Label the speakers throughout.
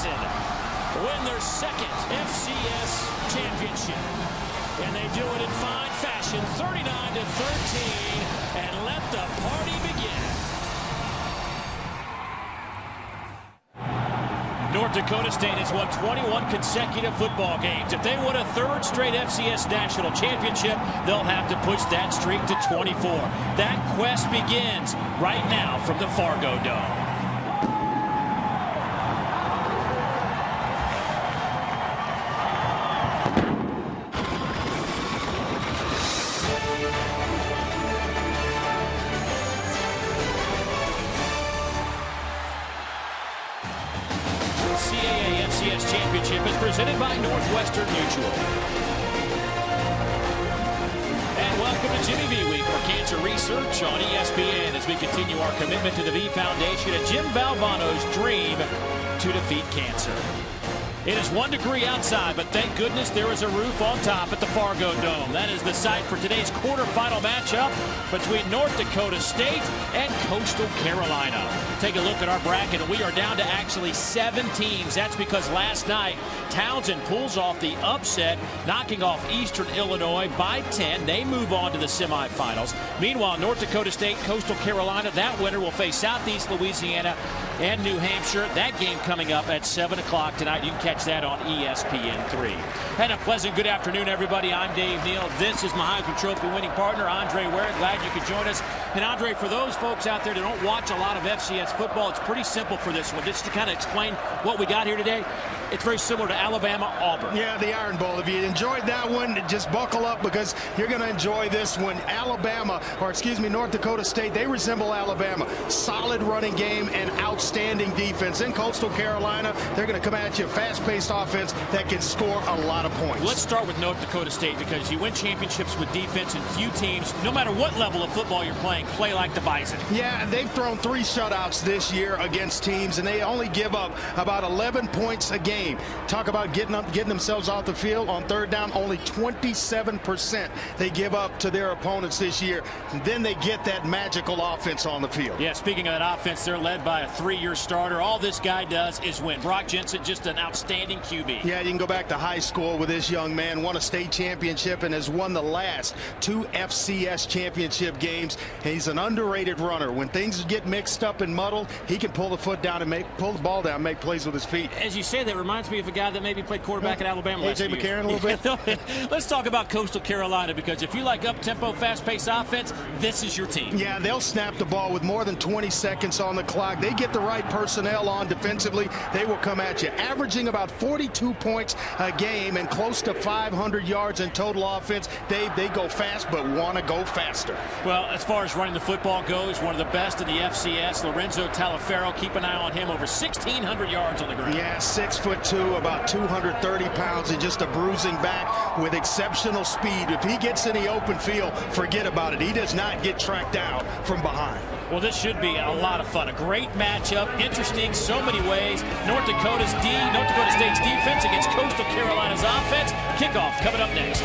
Speaker 1: Bison win their second FCS championship. And they do it in fine fashion, 39-13, and let the party begin. North Dakota State has won 21 consecutive football games. If they win a third straight FCS national championship, they'll have to push that streak to 24. That quest begins right now from the Fargo Dome. FCS championship is presented by Northwestern Mutual. And welcome to Jimmy V Week for Cancer Research on ESPN as we continue our commitment to the V Foundation and Jim Valvano's dream to defeat cancer. It is 1 degree outside, but thank goodness there is a roof on top at the Fargo Dome. That is the site for today's quarterfinal matchup between North Dakota State and Coastal Carolina. Take a look at our bracket, and we are down to actually 7 teams. That's because last night, Townsend pulls off the upset, knocking off Eastern Illinois by 10. They move on to the semifinals. Meanwhile, North Dakota State, Coastal Carolina, that winner will face Southeast Louisiana and New Hampshire. That game coming up at 7 o'clock tonight. You can catch that on ESPN3. And a pleasant good afternoon, everybody. I'm Dave Neal. This is my Heisman Trophy winning partner, Andre Ware. Glad you could join us. And Andre, for those folks out there that don't watch a lot of FCS football, it's pretty simple for this one. Just to kind of explain what we got here today, it's very similar to Alabama-Auburn.
Speaker 2: Yeah, the Iron Bowl. If you enjoyed that one, just buckle up because you're going to enjoy this one. North Dakota State, they resemble Alabama. Solid running game and outstanding defense. In Coastal Carolina, they're going to come at you, fast-paced offense that can score a lot of points.
Speaker 1: Let's start with North Dakota State because you win championships with defense, and few teams, no matter what level of football you're playing, play like the Bison.
Speaker 2: Yeah, and they've thrown 3 shutouts this year against teams, and they only give up about 11 points a game. Talk about getting themselves off the field on third down. Only 27% they give up to their opponents this year. And then they get that magical offense on the field.
Speaker 1: Yeah, speaking of that offense, they're led by a 3-year starter. All this guy does is win. Brock Jensen, just an outstanding QB.
Speaker 2: Yeah, you can go back to high school with this young man. Won a state championship and has won the last 2 FCS championship games. And he's an underrated runner. When things get mixed up and muddled, he can pull the foot down and pull the ball down, make plays with his feet.
Speaker 1: As you say, that reminds me of a guy that maybe played quarterback at Alabama last
Speaker 2: A.J. McCarron a little bit.
Speaker 1: Let's talk about Coastal Carolina, because if you like up-tempo, fast-paced offense, this is your team.
Speaker 2: Yeah, they'll snap the ball with more than 20 seconds on the clock. They get the right personnel on defensively. They will come at you, averaging about 42 points a game and close to 500 yards in total offense. They go fast, but want to go faster.
Speaker 1: Well, as far as running the football goes, one of the best in the FCS. Lorenzo Talaferro, keep an eye on him, over 1,600 yards on the ground.
Speaker 2: Yeah, 6'2", about 230 pounds, and just a bruising back with exceptional speed. If he gets in the open field, forget about it. He does not get tracked down from behind.
Speaker 1: Well, this should be a lot of fun. A great matchup, interesting so many ways. North Dakota State's defense against Coastal Carolina's offense. Kickoff coming up next.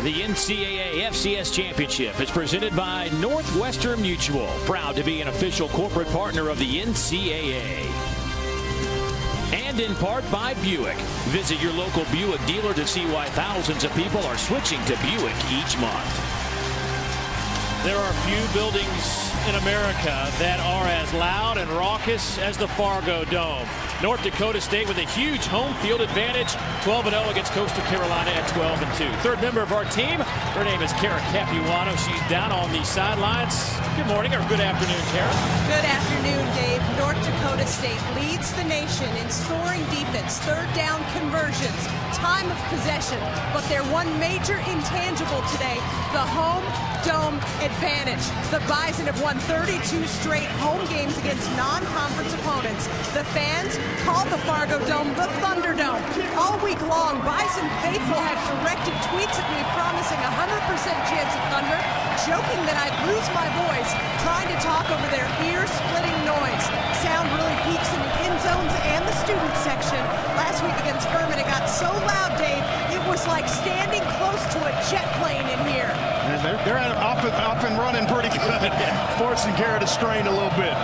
Speaker 1: The NCAA FCS Championship is presented by Northwestern Mutual, proud to be an official corporate partner of the NCAA. And in part by Buick. Visit your local Buick dealer to see why thousands of people are switching to Buick each month. There are few buildings in America that are as loud and raucous as the Fargo Dome. North Dakota State with a huge home field advantage, 12-0 against Coastal Carolina at 12-2. Third member of our team, her name is Kara Capuano. She's down on the sidelines. Good morning or good afternoon, Kara.
Speaker 3: Good afternoon, Dave. North Dakota State leads the nation in scoring defense, third down conversions, time of possession. But their one major intangible today, the home dome advantage. The Bison have won 32 straight home games against non-conference opponents. The fans called the Fargo Dome the Thunderdome. All week long, Bison faithful have directed tweets at me promising 100% chance of thunder, joking that I'd lose my voice trying to talk over their ear-splitting noise. Sound really peaks in the end zones and the student section. Last week against Furman, it got so loud, Dave, it was like standing close to a jet plane in here.
Speaker 2: They're at an and running pretty good. Forcing Garrett to strain a little bit.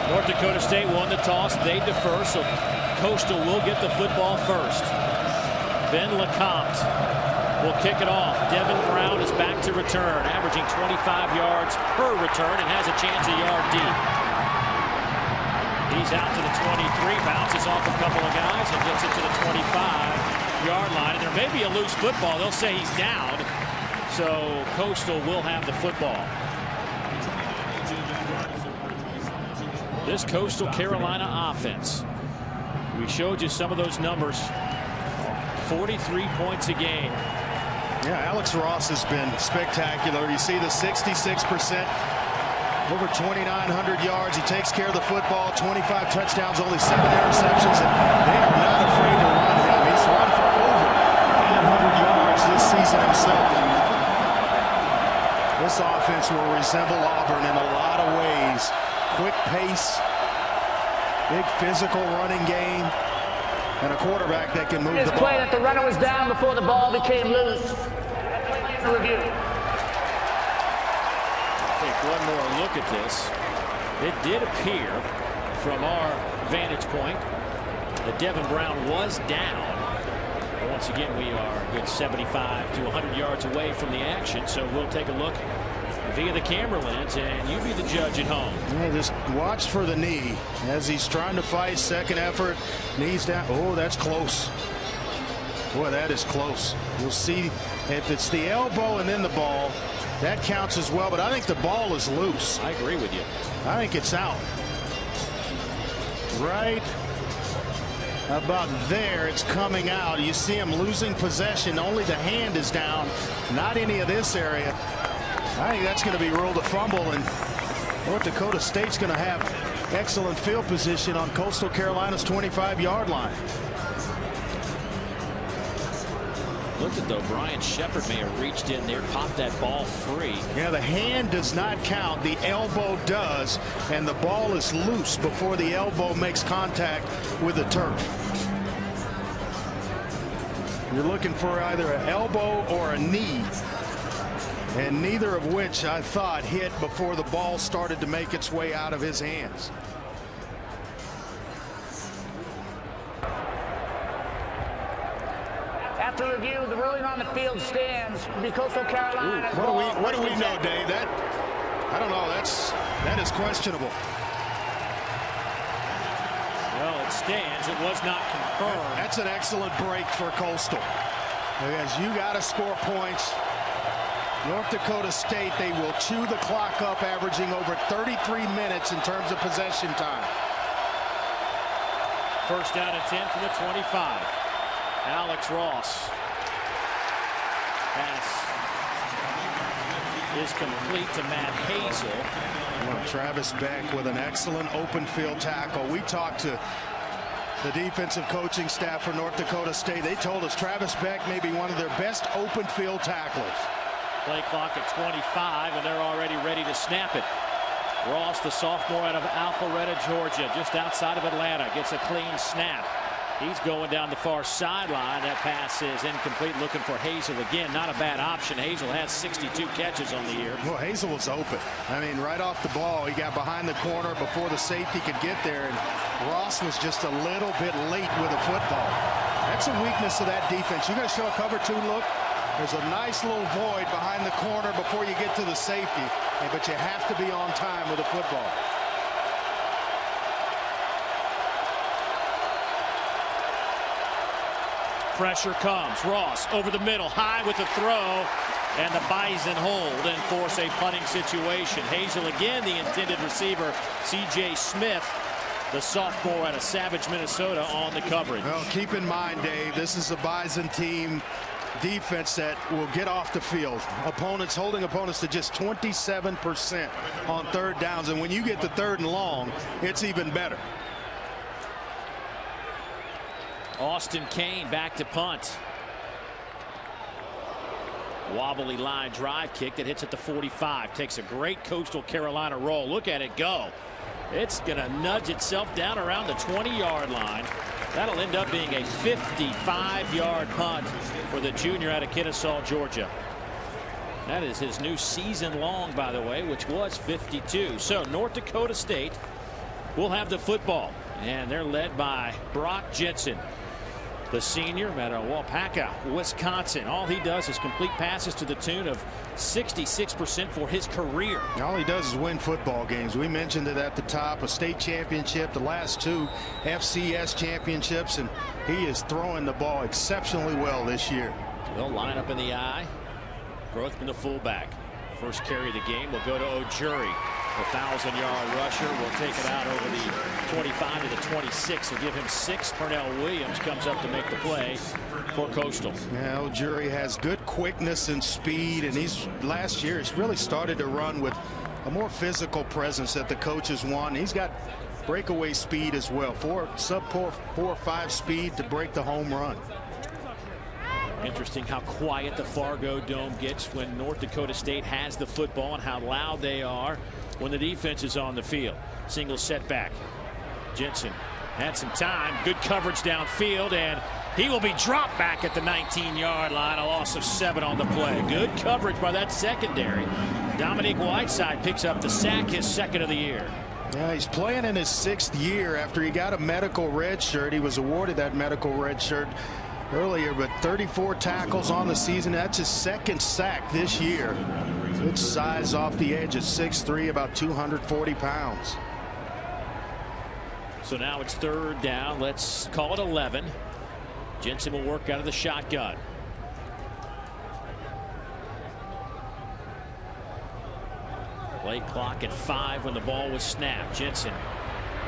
Speaker 1: North Dakota State won the toss. They defer, so Coastal will get the football first. Ben LeCompte will kick it off. Devin Brown is back to return, averaging 25 yards per return and has a chance a yard deep. He's out to the 23, bounces off a couple of guys and gets it to the 25-yard line. And there may be a loose football. They'll say he's down, so Coastal will have the football. This Coastal Carolina offense, we showed you some of those numbers. 43 points a game.
Speaker 2: Yeah, Alex Ross has been spectacular. You see the 66%, over 2,900 yards. He takes care of the football. 25 touchdowns, only 7 interceptions, and they are not afraid to run him. He's run for over 500 yards this season himself. This offense will resemble Auburn in a lot of ways. Quick pace, big physical running game, and a quarterback that can move the ball.
Speaker 4: Play that the runner was down before the ball became loose. Review.
Speaker 1: Take one more look at this. It did appear from our vantage point that Devin Brown was down. Once again, we are a good 75 to 100 yards away from the action, so we'll take a look via the camera lens, and you be the judge at home.
Speaker 2: Yeah, just watch for the knee as he's trying to fight. Second effort, knees down. Oh, that's close. Boy, that is close. You'll see if it's the elbow and then the ball, that counts as well. But I think the ball is loose.
Speaker 1: I agree with you.
Speaker 2: I think it's out. Right about there, it's coming out. You see him losing possession. Only the hand is down, not any of this area. I think that's going to be ruled a fumble, and North Dakota State's going to have excellent field position on Coastal Carolina's 25-yard line.
Speaker 1: Looked at though, Brian Shepard may have reached in there, popped that ball free.
Speaker 2: Yeah, the hand does not count. The elbow does, and the ball is loose before the elbow makes contact with the turf. You're looking for either an elbow or a knee, and neither of which I thought hit before the ball started to make its way out of his hands.
Speaker 4: After review, the ruling on the field stands. The Coastal Carolina.
Speaker 2: What do we know, Dave? That I don't know. That is questionable.
Speaker 1: Well, it stands. It was not confirmed.
Speaker 2: That's an excellent break for Coastal, because you got to score points. North Dakota State, they will chew the clock up, averaging over 33 minutes in terms of possession time.
Speaker 1: First down and 10 from the 25. Alex Ross. Pass is complete to Matt Hazel.
Speaker 2: Well, Travis Beck with an excellent open field tackle. We talked to the defensive coaching staff for North Dakota State. They told us Travis Beck may be one of their best open field tacklers.
Speaker 1: Play clock at 25, and they're already ready to snap it. Ross, the sophomore out of Alpharetta, Georgia, just outside of Atlanta, gets a clean snap. He's going down the far sideline. That pass is incomplete. Looking for Hazel again. Not a bad option. Hazel has 62 catches on the year.
Speaker 2: Well, Hazel was open. I mean, right off the ball, he got behind the corner before the safety could get there, and Ross was just a little bit late with the football. That's a weakness of that defense. You're going to show a cover 2 look. There's a nice little void behind the corner before you get to the safety, but you have to be on time with the football.
Speaker 1: Pressure comes. Ross over the middle, high with the throw, and the Bison hold and force a punting situation. Hazel again, the intended receiver. C.J. Smith, the sophomore out of Savage, Minnesota, on the coverage.
Speaker 2: Well, keep in mind, Dave, this is a Bison team defense that will get off the field. Opponents holding opponents to just 27% on third downs, and when you get to 3rd and long, it's even better.
Speaker 1: Austin Kane back to punt. Wobbly line drive kick that hits at the 45. Takes a great Coastal Carolina roll. Look at it go. It's going to nudge itself down around the 20-yard line. That'll end up being a 55-yard punt for the junior out of Kennesaw, Georgia. That is his new season long, by the way, which was 52. So North Dakota State will have the football, and they're led by Brock Jensen, the senior out of Waupaca, Wisconsin. All he does is complete passes to the tune of 66% for his career.
Speaker 2: All he does is win football games. We mentioned it at the top, a state championship, the last 2 FCS championships, and he is throwing the ball exceptionally well this year.
Speaker 1: They'll line up in the I. Grothman, the fullback. First carry of the game will go to Ojuri. A 1,000-yard rusher will take it out over the 25 to the 26 and give him 6. Pernell Williams comes up to make the play for Coastal.
Speaker 2: Yeah, Ojuri has good quickness and speed, and last year he's really started to run with a more physical presence that the coaches want. He's got breakaway speed as well, sub 4 or 5 speed to break the home run.
Speaker 1: Interesting how quiet the Fargo Dome gets when North Dakota State has the football and how loud they are when the defense is on the field. Single setback. Jensen had some time. Good coverage downfield, and he will be dropped back at the 19-yard line. A loss of 7 on the play. Good coverage by that secondary. Dominique Whiteside picks up the sack, his 2nd of the year.
Speaker 2: Yeah, he's playing in his 6th year after he got a medical red shirt. He was awarded that medical red shirt earlier, but 34 tackles on the season. That's his 2nd sack this year. Good size off the edge at 6'3", about 240 pounds.
Speaker 1: So now it's 3rd down. Let's call it 11. Jensen will work out of the shotgun. Play clock at 5 when the ball was snapped. Jensen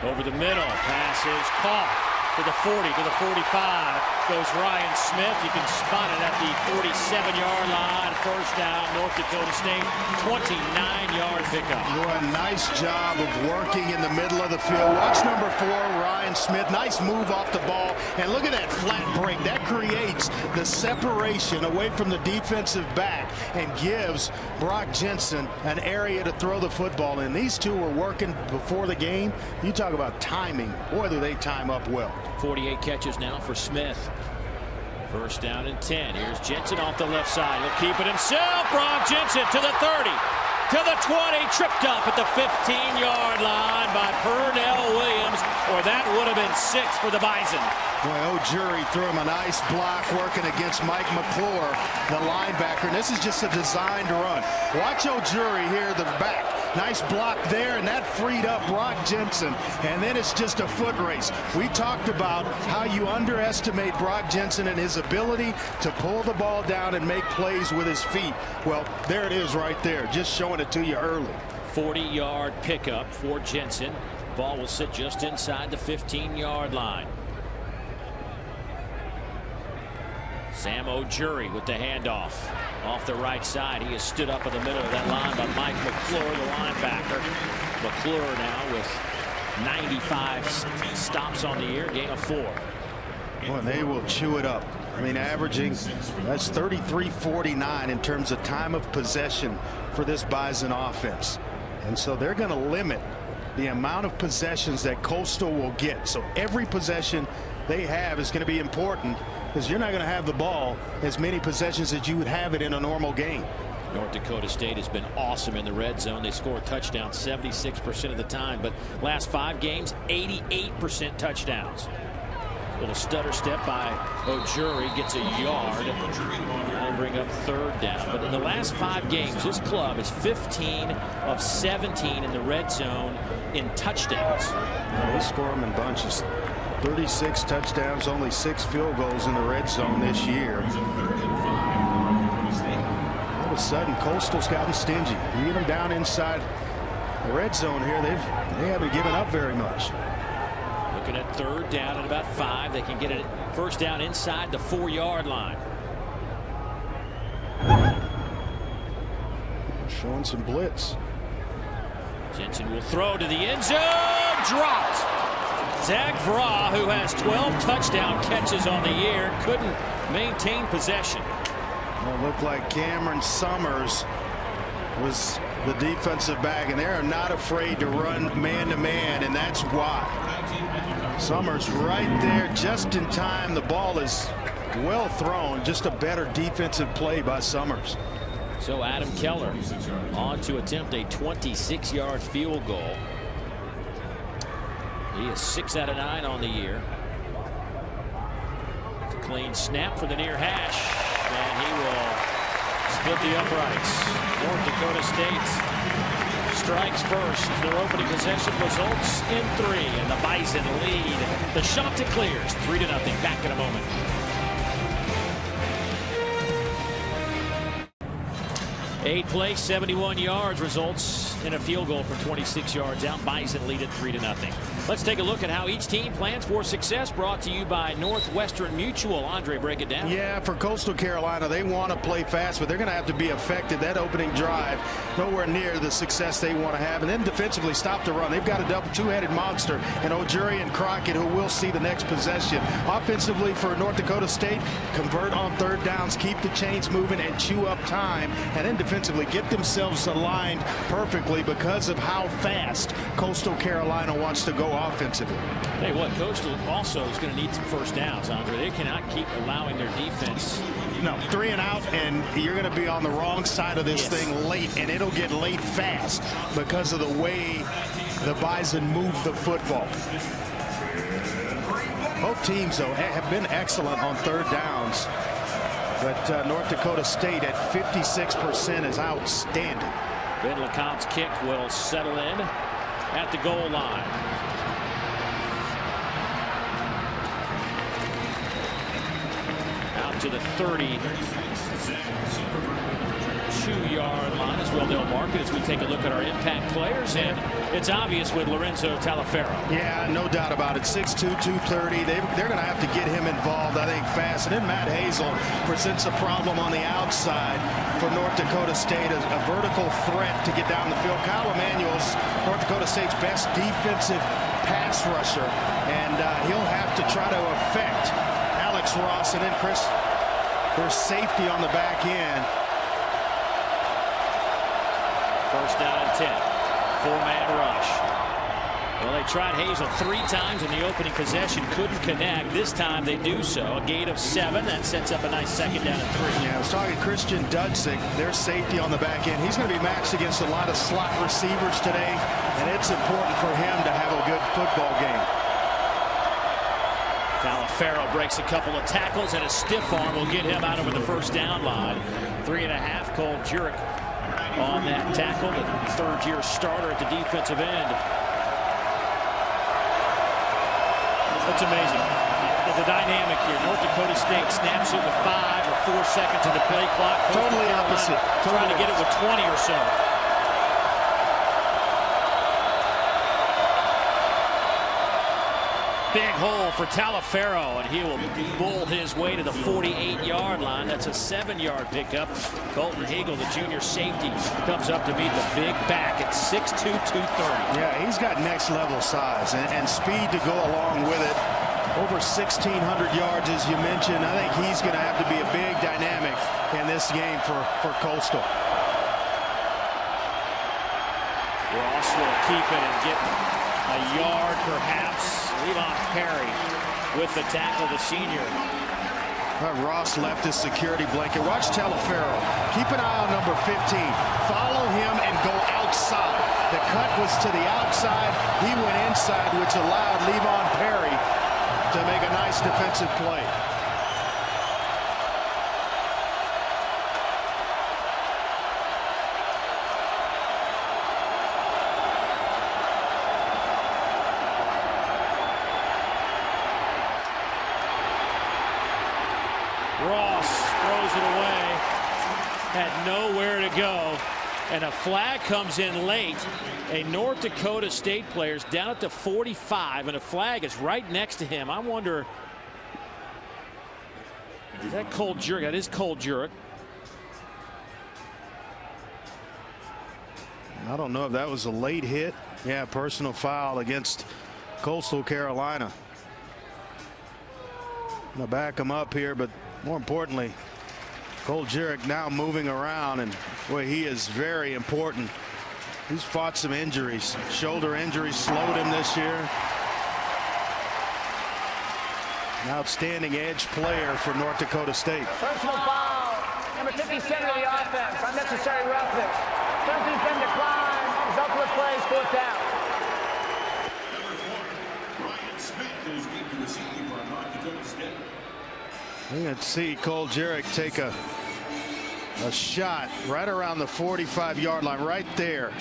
Speaker 1: over the middle. Pass is caught. To the 40, to the 45 goes Ryan Smith. You can spot it at the 47-yard line. 1st down, North Dakota State. 29-yard pickup.
Speaker 2: A nice job of working in the middle of the field. Watch number 4, Ryan Smith. Nice move off the ball, and look at that flat break. That creates the separation away from the defensive back and gives Brock Jensen an area to throw the football in. These two were working before the game. You talk about timing. Boy, do they time up well.
Speaker 1: 48 catches now for Smith. 1st down and 10. Here's Jensen off the left side. He'll keep it himself. Brock Jensen to the 30, to the 20, tripped up at the 15-yard line by Pernell Williams, or that would have been 6 for the Bison.
Speaker 2: Boy, Ojuri threw him a nice block working against Mike McClure, the linebacker. And this is just a designed run. Watch Ojuri here, the back. Nice block there, and that freed up Brock Jensen. And then it's just a foot race. We talked about how you underestimate Brock Jensen and his ability to pull the ball down and make plays with his feet. Well, there it is right there, just showing it to you early.
Speaker 1: 40-yard pickup for Jensen. Ball will sit just inside the 15-yard line. Sam Ojuri with the handoff off the right side. He is stood up in the middle of that line by Mike McClure, the linebacker. McClure now with 95 stops on the year, gain of 4.
Speaker 2: Boy, they will chew it up. I mean, averaging, that's 33-49 in terms of time of possession for this Bison offense. And so they're going to limit the amount of possessions that Coastal will get. So every possession they have is going to be important, because you're not going to have the ball as many possessions as you would have it in a normal game.
Speaker 1: North Dakota State has been awesome in the red zone. They score touchdowns 76% of the time, but last 5 games, 88% touchdowns. Little stutter step by Ojuri, gets a yard. They'll bring up 3rd down. But in the last 5 games, this club is 15 of 17 in the red zone in touchdowns.
Speaker 2: They score them in bunches. 36 touchdowns, only 6 field goals in the red zone this year. All of a sudden, Coastal's gotten stingy. You get them down inside the red zone here, they haven't given up very much.
Speaker 1: Looking at 3rd down at about 5. They can get it 1st down inside the 4-yard line.
Speaker 2: Showing some blitz.
Speaker 1: Jensen will throw to the end zone. Dropped. Zach Vra, who has 12 touchdown catches on the year, couldn't maintain possession.
Speaker 2: Well, it looked like Cameron Summers was the defensive back, and they are not afraid to run man-to-man, and that's why. Summers right there just in time. The ball is well thrown. Just a better defensive play by Summers.
Speaker 1: So Adam Keller on to attempt a 26-yard field goal. He is 6 out of 9 on the year. It's a clean snap for the near hash, and he will split the uprights. North Dakota State strikes first. Their opening possession results in 3, and the Bison lead. The shot to clears 3-0. Back in a moment. Eight plays, 71 yards, results in a field goal from 26 yards out. Bison lead it 3-0. Let's take a look at how each team plans for success. Brought to you by Northwestern Mutual. Andre, break it down.
Speaker 2: Yeah, for Coastal Carolina, they want to play fast, but they're going to have to be effective. That opening drive, nowhere near the success they want to have. And then defensively, stop the run. They've got a double two-headed monster in Ojuri and Crockett, who will see the next possession. Offensively for North Dakota State, convert on third downs, keep the chains moving, and chew up time. And then defensively, get themselves aligned perfectly because of how fast Coastal Carolina wants to go offensively.
Speaker 1: Hey, what Coastal also is going to need some first downs, Andre. They cannot keep allowing their defense.
Speaker 2: No, 3 and out, and you're going to be on the wrong side of this thing late, and it'll get late fast because of the way the Bison move the football. Both teams, though, have been excellent on third downs. But North Dakota State at 56% is outstanding.
Speaker 1: Ben LeCompte's kick will settle in at the goal line. Out to the 32-yard line is where they'll mark it as we take a look at our impact players. And it's obvious with Lorenzo Talafero.
Speaker 2: Yeah, no doubt about it. 6'2", 230. They're going to have to get him involved, I think, fast. And then Matt Hazel presents a problem on the outside for North Dakota State, a vertical threat to get down the field. Kyle Emanuel's North Dakota State's best defensive pass rusher, and he'll have to try to affect Alex Ross. And then Chris, there's safety on the back end.
Speaker 1: First down and 10. 4-man rush. Well, they tried Hazel 3 times in the opening possession, couldn't connect. This time they do so. A gain of 7. That sets up a nice second down and 3.
Speaker 2: Yeah, I was talking Christian Dudzik, their safety on the back end. He's going to be matched against a lot of slot receivers today, and it's important for him to have a good football game.
Speaker 1: Talafero breaks a couple of tackles, and a stiff arm will get him out over the first down line. 3.5, Cole Jurek on that tackle, the third-year starter at the defensive end. That's amazing. The dynamic here. North Dakota State snaps it with 5 or 4 seconds of the play clock.
Speaker 2: Totally opposite.
Speaker 1: Trying to get it with 20 or so. Big hole for Talafero, and he will bull his way to the 48-yard line. That's a 7-yard pickup. Colton Hagel, the junior safety, comes up to meet the big back at 6'2", 230.
Speaker 2: Yeah, he's got next-level size and speed to go along with it. Over 1,600 yards, as you mentioned. I think he's going to have to be a big dynamic in this game for Coastal.
Speaker 1: Ross will keep it and get a yard, perhaps. Levon Perry with the tackle, the senior.
Speaker 2: Ross left his security blanket. Watch Talafero. Keep an eye on number 15. Follow him and go outside. The cut was to the outside. He went inside, which allowed Levon Perry to make a nice defensive play.
Speaker 1: Ross throws it away, had nowhere to go, and a flag comes in late. A North Dakota State player is down at the 45, and a flag is right next to him. I wonder, is that Cole Jurek? That is Cole Jurek.
Speaker 2: I don't know if that was a late hit. Yeah, personal foul against Coastal Carolina. I'm going to back him up here, but more importantly, Cole Jurek now moving around, and boy, he is very important. He's fought some injuries. Shoulder injuries slowed him this year. An outstanding edge player for North Dakota State.
Speaker 4: Personal foul. Number 57 of the offense. Unnecessary roughness. 13-10 decline. Resultant plays, 4th down.
Speaker 2: We're going to see Ojuri take a shot right around the 45-yard line, right there.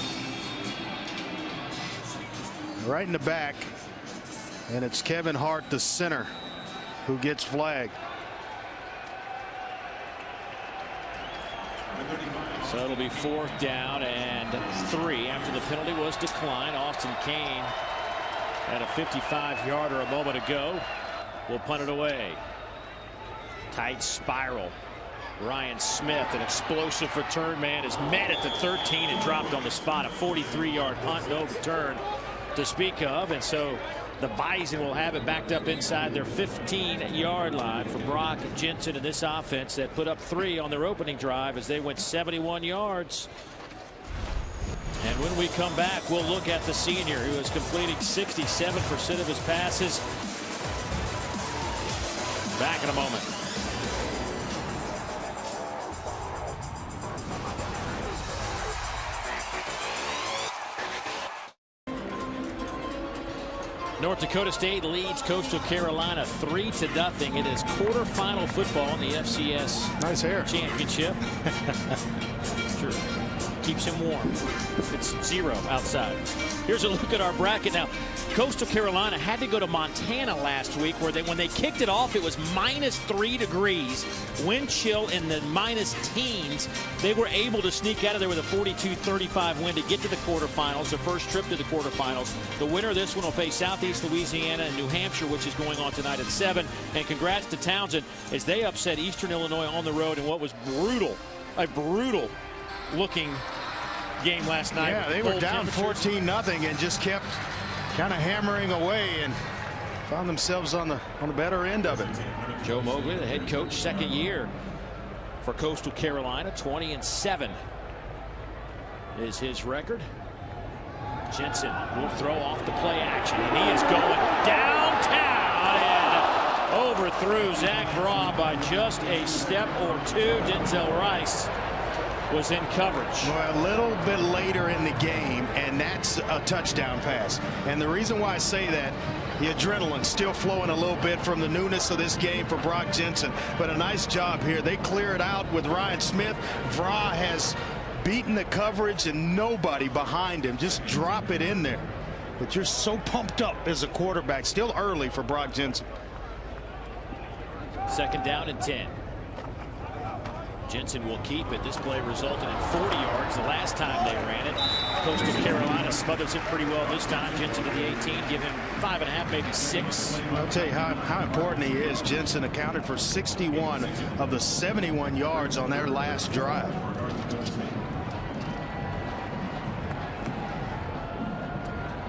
Speaker 2: Right in the back. And it's Kevin Hart, the center, who gets flagged.
Speaker 1: So it'll be 4th down and 3 after the penalty was declined. Austin Kane had a 55-yarder a moment ago. Will punt it away. Tight spiral. Ryan Smith, an explosive return man, is met at the 13 and dropped on the spot. A 43-yard punt, no return to speak of. And so the Bison will have it backed up inside their 15-yard line for Brock Jensen and this offense that put up 3 on their opening drive as they went 71 yards. And when we come back, we'll look at the senior who is completing 67% of his passes. Back in a moment. North Dakota State leads Coastal Carolina 3-0. It is quarterfinal football in the FCS
Speaker 2: nice hair
Speaker 1: championship. Sure. Keeps him warm. It's 0 outside. Here's a look at our bracket now. Coastal Carolina had to go to Montana last week where when they kicked it off, it was -3 degrees, wind chill in the minus teens. They were able to sneak out of there with a 42-35 win to get to the quarterfinals, their first trip to the quarterfinals. The winner of this one will face Southeast Louisiana and New Hampshire, which is going on tonight at 7. And congrats to Townsend as they upset Eastern Illinois on the road in what was brutal, a brutal looking game last night.
Speaker 2: Yeah, they were down 14-0 and just kept kind of hammering away and found themselves on the better end of it.
Speaker 1: Joe Mowgli, the head coach, 2nd year for Coastal Carolina. 20-7 is his record. Jensen will throw off the play action, and he is going downtown and overthrew Zach Vraw by just a step or 2. Denzel Rice was in coverage.
Speaker 2: Well, a little bit later in the game, and that's a touchdown pass. And the reason why I say that, the adrenaline still flowing a little bit from the newness of this game for Brock Jensen. But a nice job here. They clear it out with Ryan Smith. Vraw has beaten the coverage and nobody behind him. Just drop it in there. But you're so pumped up as a quarterback. Still early for Brock Jensen.
Speaker 1: 2nd down and 10. Jensen will keep it. This play resulted in 40 yards the last time they ran it. Coastal Carolina smothers it pretty well this time. Jensen to the 18, give him 5.5, maybe 6.
Speaker 2: I'll tell you how important he is. Jensen accounted for 61 of the 71 yards on their last drive.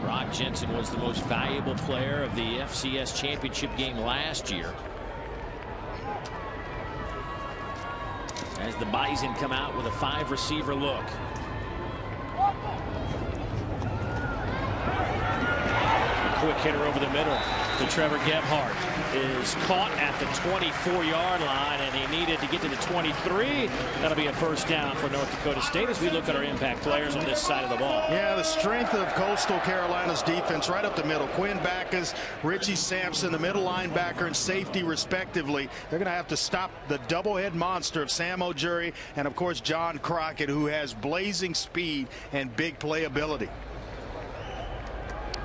Speaker 1: Brock Jensen was the most valuable player of the FCS championship game last year. As the Bison come out with a 5-receiver look. Quick hitter over the middle to Trevor Gebhardt is caught at the 24-yard line, and he needed to get to the 23. That'll be a 1st down for North Dakota State as we look at our impact players on this side of the ball.
Speaker 2: Yeah, the strength of Coastal Carolina's defense right up the middle. Quinn Backus, Richie Sampson, the middle linebacker and safety respectively. They're going to have to stop the double-head monster of Sam Ojuri and, of course, John Crockett, who has blazing speed and big playability.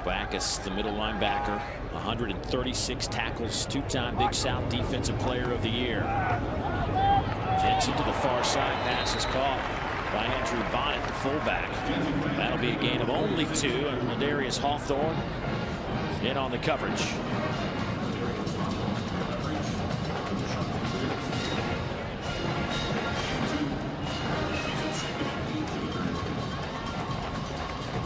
Speaker 1: Backus, the middle linebacker, 136 tackles, 2-time Big South Defensive Player of the Year. Jensen to the far side, pass is caught by Andrew Bonnet, the fullback. That'll be a gain of only 2, and Ladarius Hawthorne in on the coverage.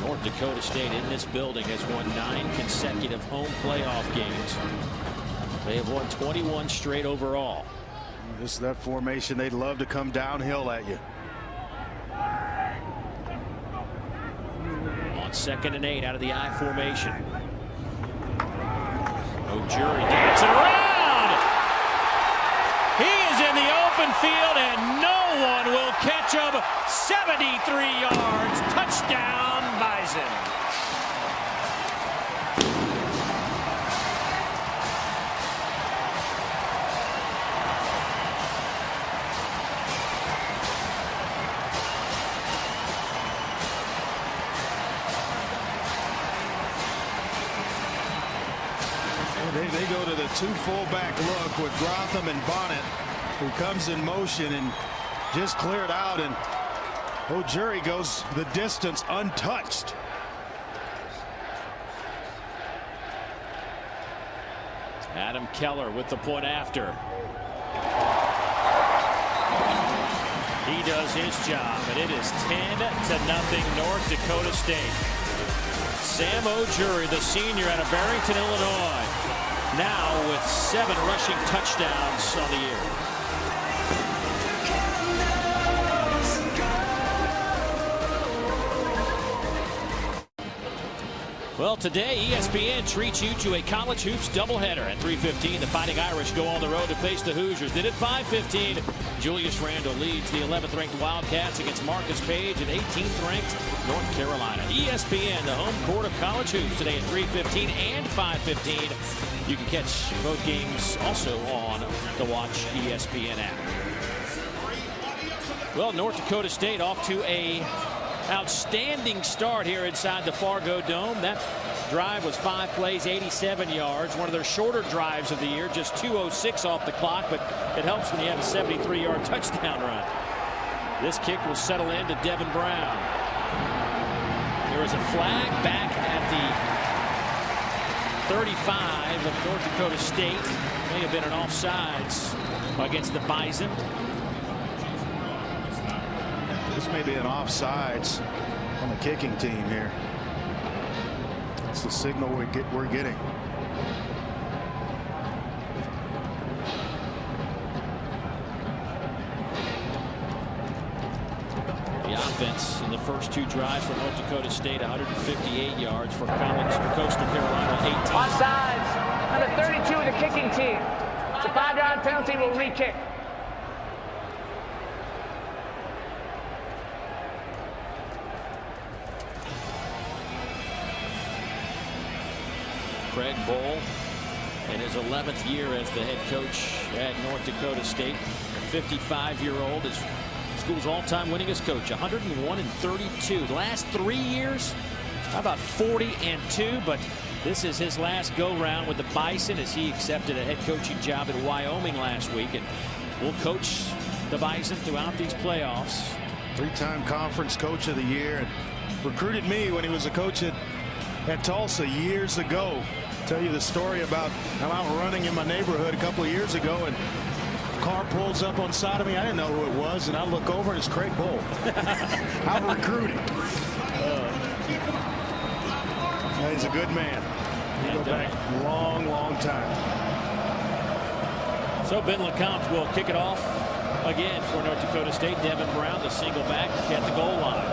Speaker 1: North Dakota State in this building has won 9 consecutive home playoff games. They have won 21 straight overall.
Speaker 2: This is that formation. They'd love to come downhill at you.
Speaker 1: On 2nd and 8 out of the I formation. Ojuri dancing around. He is in the open field and no Ketchum, 73 yards, touchdown Bison.
Speaker 2: They go to the two fullback look with Grotham and Bonnet, who comes in motion and just cleared out, and Ojuri goes the distance untouched.
Speaker 1: Adam Keller with the point after. He does his job, and it is 10-0 North Dakota State. Sam Ojuri, the senior out of Barrington, Illinois, now with 7 rushing touchdowns on the year. Well, today ESPN treats you to a college hoops doubleheader. At 3:15, the Fighting Irish go on the road to face the Hoosiers. Then at 5:15, Julius Randle leads the 11th-ranked Wildcats against Marcus Page and 18th-ranked North Carolina. ESPN, the home court of college hoops, today at 3:15 and 5:15. You can catch both games also on the Watch ESPN app. Well, North Dakota State off to a outstanding start here inside the Fargo Dome. That drive was 5 plays, 87 yards. One of their shorter drives of the year, just 2:06 off the clock, but it helps when you have a 73-yard touchdown run. This kick will settle in to Devin Brown. There is a flag back at the 35 of North Dakota State. May have been an offsides against the Bison.
Speaker 2: This may be an offsides on the kicking team here. That's the signal we're getting.
Speaker 1: The offense in the first 2 drives for North Dakota State, 158 yards for Coastal Carolina, 18.
Speaker 4: Offsides. Number 32 of the kicking team. It's a 5-yard penalty. Will re-kick.
Speaker 1: Craig Bohl in his 11th year as the head coach at North Dakota State. A 55-year-old is school's all-time winningest coach, 101-32. The last 3 years, how about 40-2? But this is his last go-round with the Bison as he accepted a head coaching job in Wyoming last week, and will coach the Bison throughout these playoffs.
Speaker 2: 3-time conference coach of the year, and recruited me when he was a coach at Tulsa years ago. Tell you the story about I'm out running in my neighborhood a couple of years ago, and a car pulls up on side of me. I didn't know who it was, and I look over and it's Craig Bohl. Out recruiting. He's a good man. We go back long time.
Speaker 1: So Ben LeCompte will kick it off again for North Dakota State. Devin Brown, the single back at the goal line.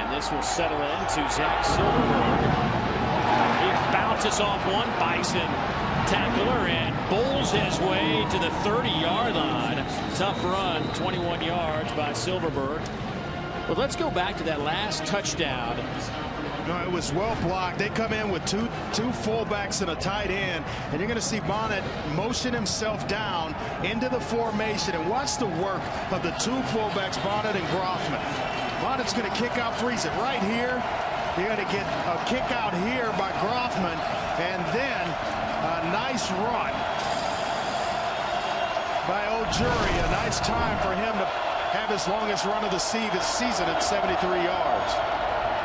Speaker 1: This will settle into Zach Silverberg. He bounces off one Bison tackler and bowls his way to the 30-yard line. Tough run, 21 yards by Silverberg. But let's go back to that last touchdown.
Speaker 2: No, it was well blocked. They come in with two fullbacks and a tight end, and you're going to see Bonnet motion himself down into the formation, and watch the work of the 2 fullbacks, Bonnet and Grothman. Bonnet's going to kick out, freeze it right here. You're going to get a kick out here by Grothman, and then a nice run by Ojuri. A nice time for him to have his longest run of the season at 73 yards.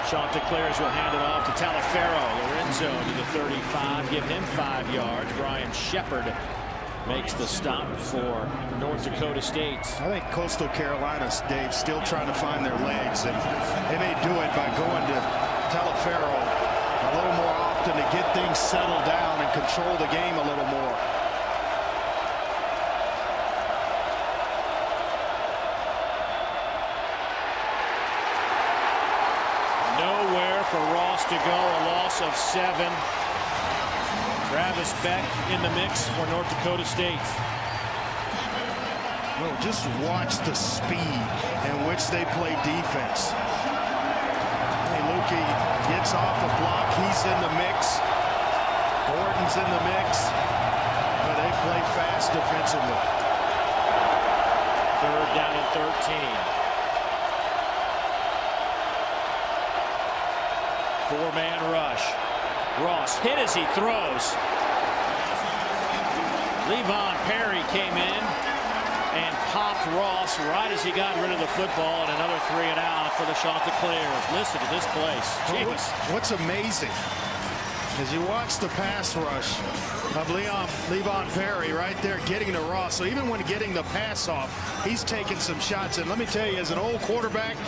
Speaker 1: Chanticleers will hand it off to Taliaferro. Lorenzo to the 35. Give him 5 yards. Brian Shepard makes the stop for North Dakota State.
Speaker 2: I think Coastal Carolina, Dave, still trying to find their legs, and they may do it by going to Taliaferro a little more often to get things settled down and control the game a little more.
Speaker 1: Nowhere for Ross to go, a loss of 7. Travis Beck in the mix for North Dakota State.
Speaker 2: Well, just watch the speed in which they play defense. Hey, Lukey gets off a block. He's in the mix. Gordon's in the mix. But they play fast defensively.
Speaker 1: 3rd down and 13. 4-man rush. Ross hit as he throws. Levon Perry came in and popped Ross right as he got rid of the football, and another 3 and out for the Chanticleers. Listen to this place. Jeez.
Speaker 2: What's amazing as you watch the pass rush of Levon Perry right there getting to Ross. So even when getting the pass off, he's taking some shots. And let me tell you, as an old quarterback,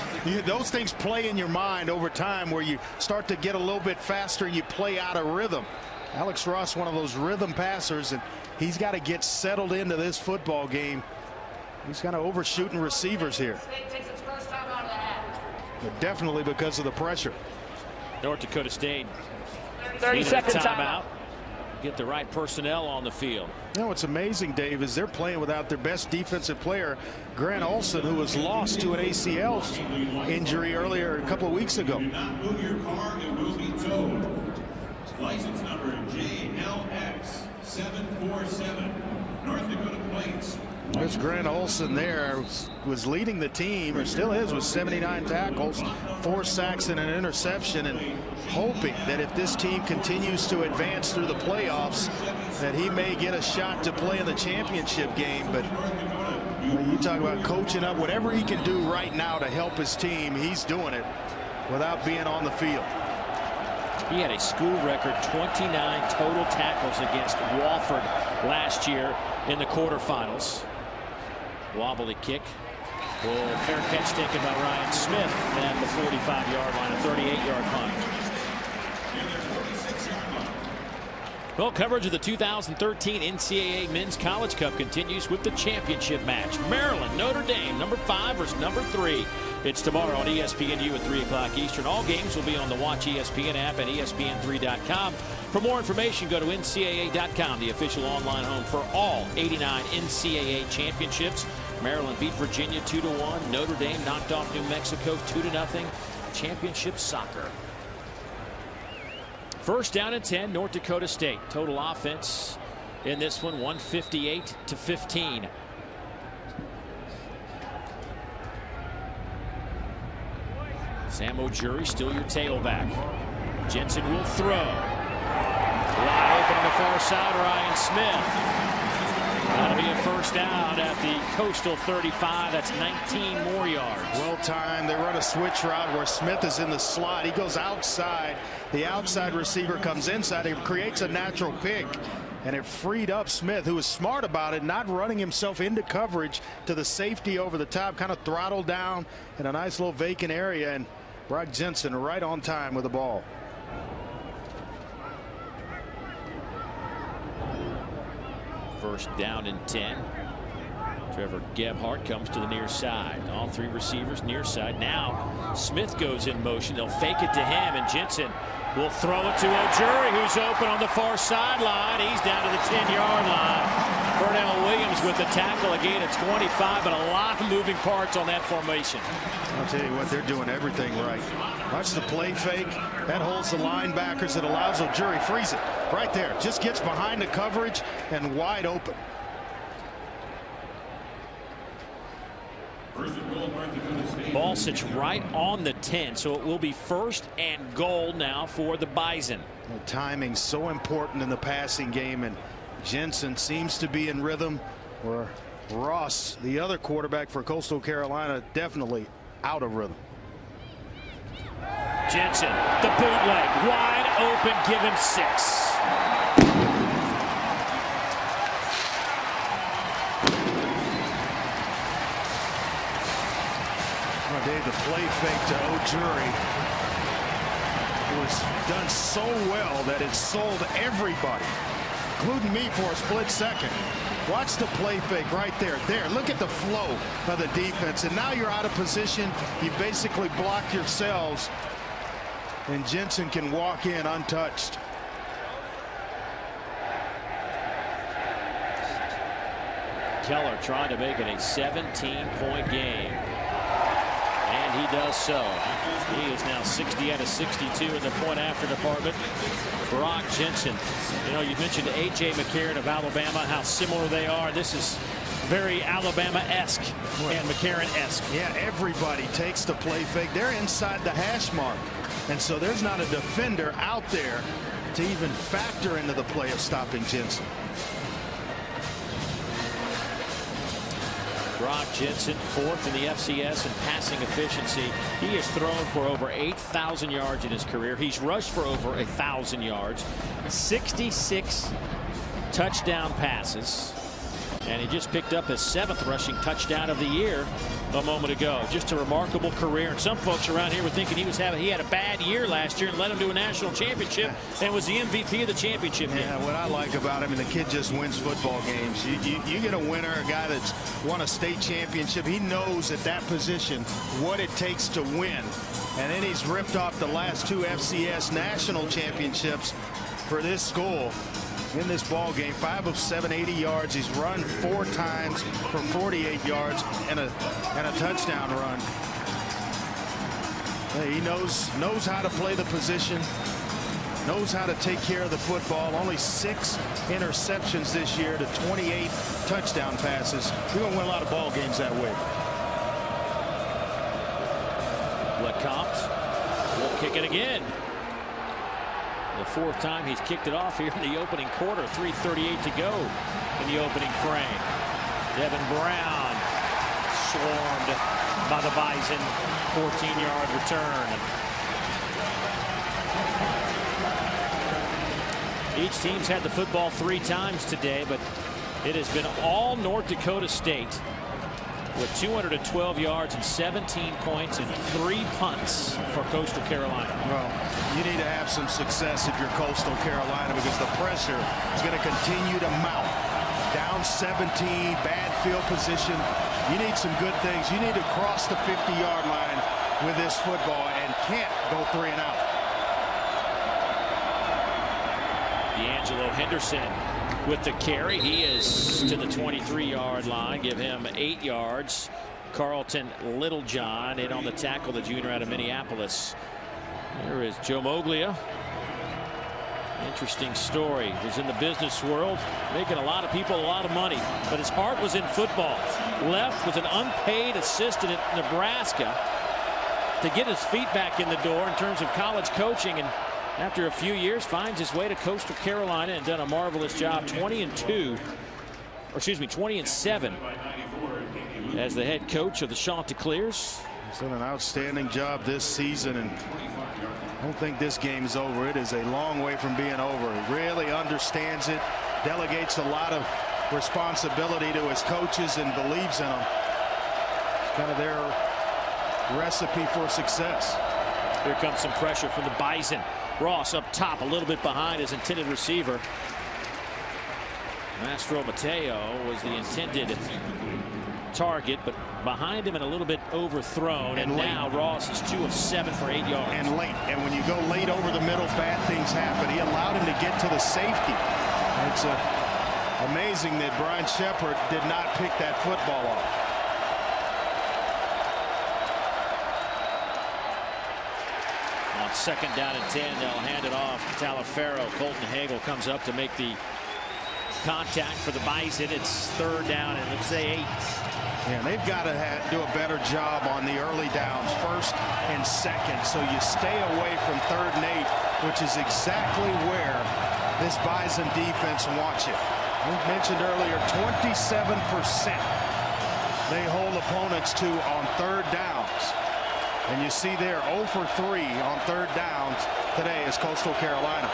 Speaker 2: those things play in your mind over time where you start to get a little bit faster and you play out of rhythm. Alex Ross, one of those rhythm passers, and he's got to get settled into this football game. He's kind of overshooting receivers here. But definitely because of the pressure.
Speaker 1: North Dakota State
Speaker 4: 30-second timeout.
Speaker 1: Get the right personnel on the field.
Speaker 2: You know what's amazing, Dave, is they're playing without their best defensive player, Grant Olson, who was lost to an ACL injury earlier a couple of weeks ago.
Speaker 5: Do not move your car, it will be towed. License number JLX747, North Dakota plates.
Speaker 2: There's Grant Olson there, was leading the team, or still is, with 79 tackles, 4 sacks and an interception, and hoping that if this team continues to advance through the playoffs, that he may get a shot to play in the championship game. But when you talk about coaching up, whatever he can do right now to help his team, he's doing it without being on the field.
Speaker 1: He had a school record 29 total tackles against Wofford last year in the quarterfinals. Wobbly kick. Well, fair catch taken by Ryan Smith at the 45-yard line, a 38-yard punt. Well, coverage of the 2013 NCAA Men's College Cup continues with the championship match. Maryland, Notre Dame, number 5 versus number 3. It's tomorrow on ESPNU at 3 o'clock Eastern. All games will be on the Watch ESPN app at ESPN3.com. For more information, go to NCAA.com, the official online home for all 89 NCAA championships. Maryland beat Virginia 2-1. Notre Dame knocked off New Mexico 2-0. Championship soccer. 1st down and 10, North Dakota State. Total offense in this one, 158-15. Sam Ojuri, still your tailback. Jensen will throw. Wide open on the far side, Ryan Smith. That'll be a 1st down at the Coastal 35. That's 19 more yards.
Speaker 2: Well timed. They run a switch route where Smith is in the slot. He goes outside. The outside receiver comes inside. It creates a natural pick. And it freed up Smith, who was smart about it, not running himself into coverage to the safety over the top, kind of throttled down in a nice little vacant area. And Brock Jensen right on time with the ball.
Speaker 1: First down and 10. Trevor Gebhardt comes to the near side. All 3 receivers near side. Now Smith goes in motion. They'll fake it to him, and Jensen will throw it to Ojuri, who's open on the far sideline. He's down to the 10-yard line. Vernell Williams with the tackle, a gain of 25, but a lot of moving parts on that formation.
Speaker 2: I'll tell you what, they're doing everything right. Watch the play fake. That holds the linebackers. It allows Ojuri, freeze it right there. Just gets behind the coverage and wide open.
Speaker 1: Ball sits right on the 10, so it will be 1st and goal now for the Bison.
Speaker 2: The timing's so important in the passing game, and Jensen seems to be in rhythm, where Ross, the other quarterback for Coastal Carolina, definitely out of rhythm.
Speaker 1: Jensen, the bootleg, wide open, give him 6.
Speaker 2: Dave, the play fake to Ojuri was done so well that it sold everybody, including me, for a split second. Watch the play fake right there. Look at the flow of the defense, and now you're out of position. You basically blocked yourselves, and Jensen can walk in untouched.
Speaker 1: Keller trying to make it a 17-point game. And he does so. He is now 60 out of 62 in the point after department. Brock Jensen. You know, you mentioned A.J. McCarron of Alabama, how similar they are. This is very Alabama-esque and McCarron-esque.
Speaker 2: Yeah, everybody takes the play fake. They're inside the hash mark. And so there's not a defender out there to even factor into the play of stopping Jensen.
Speaker 1: Brock Jensen, fourth in the FCS in passing efficiency. He has thrown for over 8,000 yards in his career. He's rushed for over 1,000 yards, 66 touchdown passes, and he just picked up his 7th rushing touchdown of the year a moment ago. Just a remarkable career. And some folks around here were thinking he had a bad year last year and led him to a national championship and was the MVP of the championship game.
Speaker 2: Yeah, what I like about him, and the kid just wins football games. You get a winner, a guy that's won a state championship. He knows at that position what it takes to win. And then he's ripped off the last 2 FCS national championships for this school. In this ball game, 5 of 7, 80 yards. He's run 4 times for 48 yards and a touchdown run. He knows how to play the position, knows how to take care of the football. Only 6 interceptions this year to 28 touchdown passes. We're going to win a lot of ball games that way.
Speaker 1: Lecomte will kick it again. The 4th time he's kicked it off here in the opening quarter. 3:38 to go in the opening frame. Devin Brown swarmed by the Bison. 14-yard return. Each team's had the football 3 times today, but it has been all North Dakota State with 212 yards and 17 points and 3 punts for Coastal Carolina.
Speaker 2: Well, you need to have some success if you're Coastal Carolina, because the pressure is going to continue to mount. Down 17, bad field position. You need some good things. You need to cross the 50-yard line with this football and can't go 3 and out.
Speaker 1: D'Angelo Henderson with the carry. He is to the 23-yard line. Give him 8 yards. Carlton Littlejohn in on the tackle, the junior out of Minneapolis. There is Joe Moglia. Interesting story. He was in the business world, making a lot of people a lot of money, but his heart was in football. Left with an unpaid assistant at Nebraska to get his feet back in the door in terms of college coaching, and after a few years finds his way to Coastal Carolina and done a marvelous job. 20-7 as the head coach of the Chanticleers.
Speaker 2: He's done an outstanding job this season, and I don't think this game is over. It is a long way from being over. He really understands it, delegates a lot of responsibility to his coaches, and believes in them. It's kind of their recipe for success.
Speaker 1: Here comes some pressure from the Bison. Ross up top, a little bit behind his intended receiver. Mastro Mateo was the intended target, but behind him and a little bit overthrown. And now Ross is 2 of 7 for 8 yards.
Speaker 2: And late. And when you go late over the middle, bad things happen. He allowed him to get to the safety. It's amazing that Brian Shepard did not pick that football off.
Speaker 1: On 2nd down and 10, they'll hand it off to Talaferro. Colton Hagel comes up to make the contact for the Bison. It's 3rd down and let's say 8.
Speaker 2: Yeah, they've got to do a better job on the early downs, 1st and 2nd, so you stay away from 3rd and 8, which is exactly where this Bison defense wants you. We mentioned earlier, 27% they hold opponents to on 3rd downs. And you see there 0 for 3 on 3rd downs today is Coastal Carolina.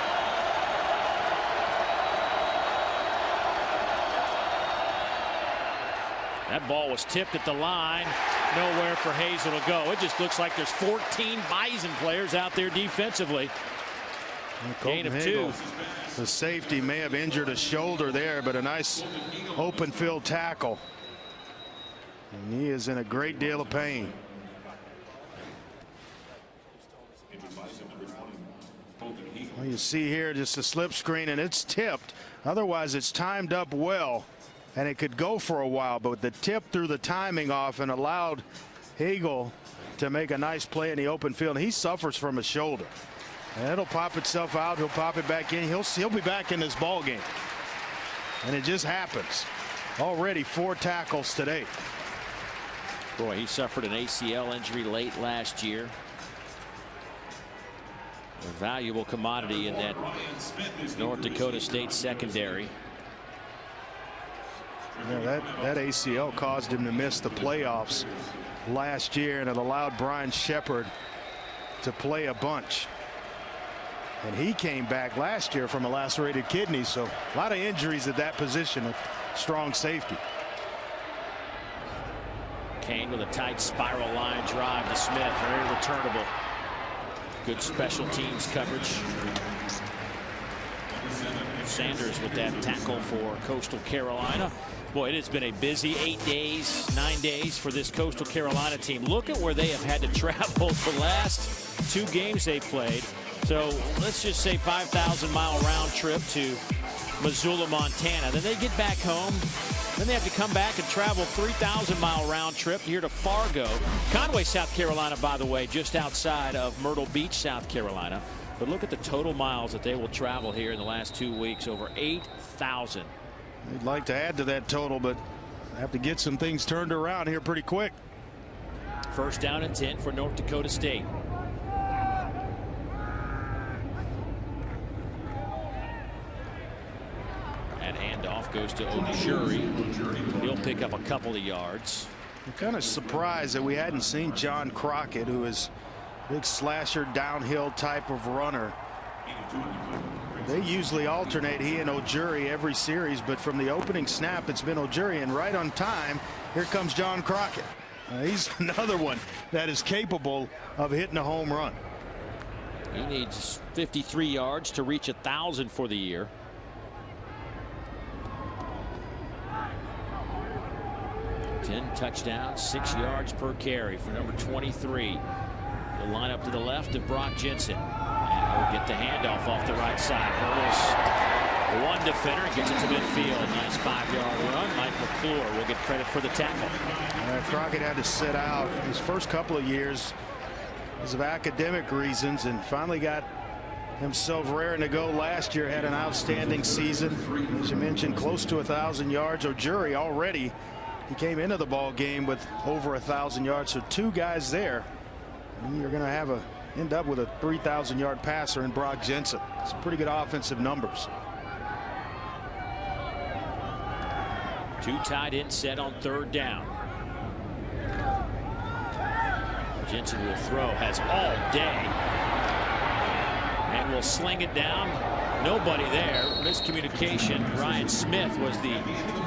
Speaker 1: That ball was tipped at the line. Nowhere for Hazel to go. It just looks like there's 14 Bison players out there defensively. Gain of 2.
Speaker 2: The safety may have injured a shoulder there, but a nice open field tackle. And he is in a great deal of pain. Well, you see here just a slip screen, and it's tipped. Otherwise, it's timed up well. and it could go for a while, but the tip threw the timing off and allowed Hagel to make a nice play in the open field. He suffers from a shoulder. And it'll pop itself out. He'll pop it back in. He'll be back in this ball game. And it just happens. Already 4 tackles today.
Speaker 1: Boy, he suffered an ACL injury late last year. A valuable commodity in that North Dakota State secondary.
Speaker 2: Yeah, that ACL caused him to miss the playoffs last year, and it allowed Brian Shepard to play a bunch. And he came back last year from a lacerated kidney, so a lot of injuries at that position of strong safety.
Speaker 1: Kane with a tight spiral line drive to Smith, very returnable. Good special teams coverage. Sanders with that tackle for Coastal Carolina. Boy, it has been a busy 9 days for this Coastal Carolina team. Look at where they have had to travel the last 2 games they played. So let's just say 5,000-mile round trip to Missoula, Montana. Then they get back home. Then they have to come back and travel 3,000-mile round trip here to Fargo. Conway, South Carolina, by the way, just outside of Myrtle Beach, South Carolina. But look at the total miles that they will travel here in the last 2 weeks, over 8,000.
Speaker 2: We'd like to add to that total, but have to get some things turned around here pretty quick.
Speaker 1: First down and 10 for North Dakota State. That handoff goes to Ojuri. He'll pick up a couple of yards.
Speaker 2: I'm kind of surprised that we hadn't seen John Crockett, who is a big slasher downhill type of runner. They usually alternate, he and Ojuri, every series, but from the opening snap it's been Ojuri, and right on time here comes John Crockett. He's another one that is capable of hitting a home run.
Speaker 1: He needs 53 yards to reach 1,000 for the year. Touchdowns, 6 yards per carry for number 23. He'll line up to the left of Brock Jensen. And he'll get the handoff off the right side. Hurdles one defender and gets it to midfield. Nice 5-yard run. Mike McClure will get credit for the tackle.
Speaker 2: Crockett had to sit out his first couple of years because of academic reasons, and finally got himself raring to go last year. Had an outstanding season. As you mentioned, close to 1,000 yards. Ojuri already, he came into the ball game with over 1,000 yards. So 2 guys there. And you're going to end up with a 3,000-yard passer in Brock Jensen. Some pretty good offensive numbers.
Speaker 1: 2 tight ends set on 3rd down. Jensen will throw, has all day, and will sling it down. Nobody there. Miscommunication. Ryan Smith was the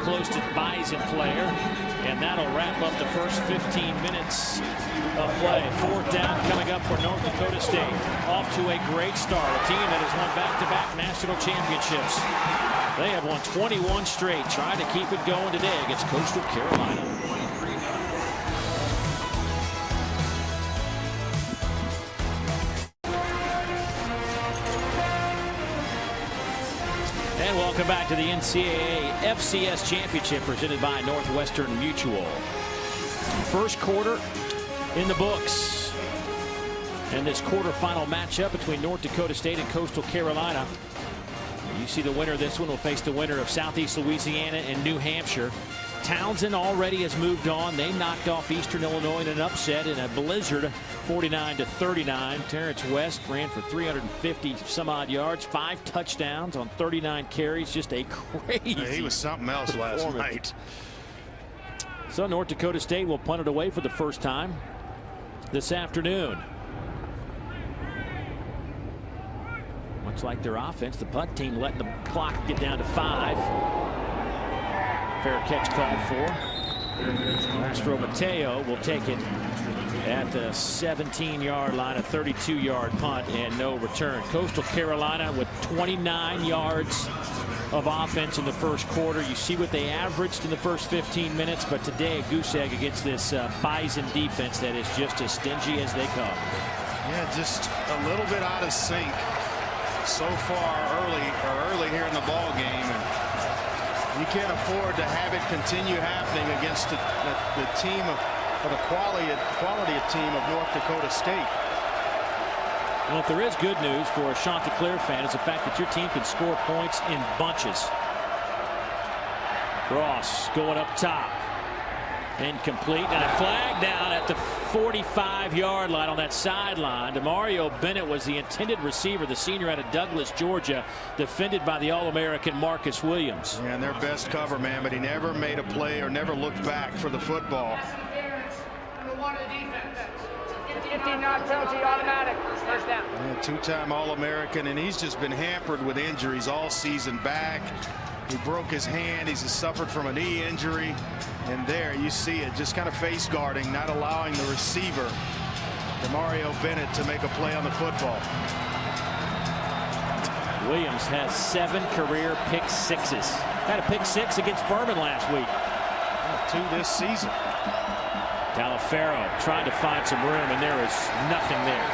Speaker 1: closest Bison player, and that'll wrap up the first 15 minutes of play. 4th down coming up for North Dakota State. Off to a great start. A team that has won back-to-back national championships. They have won 21 straight, trying to keep it going today against Coastal Carolina. And welcome back to the NCAA FCS Championship presented by Northwestern Mutual. First quarter in the books. And this quarterfinal matchup between North Dakota State and Coastal Carolina. You see the winner of this one will face the winner of Southeast Louisiana and New Hampshire. Townsend already has moved on. They knocked off Eastern Illinois in an upset in a blizzard, 49-39. Terrence West ran for 350 some odd yards, 5 touchdowns on 39 carries. Just a crazy.
Speaker 2: He was something else last night.
Speaker 1: So North Dakota State will punt it away for the first time this afternoon. Much like their offense, the punt team letting the clock get down to 5. Fair catch called for. Mastro Mateo will take it at the 17-yard line, a 32-yard punt, and no return. Coastal Carolina with 29 yards of offense in the first quarter. You see what they averaged in the first 15 minutes, but today a goose egg against this Bison defense that is just as stingy as they come.
Speaker 2: Yeah, just a little bit out of sync so far early here in the ball game. And You can't afford to have it continue happening against the team of the quality of team of North Dakota State.
Speaker 1: Well, if there is good news for a Chanticleer fan, it's the fact that your team can score points in bunches. Ross going up top. Incomplete, and a flag down at the 45-yard line on that sideline. Demario Bennett was the intended receiver, the senior out of Douglas, Georgia, defended by the All-American Marcus Williams.
Speaker 2: Yeah, and their best cover, man, but he never made a play or never looked back for the football.
Speaker 4: 15-yard penalty, automatic, first down.
Speaker 2: Yeah, two-time All-American, and he's just been hampered with injuries all season back. He broke his hand. He's suffered from a knee injury. And there you see it, just kind of face guarding, not allowing the receiver, Demario Bennett, to make a play on the football.
Speaker 1: Williams has 7 career pick sixes. Had a pick 6 against Furman last week.
Speaker 2: 2 this season.
Speaker 1: Talafero trying to find some room, and there is nothing there.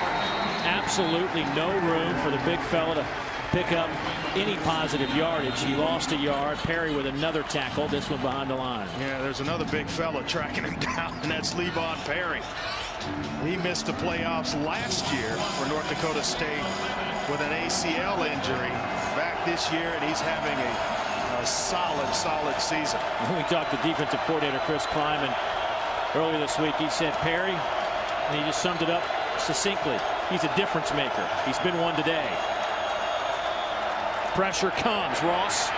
Speaker 1: Absolutely no room for the big fella to pick up any positive yardage. He lost a yard. Perry with another tackle, this one behind the line.
Speaker 2: Yeah, there's another big fella tracking him down, and that's Levon Perry. He missed the playoffs last year for North Dakota State with an ACL injury. Back this year, and he's having a solid season.
Speaker 1: We talked to defensive coordinator Chris Kleiman earlier this week. He said Perry, and he just summed it up succinctly, he's a difference maker. He's been one today. Pressure comes. Ross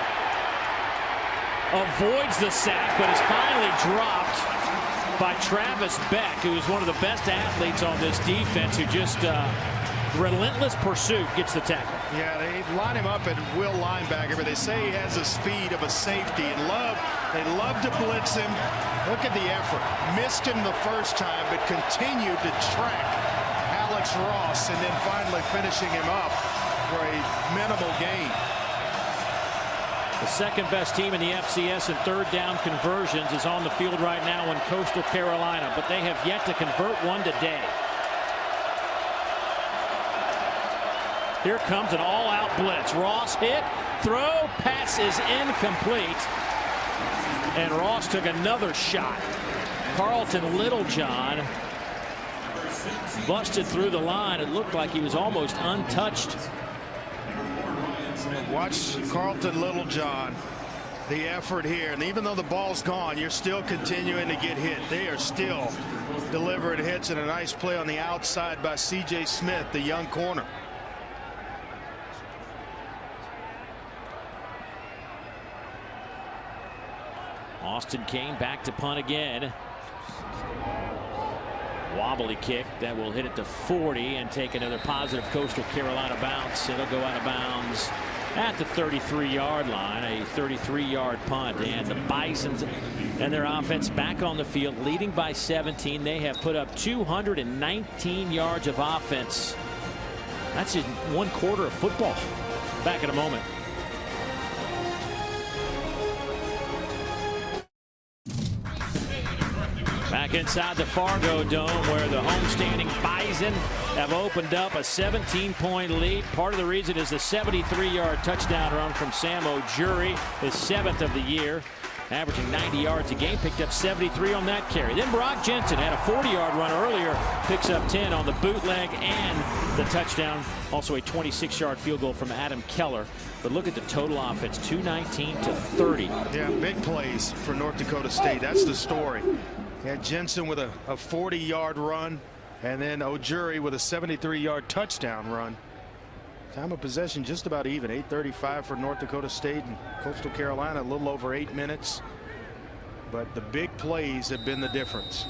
Speaker 1: avoids the sack, but is finally dropped by Travis Beck, who is one of the best athletes on this defense, who just relentless pursuit gets the tackle.
Speaker 2: Yeah, they line him up at will linebacker, but they say he has the speed of a safety, and they love to blitz him. Look at the effort. Missed him the first time, but continued to track Alex Ross, and then finally finishing him up for a minimal gain.
Speaker 1: The second best team in the FCS in third down conversions is on the field right now in Coastal Carolina, but they have yet to convert one today. Here comes an all-out blitz. Ross hit, throw, pass is incomplete. And Ross took another shot. Carlton Littlejohn busted through the line. It looked like he was almost untouched.
Speaker 2: Watch Carlton Littlejohn, the effort here, and even though the ball's gone, you're still continuing to get hit. They are still delivering hits, and a nice play on the outside by C.J. Smith, the young corner.
Speaker 1: Austin Kane back to punt again. Wobbly kick that will hit it to 40 and take another positive Coastal Carolina bounce. It'll go out of bounds at the 33-yard line, a 33-yard punt, and the Bisons and their offense back on the field, leading by 17. They have put up 219 yards of offense. That's in 1/4 of football. Back in a moment. Back inside the Fargo Dome, where the homestanding Bison have opened up a 17-point lead. Part of the reason is the 73-yard touchdown run from Sam Ojuri, his 7th of the year, averaging 90 yards a game, picked up 73 on that carry. Then Brock Jensen had a 40-yard run earlier, picks up 10 on the bootleg and the touchdown. Also a 26-yard field goal from Adam Keller. But look at the total offense, 219 to 30.
Speaker 2: Yeah, big plays for North Dakota State. That's the story. Yeah, Jensen with a 40-yard run, and then Ojuri with a 73-yard touchdown run. Time of possession just about even, 8:35 for North Dakota State, and Coastal Carolina a little over 8 minutes. But the big plays have been the difference.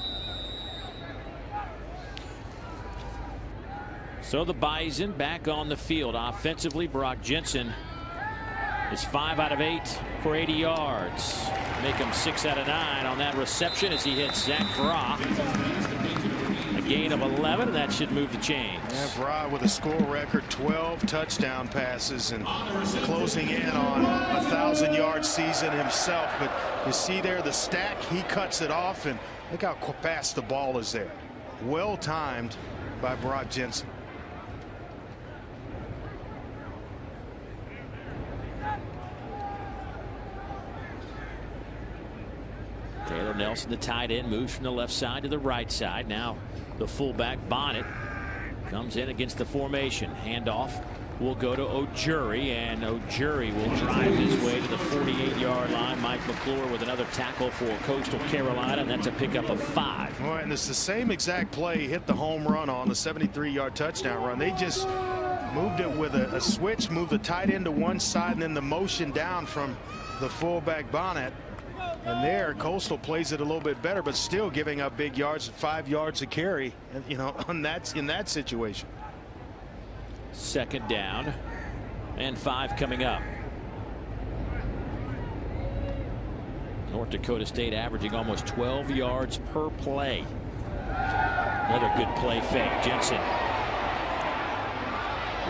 Speaker 1: So the Bison back on the field offensively. Brock Jensen is 5 out of 8 for 80 yards. Make him 6 out of 9 on that reception as he hits Zach Farah. A gain of 11, and that should move the chains.
Speaker 2: Yeah, Farah with a score record, 12 touchdown passes, and closing in on a 1,000-yard season himself. But you see there the stack, he cuts it off, and look how fast the ball is there. Well timed by Brock Jensen.
Speaker 1: Tyler Nelson, the tight end, moves from the left side to the right side. Now the fullback Bonnet comes in against the formation. Handoff will go to Ojuri, and Ojuri will drive his way to the 48-yard line. Mike McClure with another tackle for Coastal Carolina, and that's a pickup of 5.
Speaker 2: All right, and it's the same exact play he hit the home run on, the 73-yard touchdown run. They just moved it with a switch, moved the tight end to one side, and then the motion down from the fullback Bonnet. And there, Coastal plays it a little bit better, but still giving up big yards, 5 yards a carry, you know, in that situation.
Speaker 1: 2nd down and 5 coming up. North Dakota State averaging almost 12 yards per play. Another good play fake. Jensen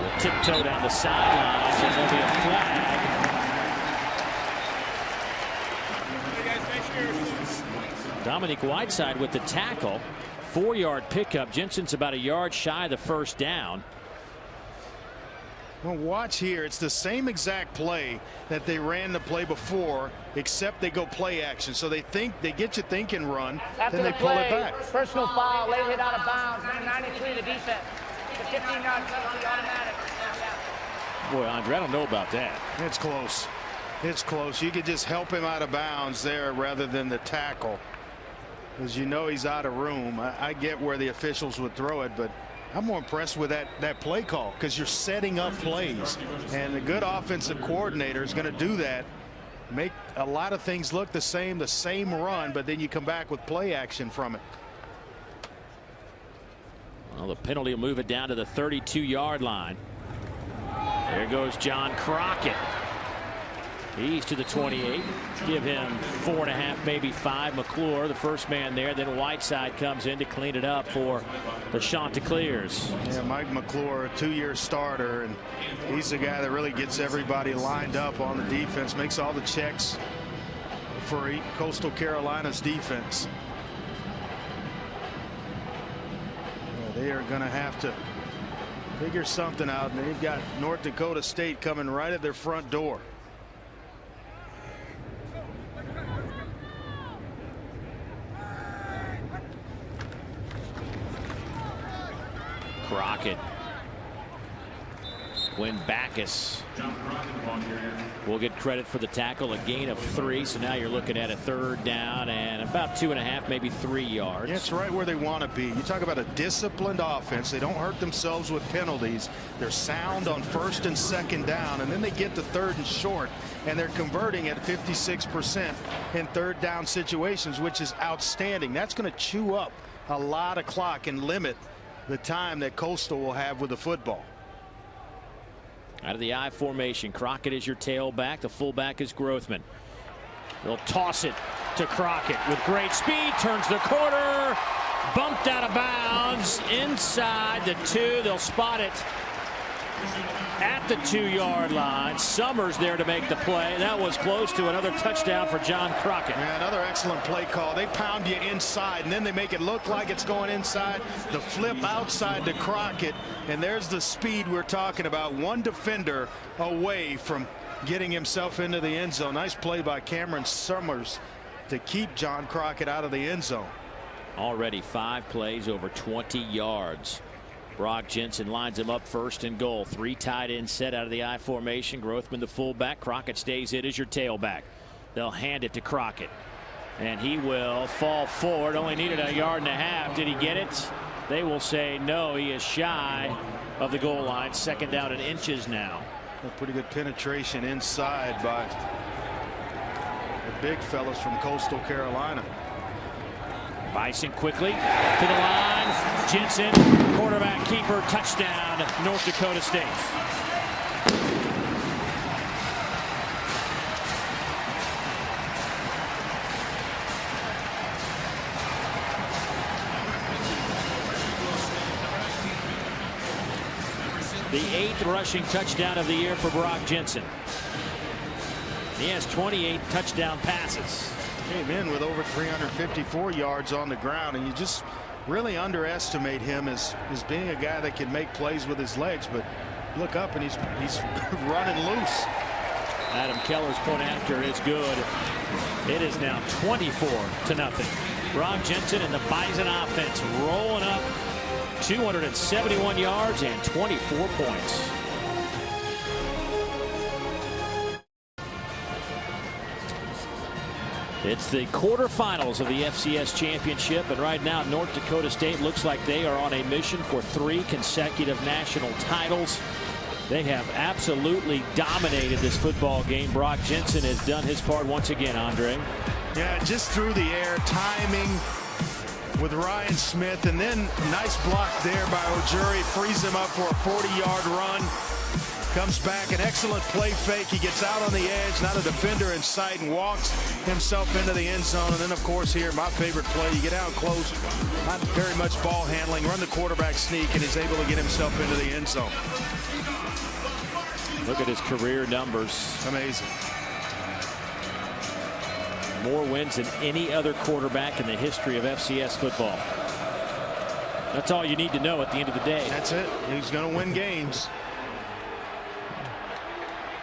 Speaker 1: will tiptoe down the sidelines, and there'll be a flag. Dominique Whiteside with the tackle. 4-yard pickup. Jensen's about a yard shy of the 1st down.
Speaker 2: Well, watch here. It's the same exact play that they ran the play before, except they go play action. So they get you thinking run,
Speaker 4: After
Speaker 2: then they pull it back.
Speaker 4: Personal foul, late hit out of bounds, number 93, the defense. The 15-yard penalty, automatic.
Speaker 1: Boy, Andre, I don't know about that.
Speaker 2: It's close. It's close. You could just help him out of bounds there rather than the tackle, because you know he's out of room. I get where the officials would throw it, but I'm more impressed with that play call, because you're setting up plays, and a good offensive coordinator is going to do that. Make a lot of things look the same run, but then you come back with play action from it.
Speaker 1: Well, the penalty will move it down to the 32-yard line. There goes John Crockett. He's to the 28. Give him 4.5, maybe 5. McClure, the first man there. Then Whiteside comes in to clean it up for the Chanticleers.
Speaker 2: Yeah, Mike McClure, a 2-year starter, and he's the guy that really gets everybody lined up on the defense, makes all the checks for Coastal Carolina's defense. Yeah, they are going to have to figure something out, and they've got North Dakota State coming right at their front door.
Speaker 1: Crockett. Quinn Backus will get credit for the tackle, a gain of 3. So now you're looking at a 3rd down and about 2.5, maybe 3 yards.
Speaker 2: Yeah, it's right where they want to be. You talk about a disciplined offense. They don't hurt themselves with penalties. They're sound on 1st and 2nd down, and then they get to 3rd and short, and they're converting at 56% in 3rd down situations, which is outstanding. That's going to chew up a lot of clock and limit the time that Coastal will have with the football.
Speaker 1: Out of the I formation, Crockett is your tailback. The fullback is Grothman. They'll toss it to Crockett with great speed. Turns the corner. Bumped out of bounds inside the 2. They'll spot it at the 2-yard line. Summers there to make the play. That was close to another touchdown for John Crockett.
Speaker 2: Yeah, another excellent play call. They pound you inside, and then they make it look like it's going inside. The flip outside to Crockett, and there's the speed we're talking about. One defender away from getting himself into the end zone. Nice play by Cameron Summers to keep John Crockett out of the end zone.
Speaker 1: Already 5 plays over 20 yards. Brock Jensen lines him up 1st and goal. 3 tight ends set out of the I formation. Grothman the fullback. Crockett stays in as your tailback. They'll hand it to Crockett, and he will fall forward. Only needed a 1.5 yards. Did he get it? They will say no. He is shy of the goal line. 2nd down and inches now.
Speaker 2: A pretty good penetration inside by the big fellas from Coastal Carolina.
Speaker 1: Bison quickly to the line. Jensen, quarterback keeper, touchdown, North Dakota State. The 8th rushing touchdown of the year for Brock Jensen. He has 28 touchdown passes.
Speaker 2: Came in with over 354 yards on the ground, and you just really underestimate him as being a guy that can make plays with his legs, but look up and he's running loose.
Speaker 1: Adam Keller's point after is good. It is now 24-0. Brock Jensen and the Bison offense rolling up 271 yards and 24 points. It's the quarterfinals of the FCS championship, and right now North Dakota State looks like they are on a mission for 3 consecutive national titles. They have absolutely dominated this football game. Brock Jensen has done his part once again, Andre.
Speaker 2: Yeah, just through the air, timing with Ryan Smith, and then nice block there by Ojuri, frees him up for a 40-yard run. Comes back, an excellent play fake. He gets out on the edge, not a defender in sight, and walks himself into the end zone. And then, of course, here, my favorite play, you get out close, not very much ball handling, run the quarterback sneak, and he's able to get himself into the end zone.
Speaker 1: Look at his career numbers.
Speaker 2: Amazing.
Speaker 1: More wins than any other quarterback in the history of FCS football. That's all you need to know at the end of the day.
Speaker 2: That's it. He's going to win games.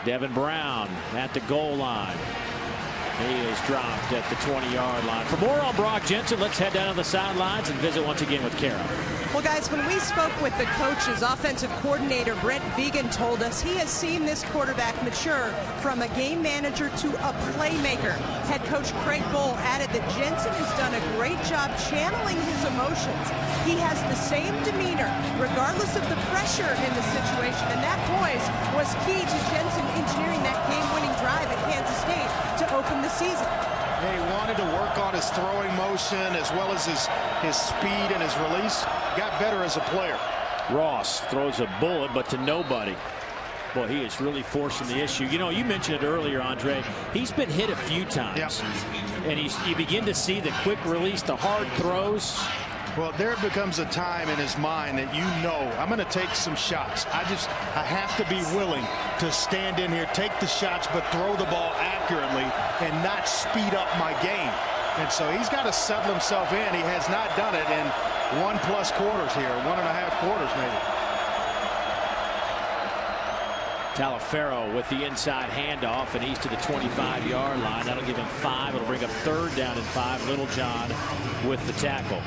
Speaker 1: Devin Brown at the goal line. He is dropped at the 20-yard line. For more on Brock Jensen, let's head down to the sidelines and visit once again with Kara.
Speaker 3: Well, guys, when we spoke with the coach's offensive coordinator, Brent Vigen, told us he has seen this quarterback mature from a game manager to a playmaker. Head coach Craig Bohl added that Jensen has done a great job channeling his emotions. He has the same demeanor, regardless of the pressure in the situation, and that poise was key to Jensen engineering that game-winning drive at Kansas State to open the season.
Speaker 2: Yeah, he wanted to work on his throwing motion as well as his speed and his release. Got better as a player.
Speaker 1: Ross throws a bullet, but to nobody. Boy, he is really forcing the issue. You know, you mentioned it earlier, Andre. He's been hit a few times.
Speaker 2: Yep.
Speaker 1: And you begin to see the quick release, the hard throws.
Speaker 2: Well, there becomes a time in his mind that I'm going to take some shots. I have to be willing to stand in here, take the shots, but throw the ball accurately and not speed up my game. And so he's got to settle himself in. He has not done it in 1+ quarters here, 1.5 quarters maybe.
Speaker 1: Talaferro with the inside handoff, and he's to the 25-yard line. That'll give him 5. It'll bring up 3rd down and 5. Littlejohn with the tackle.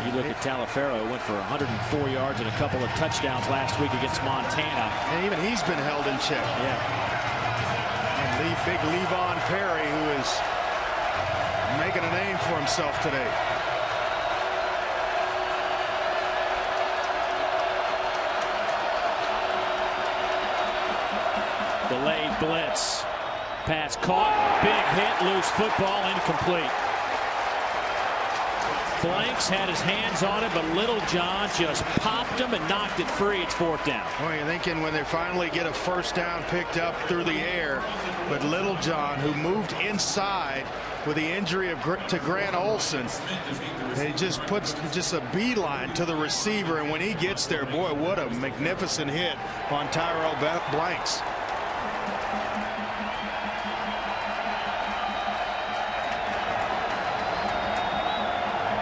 Speaker 1: You look at Talaferro, who went for 104 yards and a couple of touchdowns last week against Montana.
Speaker 2: And even he's been held in check.
Speaker 1: Yeah.
Speaker 2: And big Levon Perry, who is making a name for himself today.
Speaker 1: Delayed blitz. Pass caught. Big hit. Loose football. Incomplete. Blanks had his hands on it, but Littlejohn just popped him and knocked it free. It's 4th down.
Speaker 2: Well, you're thinking when they finally get a 1st down picked up through the air, but Littlejohn, who moved inside with the injury to Grant Olson, he just puts a beeline to the receiver, and when he gets there, boy, what a magnificent hit on Tyrell Blanks.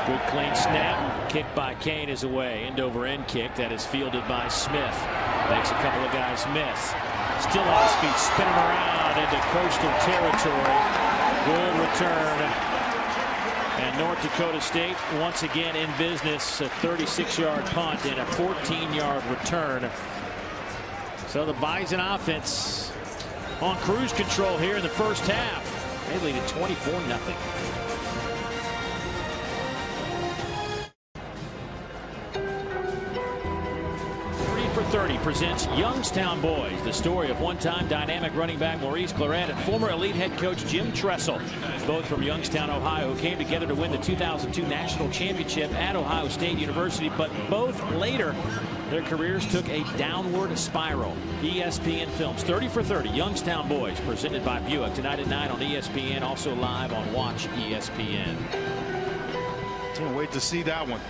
Speaker 1: Good clean snap. Kick by Kane is away. End over end kick that is fielded by Smith. Makes a couple of guys miss. Still on his feet, spinning around into coastal territory. Good return. And North Dakota State once again in business. A 36-yard punt and a 14-yard return. So the Bison offense on cruise control here in the first half. They lead at 24-0. 30 presents Youngstown Boys, the story of one-time dynamic running back Maurice Clarett and former elite head coach Jim Tressel, both from Youngstown, Ohio, who came together to win the 2002 national championship at Ohio State University, but both later their careers took a downward spiral. ESPN Films 30 for 30 Youngstown Boys, presented by Buick, tonight at 9 on ESPN, also live on Watch ESPN.
Speaker 2: Can't wait to see that one.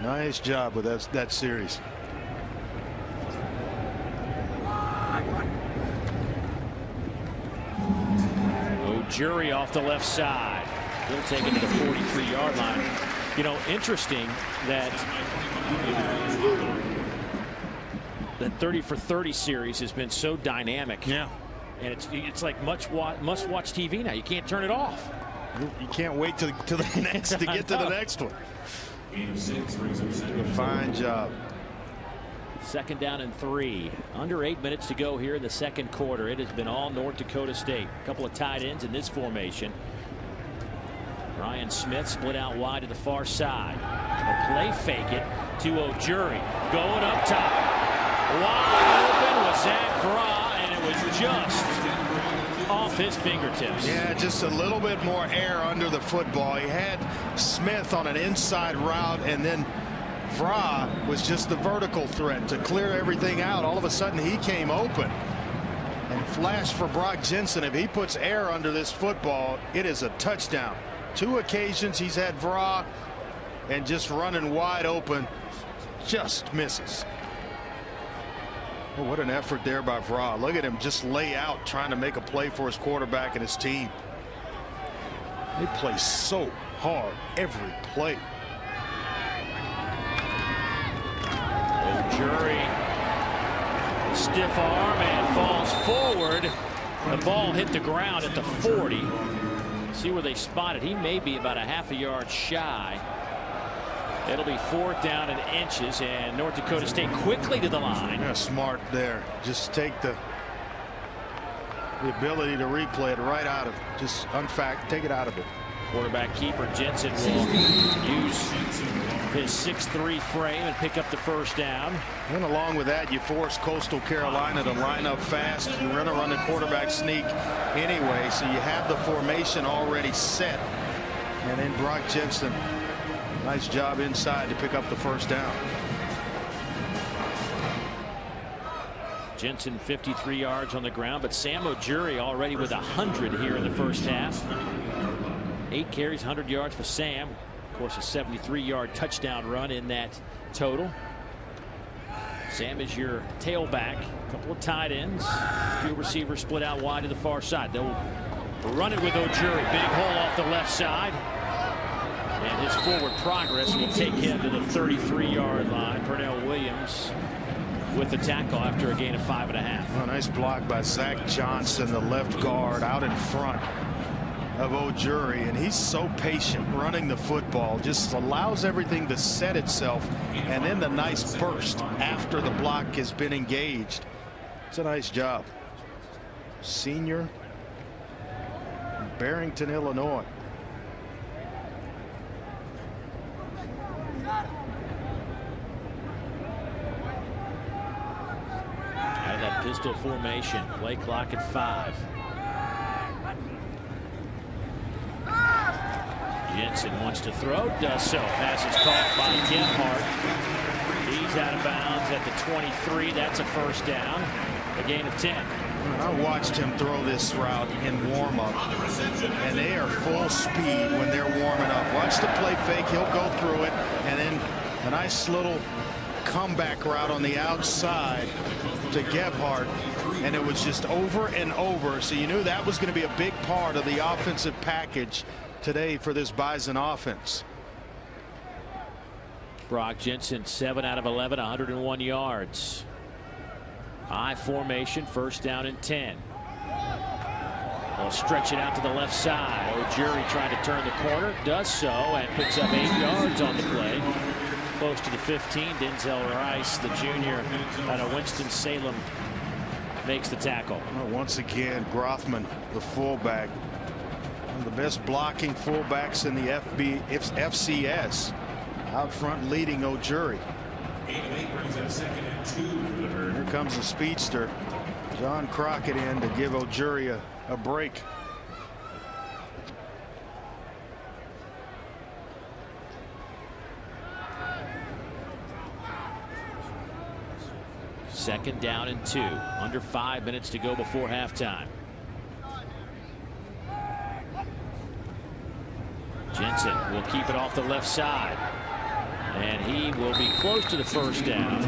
Speaker 2: Nice job with that series.
Speaker 1: Ojuri off the left side. He'll take it to the 43-yard line. You know, interesting that that 30 for 30 series has been so dynamic.
Speaker 2: Yeah.
Speaker 1: And it's like must-watch TV now. You can't turn it off.
Speaker 2: You can't wait to the next to get to the next one. Do a fine job.
Speaker 1: 2nd down and 3. Under 8 minutes to go here in the 2nd quarter. It has been all North Dakota State. A couple of tight ends in this formation. Ryan Smith split out wide to the far side. A play fake it to Ojuri. Going up top. Wide open was Zach Vra, and it was just off his fingertips.
Speaker 2: Yeah, just a little bit more air under the football. He had Smith on an inside route, and then Vra was just the vertical threat to clear everything out. All of a sudden he came open and flashed for Brock Jensen. If he puts air under this football, it is a touchdown. 2 occasions he's had Vra and just running wide open, just misses. Oh, what an effort there by Vra. Look at him just lay out trying to make a play for his quarterback and his team. They play so hard every play.
Speaker 1: Ojuri, stiff arm, and falls forward. The ball hit the ground at the 40. See where they spotted. He may be about a half a yard shy. It'll be 4th down and inches, and North Dakota State quickly to the line.
Speaker 2: Yeah, smart there. Just take the ability to replay it right out of it. Just take it out of it.
Speaker 1: Quarterback keeper Jensen will use his 6'3" frame and pick up the 1st down.
Speaker 2: And along with that, you force Coastal Carolina to line up fast. You're going to run the quarterback sneak anyway, so you have the formation already set. And then Brock Jensen, nice job inside to pick up the 1st down.
Speaker 1: Jensen 53 yards on the ground, but Sam Ojuri already with 100 here in the 1st half. 8 carries, 100 yards for Sam. Of course, a 73-yard touchdown run in that total. Sam is your tailback. A couple of tight ends. 2 receivers split out wide to the far side. They'll run it with Ojuri. Big hole off the left side. And his forward progress will take him to the 33-yard line. Pernell Williams with the tackle after a gain of 5.5.
Speaker 2: Oh, nice block by Zach Johnson, the left guard, out in front of Ojuri, and he's so patient running the football, just allows everything to set itself, and then the nice burst after the block has been engaged. It's a nice job. Senior, Barrington, Illinois.
Speaker 1: Out of that pistol formation, play clock at 5. Jensen wants to throw, does so. Pass is caught by Gebhardt. He's out of bounds at the 23. That's a 1st down. A gain of 10.
Speaker 2: I watched him throw this route in warm-up, and they are full speed when they're warming up. Watch the play fake. He'll go through it, and then a nice little comeback route on the outside to Gebhardt, and it was just over and over. So you knew that was going to be a big part of the offensive package today for this Bison offense.
Speaker 1: Brock Jensen, 7 out of 11, 101 yards. I formation, 1st down and 10. They'll stretch it out to the left side. Ojuri trying to turn the corner, does so, and picks up 8 yards on the play. Close to the 15. Denzel Rice, the junior out of Winston-Salem, makes the tackle.
Speaker 2: Well, once again, Grothman, the fullback, one of the best blocking fullbacks in the FCS, out front leading Ojuri. Here comes the speedster, John Crockett, in to give Ojuri a break.
Speaker 1: Second down and 2. Under 5 minutes to go before halftime. Jensen will keep it off the left side, and he will be close to the 1st down.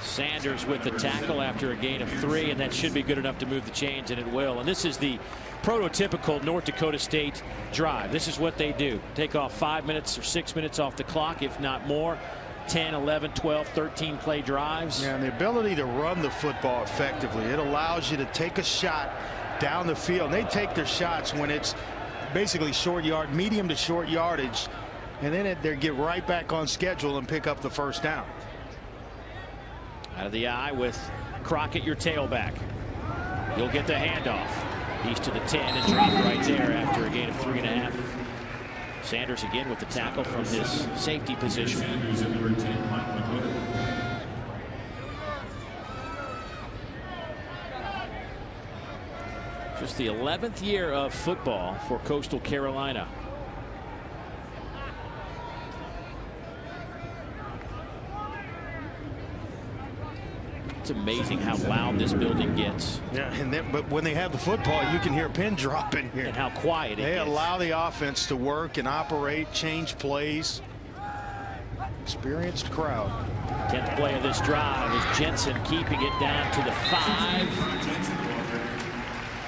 Speaker 1: Sanders with the tackle after a gain of 3, and that should be good enough to move the chains, and it will. And this is the prototypical North Dakota State drive. This is what they do. Take off 5 minutes or 6 minutes off the clock, if not more. 10, 11, 12, 13 play drives.
Speaker 2: Yeah, and the ability to run the football effectively. It allows you to take a shot down the field. And they take their shots when it's basically medium to short yardage, and then they get right back on schedule and pick up the first down.
Speaker 1: Out of the eye with Crockett, your tailback. He'll get the handoff. He's to the 10 and dropped right there after a gain of 3.5. Sanders again with the tackle from his safety position. Just the 11th year of football for Coastal Carolina. It's amazing how loud this building gets.
Speaker 2: Yeah, but when they have the football, you can hear a pin drop in here.
Speaker 1: And how quiet it is.
Speaker 2: They allow the offense to work and operate, change plays. Experienced crowd.
Speaker 1: 10th play of this drive is Jensen keeping it down to the 5.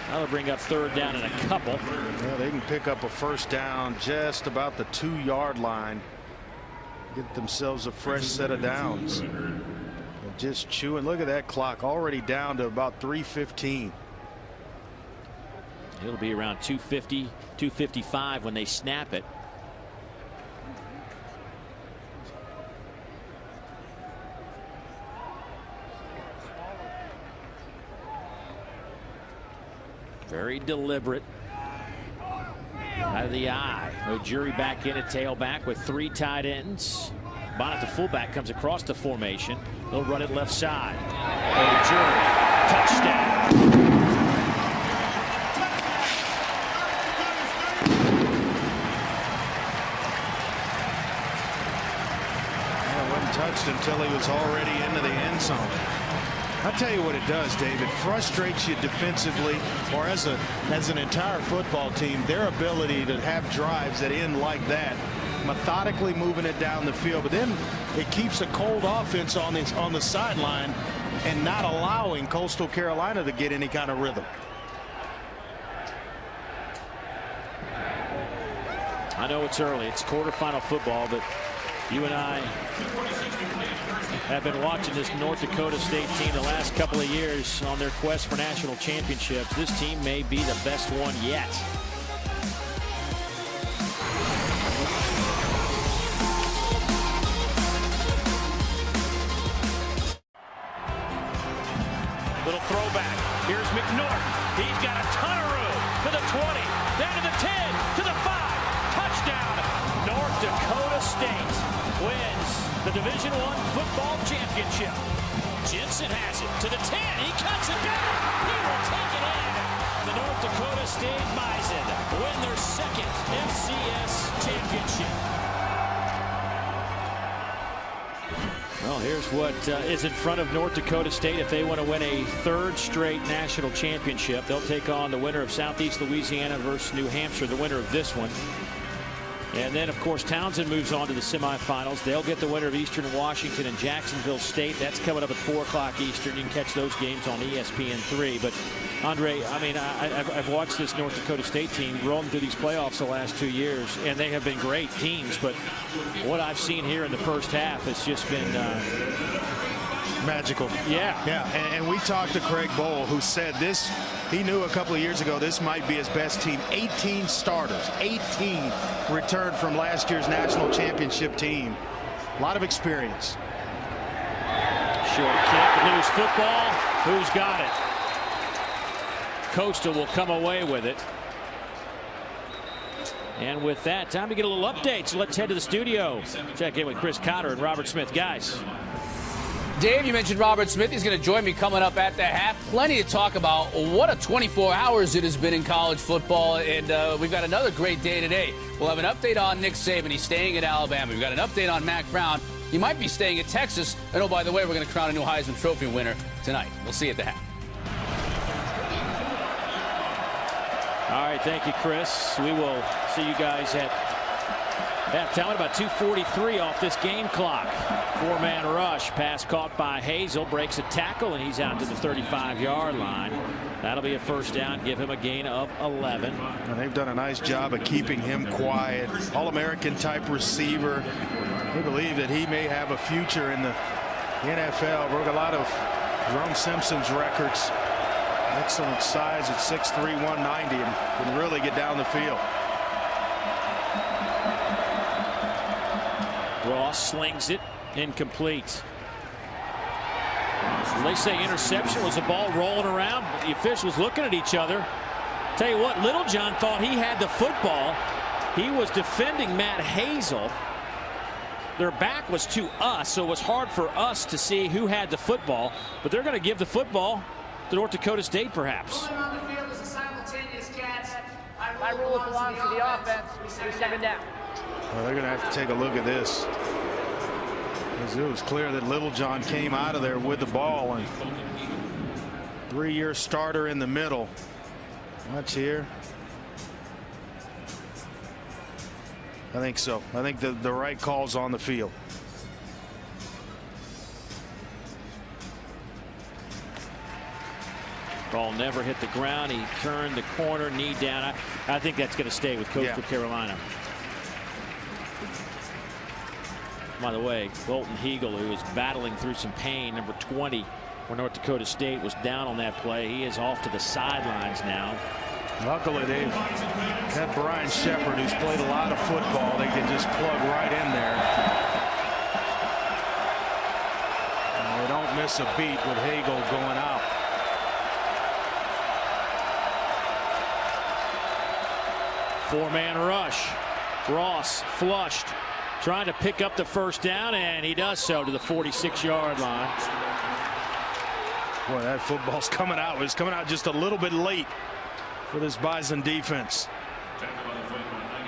Speaker 1: That'll bring up third down and a couple.
Speaker 2: Yeah, they can pick up a first down just about the 2-yard line. Get themselves a fresh set of downs. Just chewing. Look at that clock, already down to about 3:15.
Speaker 1: It'll be around 2:50, 2:55 when they snap it. Very deliberate. Out of the eye. Ojuri back in at tailback with 3 tight ends. Bonnet, the fullback, comes across the formation. They'll run it left side. Ojuri, touchdown.
Speaker 2: Wasn't touched until he was already into the end zone. I'll tell you what it does, David. Frustrates you defensively, or as an entire football team, their ability to have drives that end like that, methodically moving it down the field. But then it keeps a cold offense on the sideline and not allowing Coastal Carolina to get any kind of rhythm.
Speaker 1: I know it's early. It's quarterfinal football, but you and I have been watching this North Dakota State team the last couple of years on their quest for national championships. This team may be the best one yet. Little throwback. Here's McNorton. He's got a ton of room to the 20, down to the 10, to the 5. Touchdown. North Dakota State wins the Division I football championship. Jensen has it to the 10. He cuts it back. He will take it in. The North Dakota State Bison win their second FCS championship. Well, here's what is in front of North Dakota State if they want to win a 3rd straight national championship. They'll take on the winner of Southeast Louisiana versus New Hampshire, the winner of this one. And then, of course, Townsend moves on to the semifinals. They'll get the winner of Eastern Washington and Jacksonville State. That's coming up at 4 o'clock Eastern. You can catch those games on ESPN3. But, Andre, I mean, I've watched this North Dakota State team rolling through these playoffs the last 2 years, and they have been great teams. But what I've seen here in the first half has just been
Speaker 2: magical.
Speaker 1: Yeah.
Speaker 2: Yeah. And we talked to Craig Bowl, who said this. He knew a couple of years ago this might be his best team. 18 starters, 18 returned from last year's national championship team. A lot of experience.
Speaker 1: Short kick, loose football. Who's got it? Coastal will come away with it. And with that, time to get a little update. So let's head to the studio. Check in with Chris Cotter and Robert Smith. Guys.
Speaker 6: Dave, you mentioned Robert Smith. He's going to join me coming up at the half. Plenty to talk about. What a 24 hours it has been in college football. And we've got another great day today. We'll have an update on Nick Saban. He's staying at Alabama. We've got an update on Mac Brown. He might be staying at Texas. And, oh, by the way, we're going to crown a new Heisman Trophy winner tonight. We'll see you at the half. All
Speaker 1: right, thank you, Chris. We will see you guys at Halftime, about 2:43 off this game clock. 4-man rush. Pass caught by Hazel. Breaks a tackle, and he's out to the 35-yard line. That'll be a first down. Give him a gain of 11.
Speaker 2: And they've done a nice job of keeping him quiet. All-American type receiver. We believe that he may have a future in the NFL. Broke a lot of Jerome Simpson's records. Excellent size at 6'3", 190, and can really get down the field.
Speaker 1: Ross slings it, incomplete. They say interception. Was the ball rolling around? The officials looking at each other. Tell you what, Littlejohn thought he had the football. He was defending Matt Hazel. Their back was to us, so it was hard for us to see who had the football. But they're going to give the football to North Dakota State, perhaps.
Speaker 4: My rule belongs to the offense. We 7 down.
Speaker 2: Well, they're going to have to take a look at this. Because it was clear that Littlejohn came out of there with the ball, and 3-year starter in the middle. Much here. I think so. I think the right call's on the field.
Speaker 1: Ball never hit the ground. He turned the corner, knee down. I think that's going to stay with Coastal Carolina. By the way, Bolton Hegel, who is battling through some pain, number 20, where North Dakota State was down on that play. He is off to the sidelines now.
Speaker 2: Luckily, they've had Brian Shepard, who's played a lot of football. They can just plug right in there. And they don't miss a beat with Hagel going out.
Speaker 1: Four-man rush. Ross flushed, trying to pick up the first down, and he does so to the 46-yard line.
Speaker 2: Boy, that football's coming out. It's coming out just a little bit late for this Bison defense.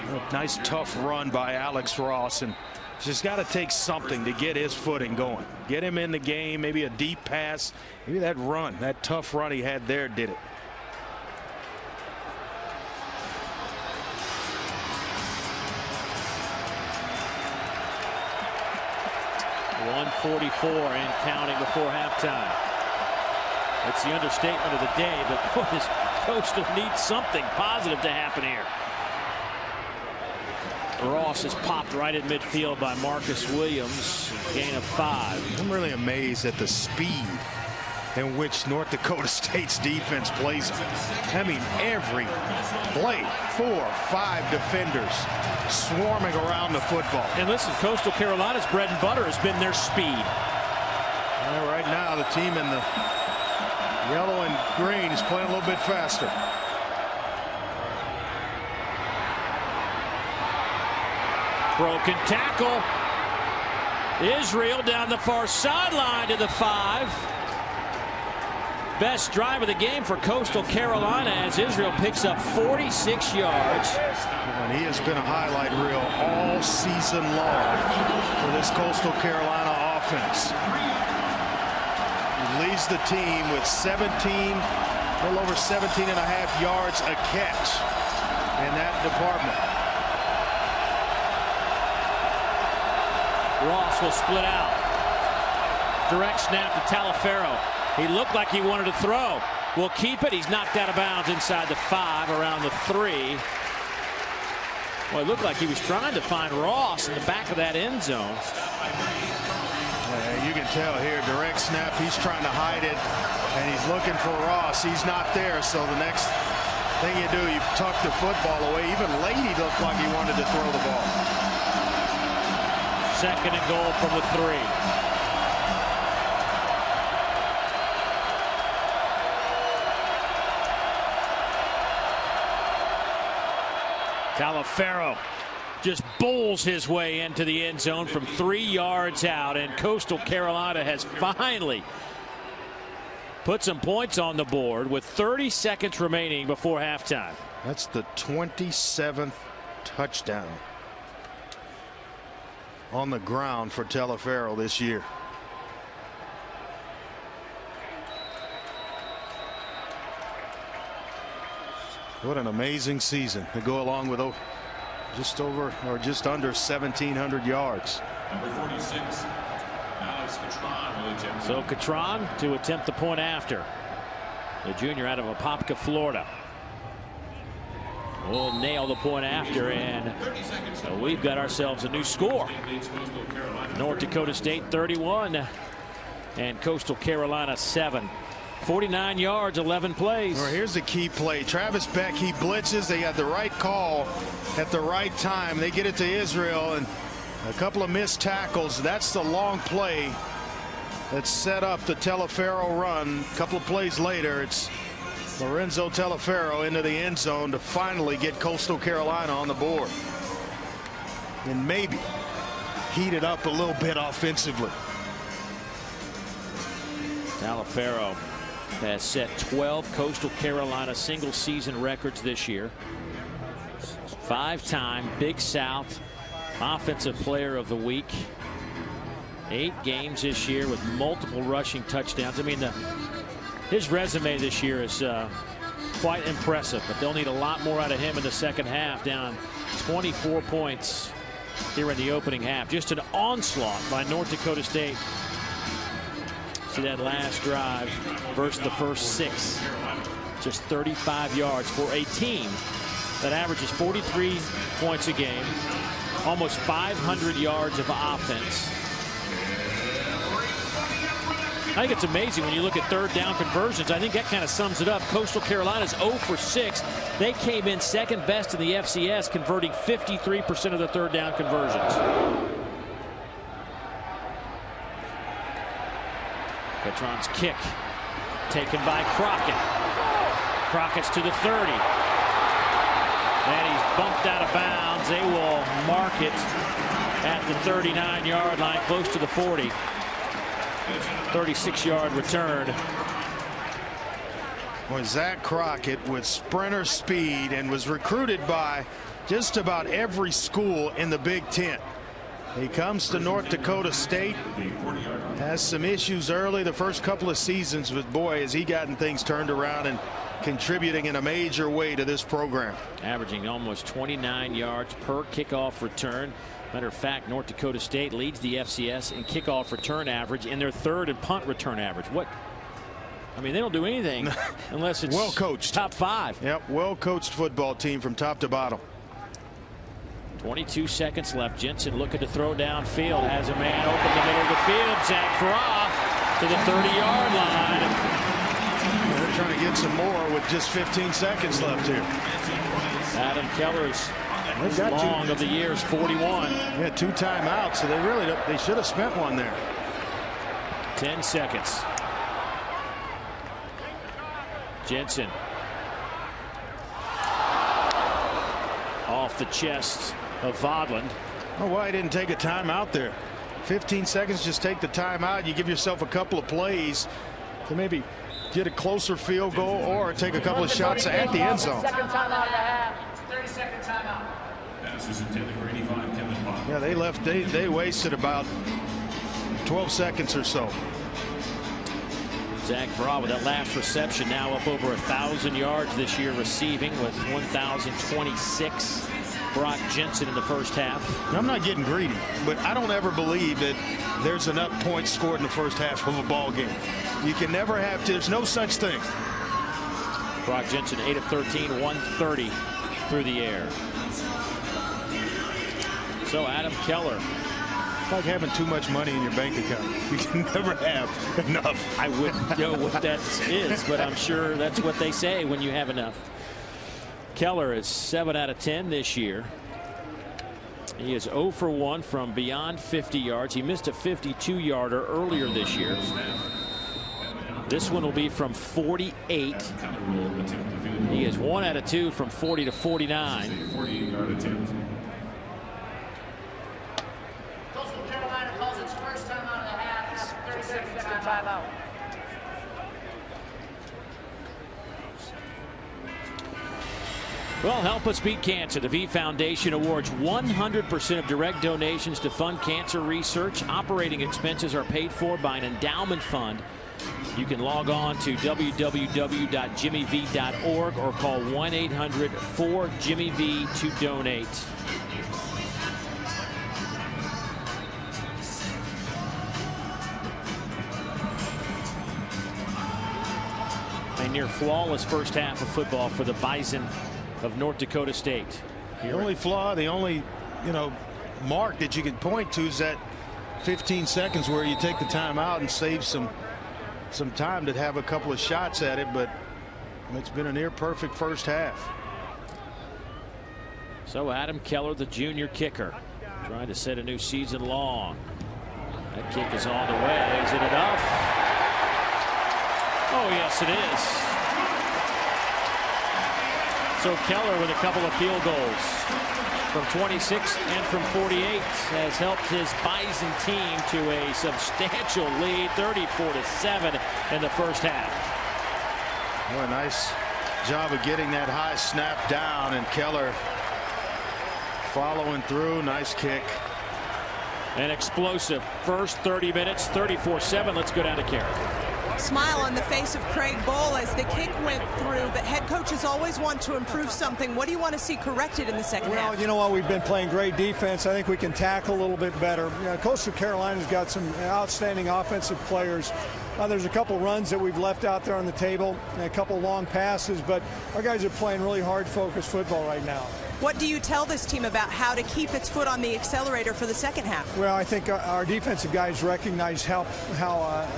Speaker 2: A nice tough run by Alex Ross, and just got to take something to get his footing going. Get him in the game, maybe a deep pass, maybe that run, that tough run he had there did it.
Speaker 1: .144 and counting before halftime. It's the understatement of the day, but boy, this Coastal needs something positive to happen here. Ross is popped right in midfield by Marcus Williams. Gain of 5.
Speaker 2: I'm really amazed at the speed in which North Dakota State's defense plays. I mean, every play, 4 or 5 defenders swarming around the football.
Speaker 1: And listen, Coastal Carolina's bread and butter has been their speed.
Speaker 2: Well, right now, the team in the yellow and green is playing a little bit faster.
Speaker 1: Broken tackle. Israel down the far sideline to the 5. Best drive of the game for Coastal Carolina as Israel picks up 46 yards.
Speaker 2: And he has been a highlight reel all season long for this Coastal Carolina offense. He leads the team with 17, a little over 17.5 yards a catch in that department.
Speaker 1: Ross will split out. Direct snap to Talifero. He looked like he wanted to throw. Will keep it. He's knocked out of bounds inside the 5, around the 3. Well, it looked like he was trying to find Ross in the back of that end zone.
Speaker 2: You can tell here, direct snap. He's trying to hide it, and he's looking for Ross. He's not there, so the next thing you do, you tuck the football away. Even Lady looked like he wanted to throw the ball.
Speaker 1: 2nd and goal from the 3. Talifero just bowls his way into the end zone from 3 yards out, and Coastal Carolina has finally put some points on the board with 30 seconds remaining before halftime.
Speaker 2: That's the 27th touchdown on the ground for Talifero this year. What an amazing season to go along with just over or just under 1,700 yards.
Speaker 5: Number 46, Alex Catron will attempt.
Speaker 1: So Catron to attempt the point after. The junior out of Apopka, Florida. Will nail the point after, and we've got ourselves a new score. North Dakota State 31 and Coastal Carolina 7. 49 yards, 11 plays.
Speaker 2: Well, here's the key play. Travis Beck, he blitzes. They had the right call at the right time. They get it to Israel, and a couple of missed tackles. That's the long play that set up the Telefero run. A couple of plays later, it's Lorenzo Telefero into the end zone to finally get Coastal Carolina on the board. And maybe heat it up a little bit offensively.
Speaker 1: Telefero has set 12 Coastal Carolina single season records this year. 5-time Big South Offensive Player of the Week. 8 games this year with multiple rushing touchdowns. I mean, his resume this year is quite impressive, but they'll need a lot more out of him in the second half, down 24 points here in the opening half. Just an onslaught by North Dakota State. See that last drive versus the first 6. Just 35 yards for a team that averages 43 points a game, almost 500 yards of offense. I think it's amazing when you look at third down conversions. I think that kind of sums it up. Coastal Carolina's 0 for 6. They came in second best in the FCS, converting 53% of the third down conversions. Catron's kick taken by Crockett. Crockett's to the 30. And he's bumped out of bounds. They will mark it at the 39-yard line, close to the 40. 36-yard return.
Speaker 2: Well, Zach Crockett with sprinter speed and was recruited by just about every school in the Big Ten. He comes to North Dakota State, has some issues early the first couple of seasons, but boy, has he gotten things turned around and contributing in a major way to this program. Averaging almost 29 yards per kickoff return. Matter of fact, North Dakota State leads the FCS in kickoff return average, in their third and punt return average. What? I mean, they don't do anything unless it's well coached.
Speaker 1: Top 5.
Speaker 2: Yep, well coached football team from top to bottom.
Speaker 1: 22 seconds left. Jensen looking to throw downfield. Has a man open the middle of the field. Zach Farah to the 30-yard line.
Speaker 2: They're trying to get some more with just 15 seconds left here.
Speaker 1: Adam Keller's long of the year is 41.
Speaker 2: Yeah, 2 timeouts, so they should have spent one there.
Speaker 1: 10 seconds. Jensen off the chest of Vodland.
Speaker 2: Oh, why didn't take a timeout there? 15 seconds, just take the timeout. You give yourself a couple of plays to maybe get a closer field goal or take a couple of shots at the end zone.
Speaker 4: Second timeout and a half. 30-second timeout.
Speaker 2: Yeah, they left. They wasted about 12 seconds or so.
Speaker 1: Zach Farah with that last reception, now up over 1,000 yards this year receiving with 1,026. Brock Jensen in the first half.
Speaker 2: I'm not getting greedy, but I don't ever believe that there's enough points scored in the first half of a ball game. You can never have to. There's no such thing.
Speaker 1: Brock Jensen 8 of 13, 130 through the air. So Adam Keller.
Speaker 2: It's like having too much money in your bank account. You can never have enough.
Speaker 1: I wouldn't know what that is, but I'm sure that's what they say when you have enough. Keller is 7 out of 10 this year. He is 0 for 1 from beyond 50 yards. He missed a 52-yarder earlier this year. This one will be from 48. He is 1 out of 2 from 40 to 49.
Speaker 4: Coastal Carolina calls its first timeout and a half. 30-second timeout.
Speaker 1: Well, help us beat cancer. The V Foundation awards 100% of direct donations to fund cancer research. Operating expenses are paid for by an endowment fund You can log on to www.jimmyv.org or call 1-800-4-JIMMY-V to donate. A near flawless first half of football for the Bison of North Dakota State.
Speaker 2: The only flaw, the only, mark that you can point to is that 15 seconds where you take the time out and save some time to have a couple of shots at it, but it's been a near perfect first half.
Speaker 1: So Adam Keller, the junior kicker, trying to set a new season long. That kick is on the way. Is it enough? Oh, yes, it is. So Keller with a couple of field goals from 26 and from 48 has helped his Bison team to a substantial lead, 34-7 in the first half.
Speaker 2: Well, a nice job of getting that high snap down, and Keller following through. Nice kick.
Speaker 1: An explosive first 30 minutes, 34-7. Let's go down to Karen.
Speaker 3: Smile on the face of Craig Bowl as the kick went through, but head coaches always want to improve something. What do you want to see corrected in the second half?
Speaker 7: Well, you know what? We've been playing great defense. I think we can tackle a little bit better. Coastal Carolina's got some outstanding offensive players. There's a couple runs that we've left out there on the table, and a couple long passes, but our guys are playing really hard, focused football right now.
Speaker 3: What do you tell this team about how to keep its foot on the accelerator for the second half?
Speaker 7: Well, I think our defensive guys recognize how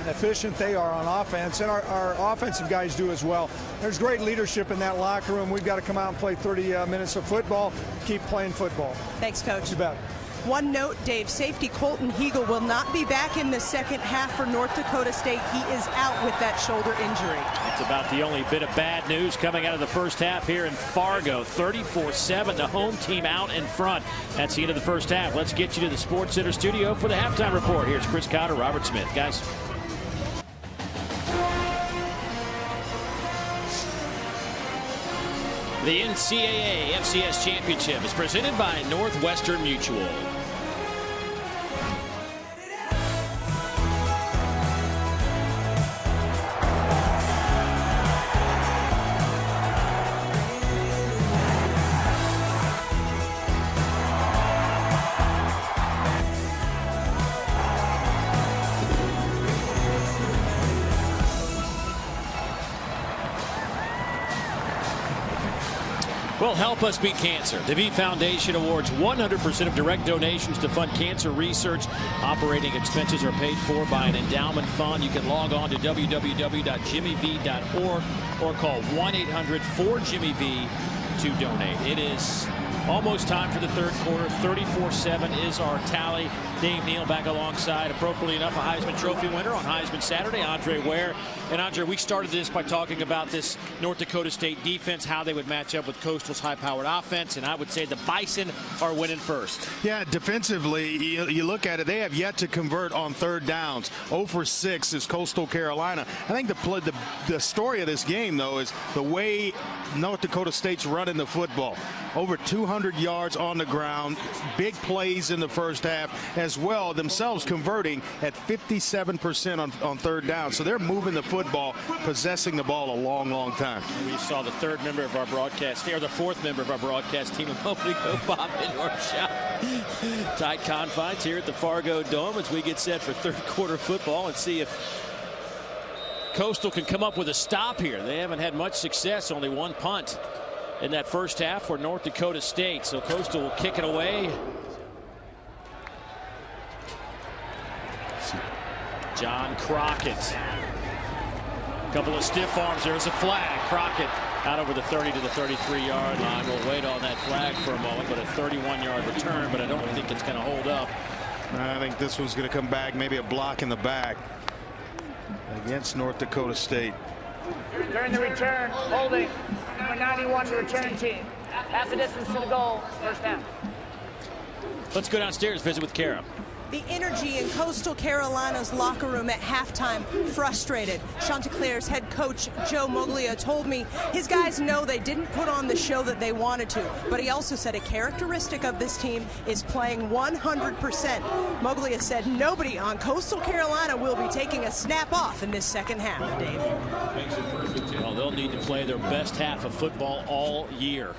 Speaker 7: efficient they are on offense, and our offensive guys do as well. There's great leadership in that locker room. We've got to come out and play 30 minutes of football, keep playing football.
Speaker 3: Thanks, Coach.
Speaker 7: You bet.
Speaker 3: One note, Dave, safety Colton Hegel will not be back in the second half for North Dakota State. He is out with that shoulder injury.
Speaker 1: That's about the only bit of bad news coming out of the first half here in Fargo. 34-7, the home team out in front. That's the end of the first half. Let's get you to the Sports Center studio for the halftime report. Here's Chris Cotter, Robert Smith. Guys. The NCAA FCS Championship is presented by Northwestern Mutual. Well, help us beat cancer. The V Foundation awards 100% of direct donations to fund cancer research. Operating expenses are paid for by an endowment fund. You can log on to www.jimmyv.org or call 1-800-4-JIMMY-V to donate. It is almost time for the third quarter. 34-7 is our tally. Dave Neal back alongside, appropriately enough, a Heisman Trophy winner on Heisman Saturday, Andre Ware. And Andre, we started this by talking about this North Dakota State defense, how they would match up with Coastal's high-powered offense, and I would say the Bison are winning first.
Speaker 2: Yeah, defensively, you look at it, they have yet to convert on third downs. 0 for 6 is Coastal Carolina. I think the story of this game, though, is the way North Dakota State's running the football. Over 200 yards on the ground, big plays in the first half, as well, themselves converting at 57% on third down. So they're moving the football, possessing the ball a long, long time.
Speaker 1: We saw the third member of our broadcast, or the fourth member of our broadcast team a moment ago, Bob into our shop. Tight confines here at the Fargo Dome as we get set for third quarter football and see if Coastal can come up with a stop here. They haven't had much success, only one punt in that first half for North Dakota State. So Coastal will kick it away. John Crockett. A couple of stiff arms. There's a flag. Crockett out over the 30 to the 33-yard line. We'll wait on that flag for a moment, but a 31-yard return, but I don't think it's going to hold up.
Speaker 2: I think this one's going to come back, maybe a block in the back against North Dakota State.
Speaker 4: During the return, holding number 91, the return team. Half the distance to the goal, first down.
Speaker 1: Let's go downstairs, visit with Kara.
Speaker 3: The energy in Coastal Carolina's locker room at halftime frustrated. Chanticleer's head coach Joe Moglia told me his guys know they didn't put on the show that they wanted to, but he also said a characteristic of this team is playing 100%. Moglia said nobody on Coastal Carolina will be taking a snap off in this second half, Dave.
Speaker 1: Well, they'll need to play their best half of football all year.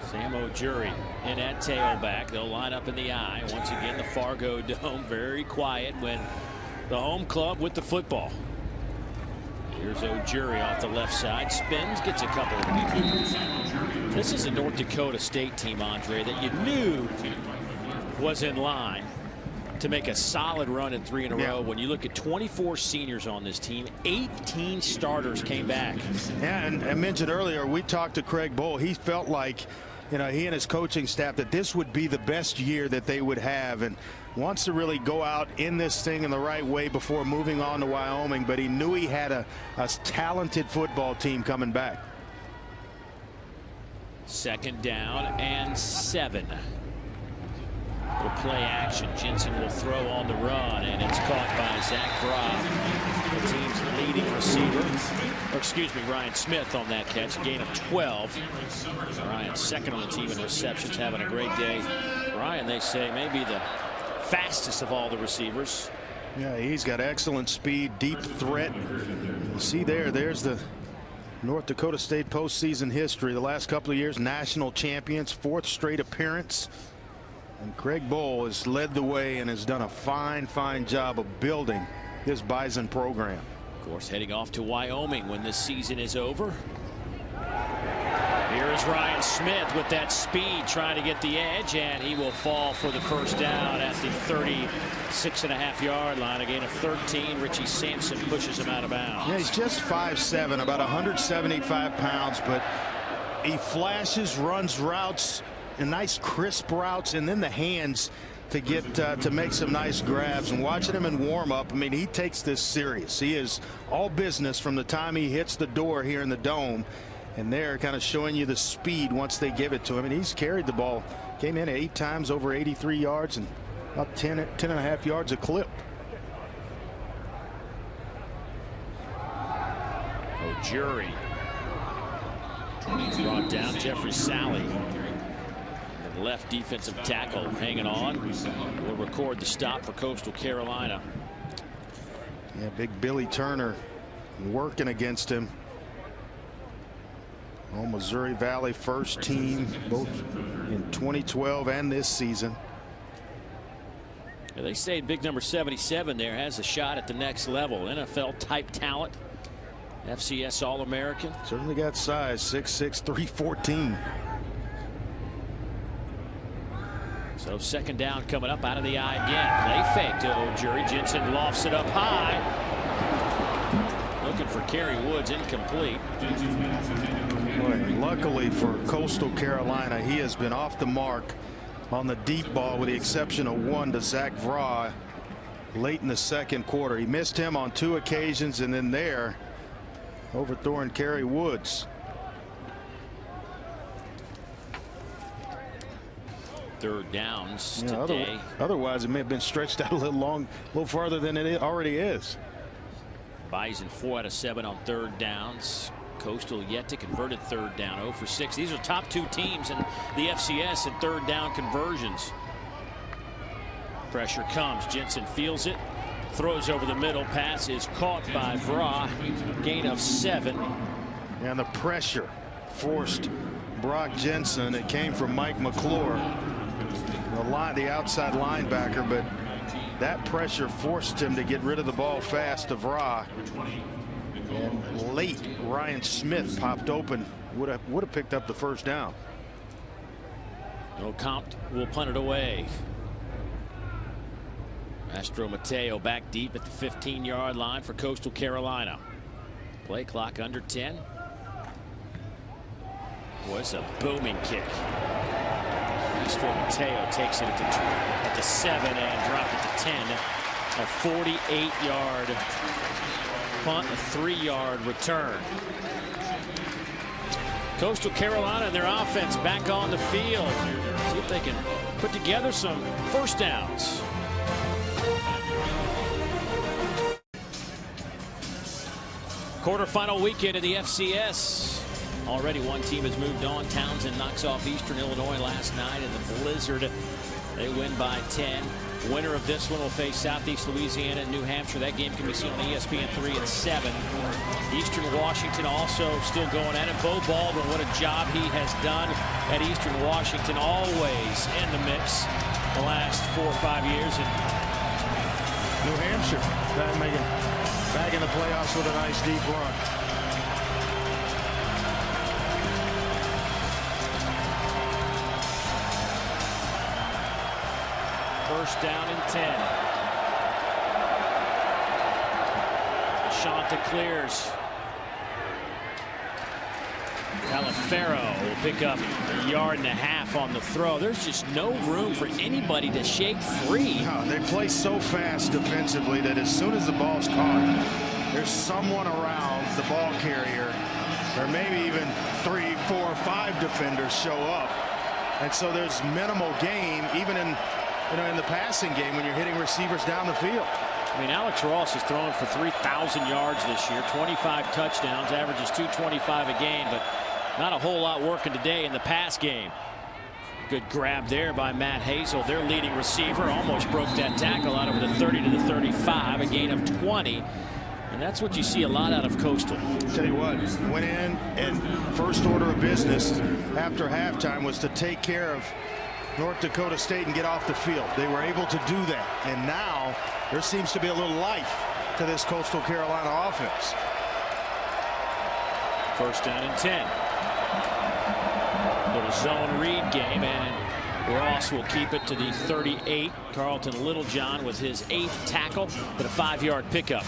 Speaker 1: Sam Ojuri in at tailback. They'll line up in the I. Once again, the Fargo Dome very quiet when the home club with the football. Here's Ojuri off the left side. Spins, gets a couple. This is a North Dakota State team, Andre, that you knew was in line to make a solid run in 3 in a row. When you look at 24 seniors on this team, 18 starters came back.
Speaker 2: Yeah, and I mentioned earlier, we talked to Craig Bull. He felt like, you know, he and his coaching staff, that this would be the best year that they would have, and wants to really go out in this thing in the right way before moving on to Wyoming. But he knew he had a talented football team coming back. 2nd down and 7. Little play action. Jensen will throw on the run, and it's caught by Zach Vrob, the team's leading receiver. Or excuse me, Ryan Smith on that catch. A gain of 12. Ryan second on the team in receptions, having a great day. Ryan, they say, may be the fastest of all the receivers. Yeah, he's got excellent speed, deep threat. You see there's the North Dakota State postseason history. The last couple of years, national champions, 4th straight appearance. And Craig Bull has led the way and has done a fine job of building this Bison program.
Speaker 1: Of course, heading off to Wyoming when this season is over. Here is Ryan Smith with that speed, trying to get the edge, and he will fall for the first down at the 36.5-yard line. A gain of 13. Richie Sampson pushes him out of bounds.
Speaker 2: Yeah, he's just 5'7", about 175 pounds, but he flashes, runs routes, and nice crisp routes, and then the hands to get to make some nice grabs. And watching him in warm-up, I mean, he takes this serious. He is all business from the time he hits the door here in the Dome, and they're kind of showing you the speed once they give it to him. And he's carried the ball, came in 8 times over 83 yards and about 10.5 yards a clip.
Speaker 1: Ojuri brought down. Jeffrey Sally, left defensive tackle, hanging on. We'll record the stop for Coastal Carolina.
Speaker 2: Yeah, big Billy Turner working against him. Oh, Missouri Valley first team, both in 2012 and this season.
Speaker 1: Yeah, they say big number 77 there has a shot at the next level. NFL type talent. FCS All-American.
Speaker 2: Certainly got size, 6'6", 314.
Speaker 1: So 2nd down coming up out of the I again. Play fake to Ojuri. Jensen lofts it up high. Looking for Kerry Woods, incomplete.
Speaker 2: Boy, luckily for Coastal Carolina, he has been off the mark on the deep ball, with the exception of one to Zach Vrob late in the 2nd quarter. He missed him on 2 occasions, and then there overthrowing Kerry Woods.
Speaker 1: 3rd downs today.
Speaker 2: Otherwise, it may have been stretched out a little farther than it already is.
Speaker 1: Bison 4 out of 7 on 3rd downs. Coastal yet to convert at 3rd down, 0 for 6. These are top 2 teams in the FCS in 3rd down conversions. Pressure comes. Jensen feels it. Throws over the middle. Pass is caught by Vrob. Gain of 7.
Speaker 2: And the pressure forced Brock Jensen. It came from Mike McClure, the outside linebacker, but that pressure forced him to get rid of the ball fast to Vrob. And late, Ryan Smith popped open, would have picked up the 1st down.
Speaker 1: No, Compt will punt it away. Astro Mateo back deep at the 15-yard line for Coastal Carolina. Play clock under 10. Was a booming kick. Astro Mateo takes it at the 7 and dropped it to 10. A 48-yard punt, a 3-yard return. Coastal Carolina and their offense back on the field. See if they can put together some first downs. Quarterfinal weekend of the FCS. Already one team has moved on. Townsend knocks off Eastern Illinois last night in the blizzard. They win by 10. Winner of this one will face Southeast Louisiana and New Hampshire. That game can be seen on ESPN 3 at 7. Eastern Washington also still going at it. Bo Baldwin, what a job he has done at Eastern Washington. Always in the mix the last 4 or 5 years. And
Speaker 2: New Hampshire back in the playoffs with a nice deep run.
Speaker 1: First down and 10. Shanta clears. Talafero will pick up 1.5 yards on the throw. There's just no room for anybody to shake free.
Speaker 2: No, they play so fast defensively that as soon as the ball's caught, there's someone around the ball carrier, or maybe even 3, 4, 5 defenders show up. And so there's minimal gain, even in the passing game when you're hitting receivers down the field.
Speaker 1: I mean, Alex Ross is throwing for 3,000 yards this year, 25 touchdowns, averages 225 a game, but not a whole lot working today in the pass game. Good grab there by Matt Hazel, their leading receiver. Almost broke that tackle out over the 30 to the 35, a gain of 20. And that's what you see a lot out of Coastal.
Speaker 2: Tell you what, went in and first order of business after halftime was to take care of North Dakota State and get off the field. They were able to do that. And now there seems to be a little life to this Coastal Carolina offense.
Speaker 1: First down and 10. Little zone read game, and Ross will keep it to the 38. Carlton Littlejohn with his 8th tackle, but a 5-yard pickup.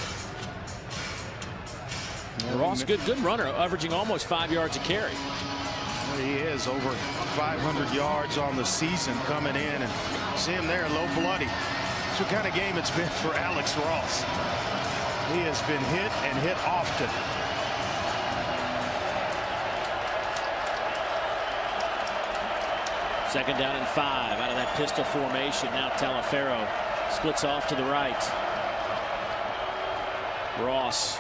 Speaker 1: Ross, good runner, averaging almost 5 yards a carry.
Speaker 2: Well, he is over 500 yards on the season coming in, and see him there, low bloody. That's what kind of game it's been for Alex Ross. He has been hit and hit often.
Speaker 1: Second down and 5 out of that pistol formation. Now Talafero splits off to the right. Ross.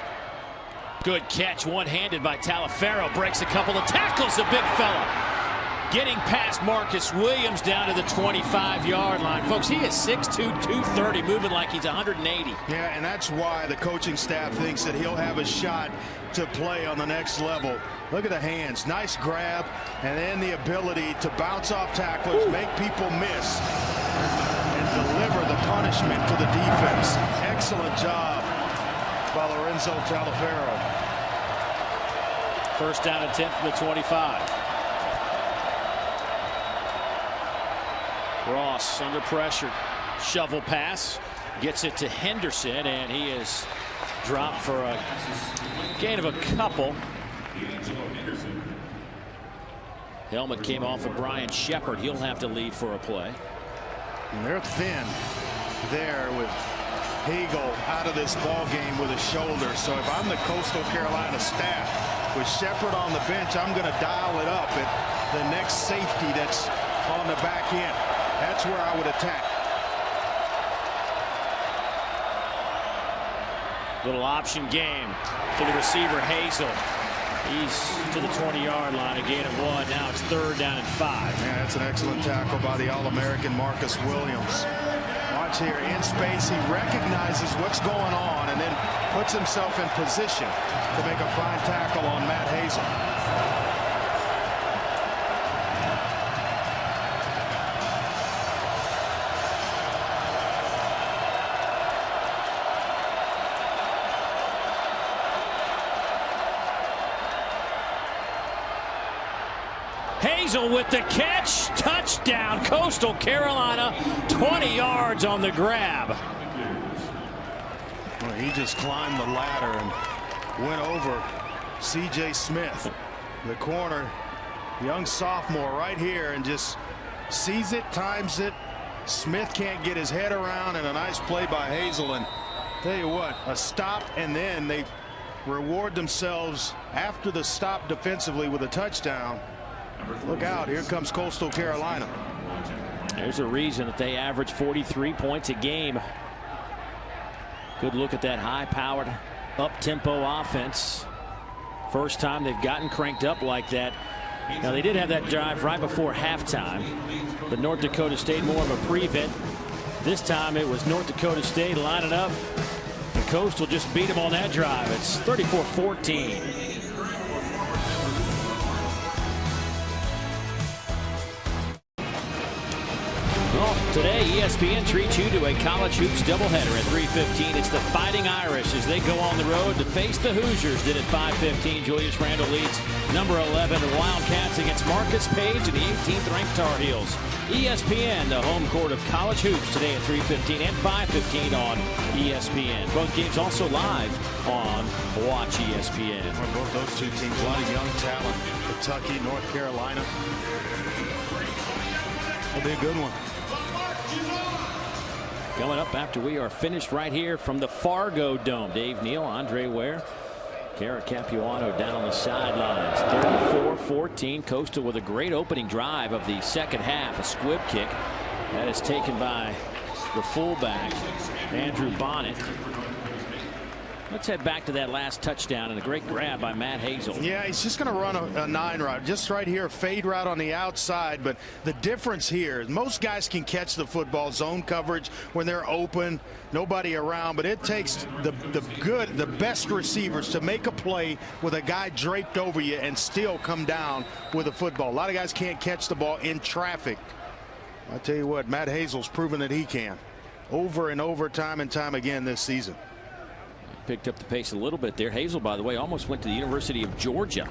Speaker 1: Good catch, one-handed by Talafero. Breaks a couple of tackles, the big fella. Getting past Marcus Williams down to the 25-yard line. Folks, he is 6'2", 230, moving like he's 180.
Speaker 2: Yeah, and that's why the coaching staff thinks that he'll have a shot to play on the next level. Look at the hands. Nice grab, and then the ability to bounce off tacklers, make people miss, and deliver the punishment to the defense. Excellent job by Lorenzo Talafero.
Speaker 1: First down and 10 from the 25. Ross under pressure. Shovel pass. Gets it to Henderson, and he is dropped for a gain of a couple. Helmet came off of Brian Shepard. He'll have to leave for a play.
Speaker 2: And they're thin there with Hagel out of this ball game with a shoulder. So if I'm the Coastal Carolina staff with Shepard on the bench, I'm going to dial it up at the next safety that's on the back end. That's where I would attack.
Speaker 1: Little option game to the receiver Hazel. He's to the 20-yard line, a gain of 1. Now it's third down and 5.
Speaker 2: Yeah, that's an excellent tackle by the All-American Marcus Williams. Watch here, in space, he recognizes what's going on and then puts himself in position to make a fine tackle on Matt Hazel.
Speaker 1: Hazel with the catch. Touchdown, Coastal Carolina. 20 yards on the grab.
Speaker 2: Well, he just climbed the ladder and went over C.J. Smith, the corner, young sophomore right here, and just sees it, times it. Smith can't get his head around, and a nice play by Hazel. And tell you what, a stop, and then they reward themselves after the stop defensively with a touchdown. Look out, here comes Coastal Carolina.
Speaker 1: There's a reason that they average 43 points a game. Good look at that high-powered, up-tempo offense. First time they've gotten cranked up like that. Now, they did have that drive right before halftime, but North Dakota State more of a prevent. This time it was North Dakota State lining up. The Coastal just beat them on that drive. It's 34-14. Well, today ESPN treats you to a college hoops doubleheader at 3:15. It's the Fighting Irish as they go on the road to face the Hoosiers. Then at 5:15, Julius Randle leads number 11 Wildcats against Marcus Page and the 18th ranked Tar Heels. ESPN, the home court of college hoops, today at 3:15 and 5:15 on ESPN. Both games also live on Watch ESPN.
Speaker 2: For both those two teams, a lot of young talent. Kentucky, North Carolina. It'll be a good one.
Speaker 1: Coming up after we are finished right here from the Fargo Dome. Dave Neal, Andre Ware, Kara Capuano down on the sidelines. 34-14. Coastal with a great opening drive of the second half. A squib kick that is taken by the fullback, Andrew Bonnet. Let's head back to that last touchdown and a great grab by Matt Hazel.
Speaker 2: Yeah, he's just going to run a 9 route. Just right here, fade route on the outside. But the difference here is most guys can catch the football zone coverage when they're open, nobody around. But it takes the best receivers to make a play with a guy draped over you and still come down with a football. A lot of guys can't catch the ball in traffic. I'll tell you what, Matt Hazel's proven that he can. Over and over, time and time again this season.
Speaker 1: Picked up the pace a little bit there. Hazel, by the way, almost went to the University of Georgia.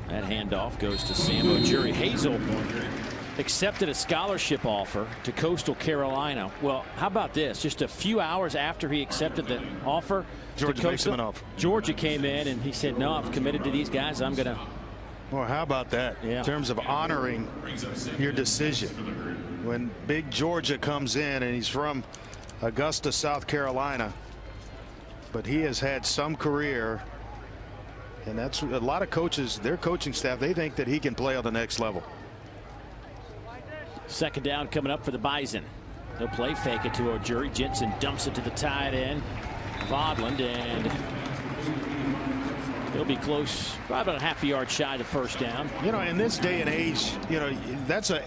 Speaker 1: That handoff goes to Sam Ojuri. Hazel accepted a scholarship offer to Coastal Carolina. Well, how about this? Just a few hours after he accepted the offer,
Speaker 2: Georgia makes him an offer.
Speaker 1: Georgia came in and he said, no, I'm committed to these guys. I'm going to.
Speaker 2: Well, how about that?
Speaker 1: Yeah.
Speaker 2: In terms of honoring your decision. When big Georgia comes in, and he's from Augusta, South Carolina, but he has had some career, and that's a lot of coaches, their coaching staff, they think that he can play on the next level.
Speaker 1: Second down coming up for the Bison. They'll play fake it to Ojuri. Jensen dumps it to the tight end, Vodland, and he'll be close, probably about a half a yard shy of first down.
Speaker 2: You know, in this day and age, you know, that's a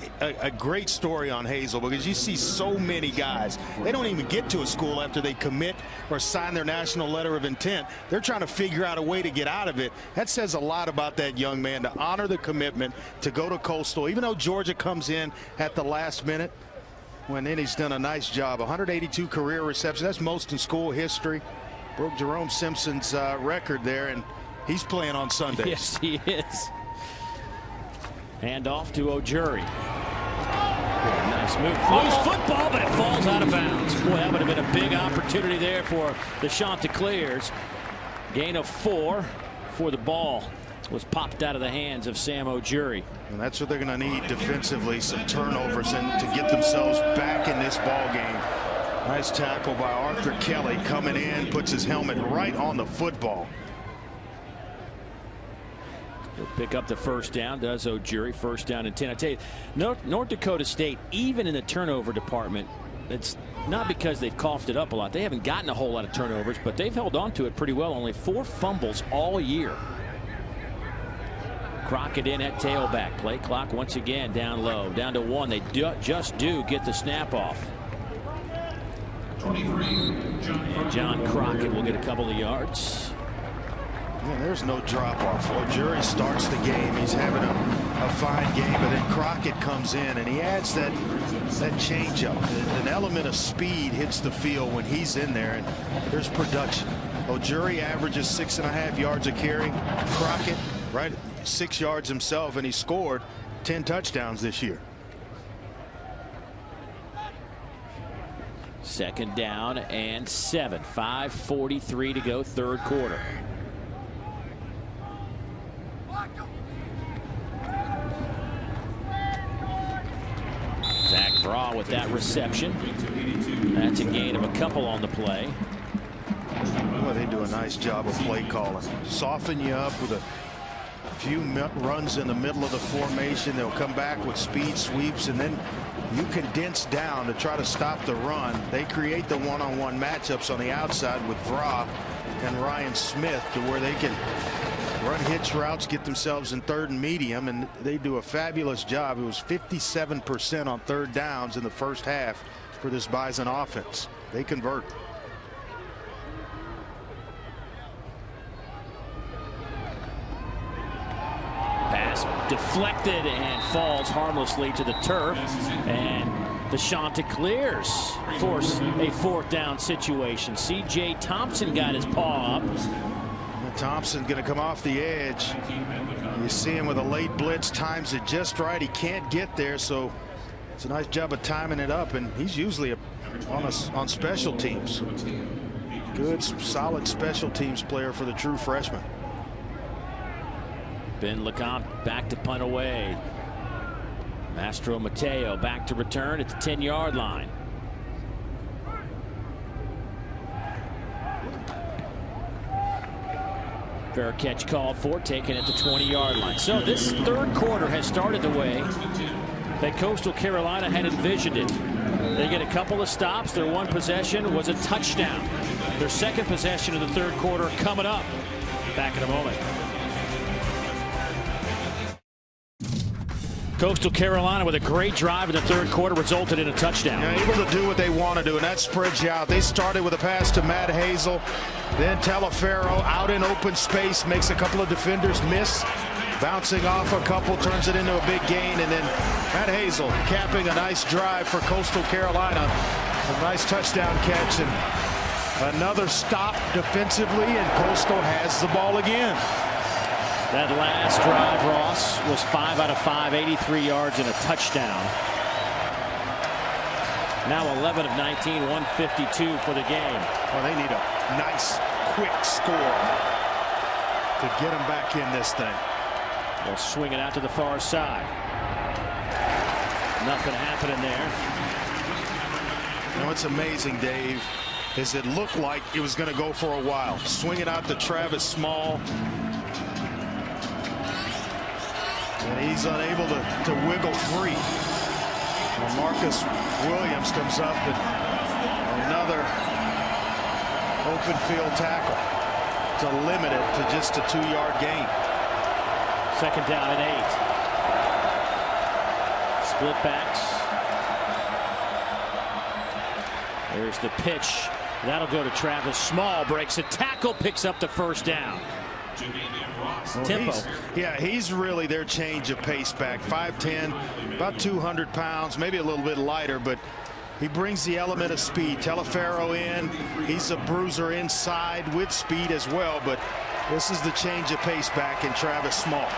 Speaker 2: great story on Hazel, because you see so many guys, they don't even get to a school after they commit or sign their national letter of intent. They're trying to figure out a way to get out of it. That says a lot about that young man, to honor the commitment to go to Coastal, even though Georgia comes in at the last minute. When then he's done a nice job. 182 career receptions. That's most in school history. Broke Jerome Simpson's record there, and he's playing on Sundays.
Speaker 1: Yes, he is. Hand off to Ojuri. Nice move. Loose football, but it falls out of bounds. Boy, that would have been a big opportunity there for the Chanticleers. Gain of 4 for the ball was popped out of the hands of Sam Ojuri.
Speaker 2: And that's what they're going to need defensively, some turnovers, and to get themselves back in this ball game. Nice tackle by Arthur Kelly, coming in, puts his helmet right on the football.
Speaker 1: He'll pick up the first down, does Ojuri. First down and 10. I tell you, North Dakota State, even in the turnover department, it's not because they've coughed it up a lot. They haven't gotten a whole lot of turnovers, but they've held on to it pretty well. Only 4 fumbles all year. Crockett in at tailback. Play clock once again down low. Down to 1. They just do get the snap off.
Speaker 5: 23,
Speaker 1: And John Crockett will get a couple of yards.
Speaker 2: Yeah, there's no drop off. Ojuri starts the game. He's having a fine game, but then Crockett comes in and he adds that changeup. An element of speed hits the field when he's in there, and there's production. Ojuri averages 6.5 yards a carry. Crockett right at 6 yards himself, and he scored 10 touchdowns this year.
Speaker 1: Second down and 7. 5:43 to go, third quarter. Zach Vraw with that reception. That's a gain of a couple on the play.
Speaker 2: Well, they do a nice job of play calling. Soften you up with a few runs in the middle of the formation. They'll come back with speed sweeps, and then you condense down to try to stop the run. They create the one-on-one matchups on the outside with Vra and Ryan Smith to where they can run hitch routes, get themselves in third and medium, and they do a fabulous job. It was 57% on third downs in the first half for this Bison offense. They convert.
Speaker 1: Pass deflected and falls harmlessly to the turf, and DeShonta clears, force a fourth down situation. C.J. Thompson got his paw up.
Speaker 2: Thompson going to come off the edge. You see him with a late blitz, times it just right. He can't get there, so it's a nice job of timing it up, and he's usually on special teams. Good, solid special teams player for the true freshman.
Speaker 1: Ben LeCompte back to punt away. Mastro Mateo back to return at the 10-yard line. Fair catch called for, taken at the 20-yard line. So this third quarter has started the way that Coastal Carolina had envisioned it. They get a couple of stops. Their one possession was a touchdown. Their second possession of the third quarter coming up. Back in a moment. Coastal Carolina with a great drive in the third quarter resulted in a touchdown.
Speaker 2: Yeah, able to do what they want to do, and that spreads you out. They started with a pass to Matt Hazel, then Telefaro out in open space, makes a couple of defenders miss, bouncing off a couple, turns it into a big gain, and then Matt Hazel capping a nice drive for Coastal Carolina. A nice touchdown catch and another stop defensively, and Coastal has the ball again.
Speaker 1: That last drive, Ross, was 5 out of 5, 83 yards and a touchdown. Now 11 of 19, 152 for the game.
Speaker 2: Well, they need a nice, quick score to get them back in this thing.
Speaker 1: They'll swing it out to the far side. Nothing happening there.
Speaker 2: You know, what's amazing, Dave, is it looked like it was going to go for a while. Swing it out to Travis Small. And he's unable to wiggle free. Well, Marcus Williams comes up and another open field tackle to limit it to just a 2-yard gain.
Speaker 1: Second down and 8. Split backs. There's the pitch. That'll go to Travis Small. Breaks a tackle, picks up the first down.
Speaker 2: Well,
Speaker 1: Tempo.
Speaker 2: He's really their change of pace back. 5'10", about 200 pounds, maybe a little bit lighter, but he brings the element of speed. Telefaro in, he's a bruiser inside with speed as well, but this is the change of pace back in Travis Small.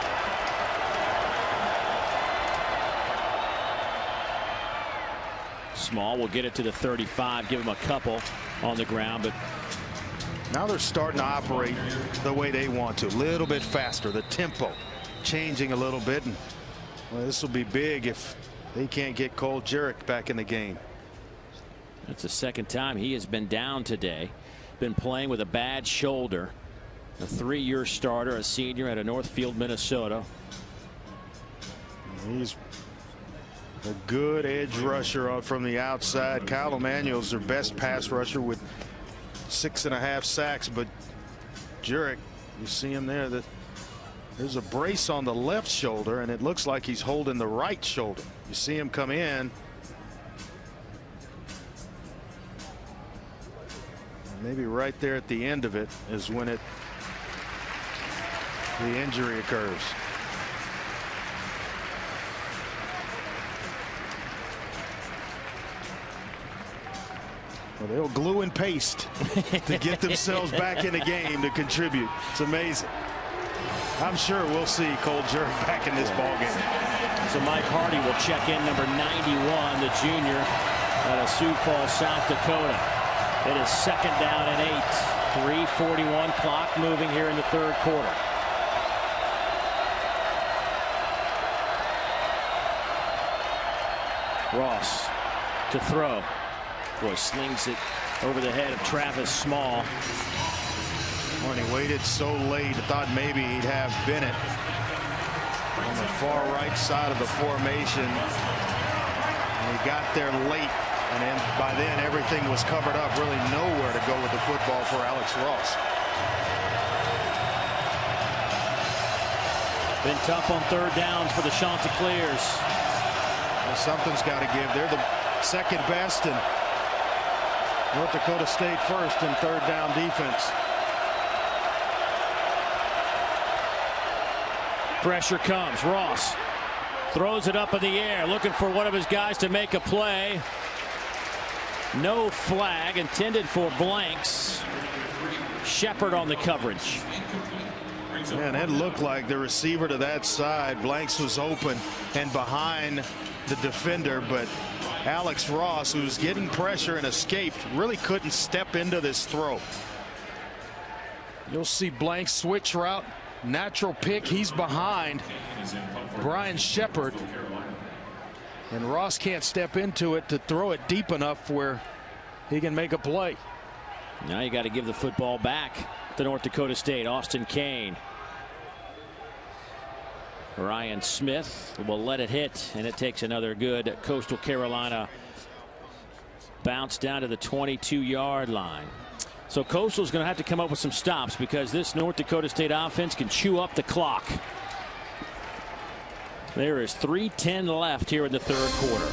Speaker 1: Small will get it to the 35, give him a couple on the ground, but
Speaker 2: now they're starting to operate the way they want to, a little bit faster, the tempo changing a little bit, and well, this will be big if they can't get Cole Jurek back in the game.
Speaker 1: That's the second time he has been down today. Been playing with a bad shoulder. A 3-year starter, a senior out of Northfield, Minnesota.
Speaker 2: He's a good edge rusher from the outside. Kyle Emanuel's their best pass rusher with 6.5 sacks, but Jurek, you see him there, that there's a brace on the left shoulder, and it looks like he's holding the right shoulder. You see him come in. And maybe right there at the end of it is when the injury occurs. Well, they'll glue and paste to get themselves back in the game to contribute. It's amazing. I'm sure we'll see Cole Jurek back in this ball game.
Speaker 1: So Mike Hardy will check in, number 91, the junior out of Sioux Falls, South Dakota. It is second down and 8. 3:41 clock moving here in the third quarter. Ross to throw. Boy, slings it over the head of Travis Small.
Speaker 2: When he waited so late, I thought maybe he'd have Bennett on the far right side of the formation. And he got there late, and then by then everything was covered up. Really nowhere to go with the football for Alex Ross.
Speaker 1: Been tough on third downs for the Chanticleers.
Speaker 2: Well, something's got to give. They're the second best, and North Dakota State first in third down defense.
Speaker 1: Pressure comes. Ross throws it up in the air, looking for one of his guys to make a play. No flag intended for blanks. Shepard on the coverage.
Speaker 2: Man, it looked like the receiver to that side, Blanks, was open and behind the defender, but Alex Ross, who was getting pressure and escaped, really couldn't step into this throw. You'll see Blanks switch route. Natural pick. He's behind Brian Shepard, and Ross can't step into it to throw it deep enough where he can make a play.
Speaker 1: Now you got to give the football back to North Dakota State. Austin Kane. Ryan Smith will let it hit, and it takes another good Coastal Carolina bounce down to the 22-yard line. So Coastal's going to have to come up with some stops, because this North Dakota State offense can chew up the clock. There is 3:10 left here in the third quarter.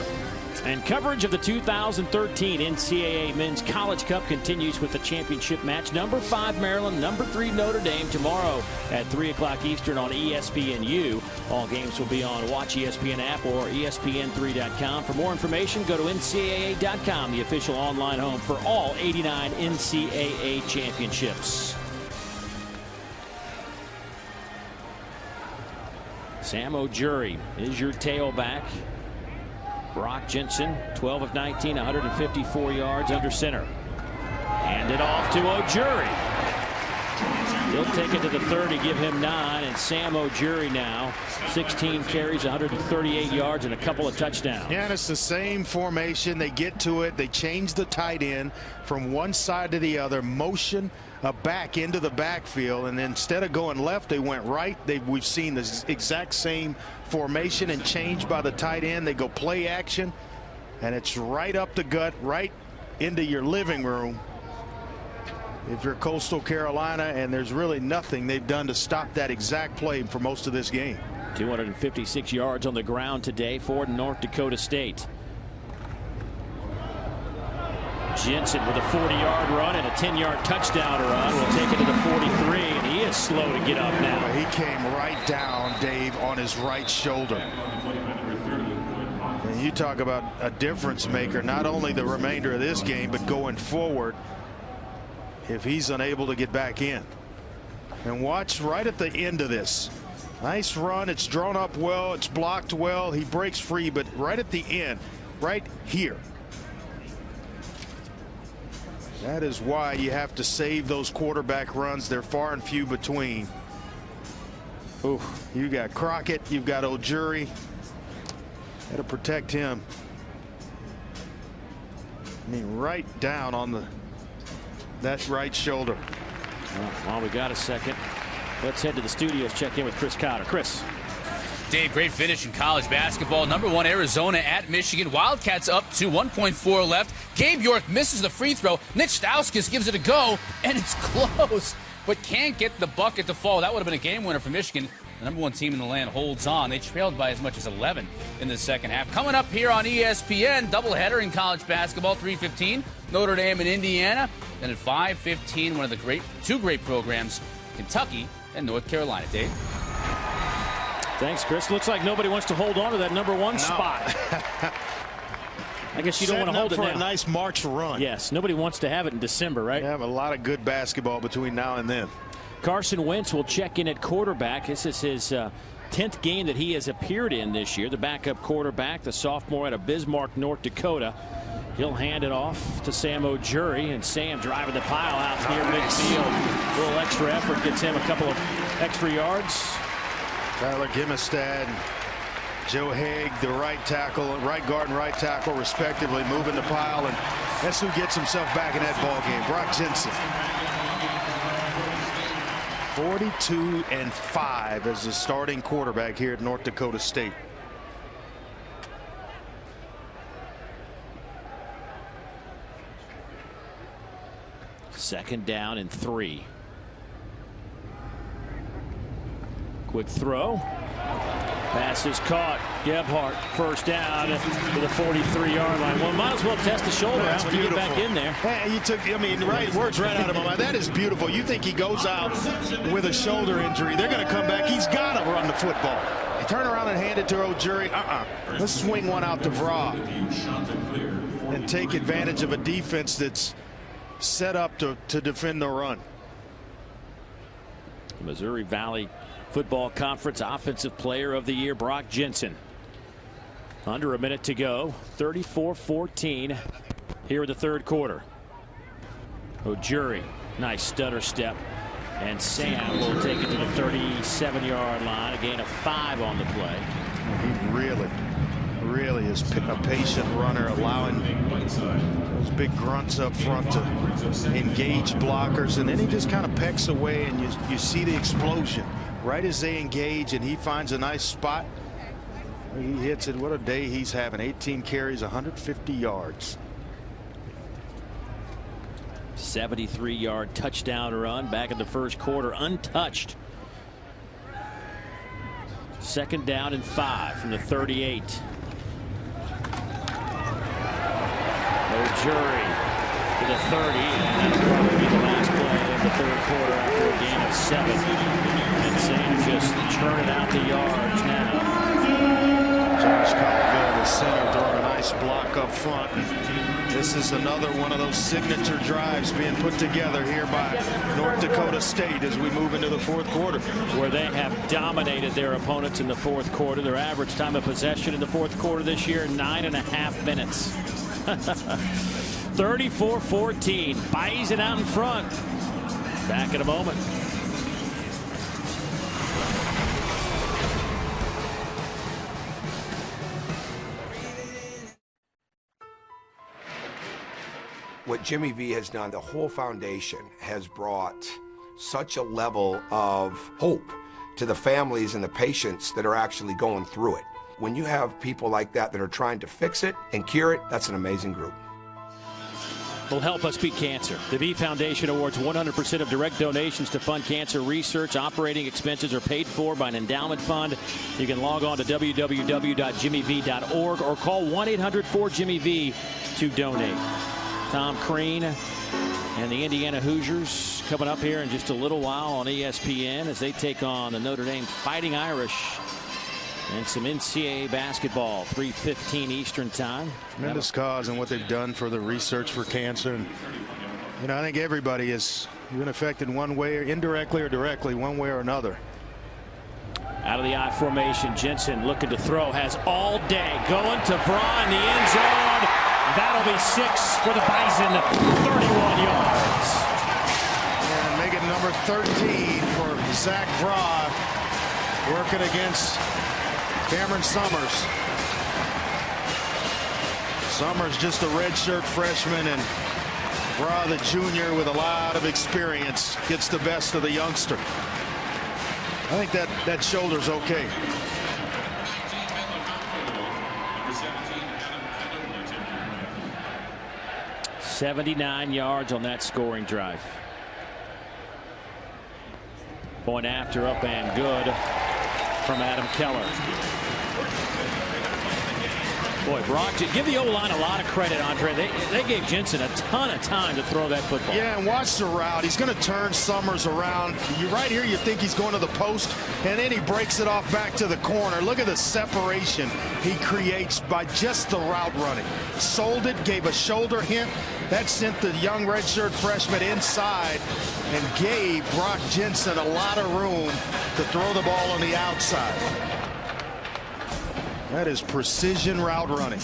Speaker 1: And coverage of the 2013 NCAA Men's College Cup continues with the championship match. Number 5 Maryland, number 3 Notre Dame tomorrow at 3 o'clock Eastern on ESPNU. All games will be on Watch ESPN app or ESPN3.com. For more information, go to NCAA.com, the official online home for all 89 NCAA championships. Sam Ojuri is your tailback. Brock Jensen, 12 of 19, 154 yards under center. Hand it off to Ojuri. He'll take it to the 30, give him 9, and Sam Ojuri now 16 carries, 138 yards, and a couple of touchdowns.
Speaker 2: Yeah, and it's the same formation. They get to it. They change the tight end from one side to the other, motion back into the backfield, and instead of going left, they went right. We've seen the exact same formation and change by the tight end. They go play action, and it's right up the gut, right into your living room if you're Coastal Carolina, and there's really nothing they've done to stop that exact play for most of this game.
Speaker 1: 256 yards on the ground today for North Dakota State. Jensen with a 40-yard run and a 10-yard touchdown run will take it to the 43, and he is slow to get up now.
Speaker 2: He came right down, Dave, on his right shoulder. And you talk about a difference maker, not only the remainder of this game, but going forward if he's unable to get back in. And watch right at the end of this. Nice run. It's drawn up well. It's blocked well. He breaks free, but right at the end, right here. That is why you have to save those quarterback runs. They're far and few between. Ooh, you got Crockett, you've got Ojuri. Got to protect him. I mean, right down on that right shoulder.
Speaker 1: Well, while we got a second, let's head to the studios, check in with Chris Cotter. Chris.
Speaker 6: Dave, great finish in college basketball. Number 1 Arizona at Michigan. Wildcats up to 1.4 left. Gabe York misses the free throw. Nick Stauskas gives it a go, and it's close, but can't get the bucket to fall. That would have been a game winner for Michigan. The number 1 team in the land holds on. They trailed by as much as 11 in the second half. Coming up here on ESPN, doubleheader in college basketball, 3:15, Notre Dame and Indiana. Then at 5:15, one of the two great programs, Kentucky and North Carolina. Dave.
Speaker 1: Thanks, Chris. Looks like nobody wants to hold on to that number 1 spot. I guess you don't want to hold it now.
Speaker 2: For a nice March run.
Speaker 1: Yes, nobody wants to have it in December, right?
Speaker 2: You have a lot of good basketball between now and then.
Speaker 1: Carson Wentz will check in at quarterback. This is his 10th game that he has appeared in this year. The backup quarterback, the sophomore out of Bismarck, North Dakota. He'll hand it off to Sam Ojuri, and Sam driving the pile out near midfield. A little extra effort gets him a couple of extra yards.
Speaker 2: Tyler Gimestad, Joe Haig, the right tackle, right guard and right tackle, respectively, moving the pile, and that's who gets himself back in that ball game. Brock Jensen. 42-5 as the starting quarterback here at North Dakota State.
Speaker 1: 2nd down and 3. Quick throw. Pass is caught. Gebhardt, 1st down to the 43-yard line. Well, might as well test the shoulder out when you get back in there.
Speaker 2: Hey, you took, I mean, words right out of my mind. That is beautiful. You think he goes out with a shoulder injury. They're going to come back. He's got to run the football. Turn around and hand it to Ojuri. Let's swing one out to Vra and take advantage of a defense that's set up to defend the run.
Speaker 1: Missouri Valley Football Conference Offensive Player of the Year, Brock Jensen. Under a minute to go. 34-14 here in the 3rd quarter. Ojuri, nice stutter step. And Sam will take it to the 37-yard line. A gain of 5 on the play.
Speaker 2: He really is a patient runner, allowing those big grunts up front to engage blockers. And then he just kind of pecks away, and you see the explosion. Right as they engage and he finds a nice spot, he hits it. What a day he's having. 18 carries, 150 yards.
Speaker 1: 73-yard touchdown run back in the 1st quarter, untouched. 2nd down and 5 from the 38. Ojuri to the 30, and that'll probably be the last play of the 3rd quarter after a gain of 7. And Sam just churning out the yards now.
Speaker 2: Josh Colville, the center, throwing a nice block up front. This is another one of those signature drives being put together here by North Dakota State as we move into the 4th quarter.
Speaker 1: Where they have dominated their opponents in the 4th quarter. Their average time of possession in the 4th quarter this year, 9.5 minutes. 34-14. Bison out in front. Back in a moment.
Speaker 8: What Jimmy V has done, the whole foundation has brought such a level of hope to the families and the patients that are actually going through it. When you have people like that are trying to fix it and cure it, that's an amazing group.
Speaker 1: Will help us beat cancer. The V Foundation awards 100% of direct donations to fund cancer research. Operating expenses are paid for by an endowment fund. You can log on to www.jimmyv.org or call 1-800-4JIMMY-V to donate. Tom Crean and the Indiana Hoosiers coming up here in just a little while on ESPN as they take on the Notre Dame Fighting Irish and some NCAA basketball. 3:15 Eastern time.
Speaker 2: Tremendous cause and what they've done for the research for cancer. And, you know, I think everybody has been affected one way, or indirectly or directly, one way or another.
Speaker 1: Out of the I formation, Jensen looking to throw, has all day, going to Vra in the end zone. That'll be 6 for the Bison, 31 yards.
Speaker 2: And make it number 13 for Zach Vra, working against Cameron Summers. Summers just a redshirt freshman, and Vra, the junior with a lot of experience, gets the best of the youngster. I think that shoulder's okay.
Speaker 1: $79 yards on that scoring drive. Point after, up and good from Adam Keller. Boy, Brock, give the O-line a lot of credit, Andre. They gave Jensen a ton of time to throw that football.
Speaker 2: Yeah, and watch the route. He's going to turn Summers around. Right here, you think he's going to the post, and then he breaks it off back to the corner. Look at the separation he creates by just the route running. Sold it, gave a shoulder hint. That sent the young redshirt freshman inside and gave Brock Jensen a lot of room to throw the ball on the outside. That is precision route running.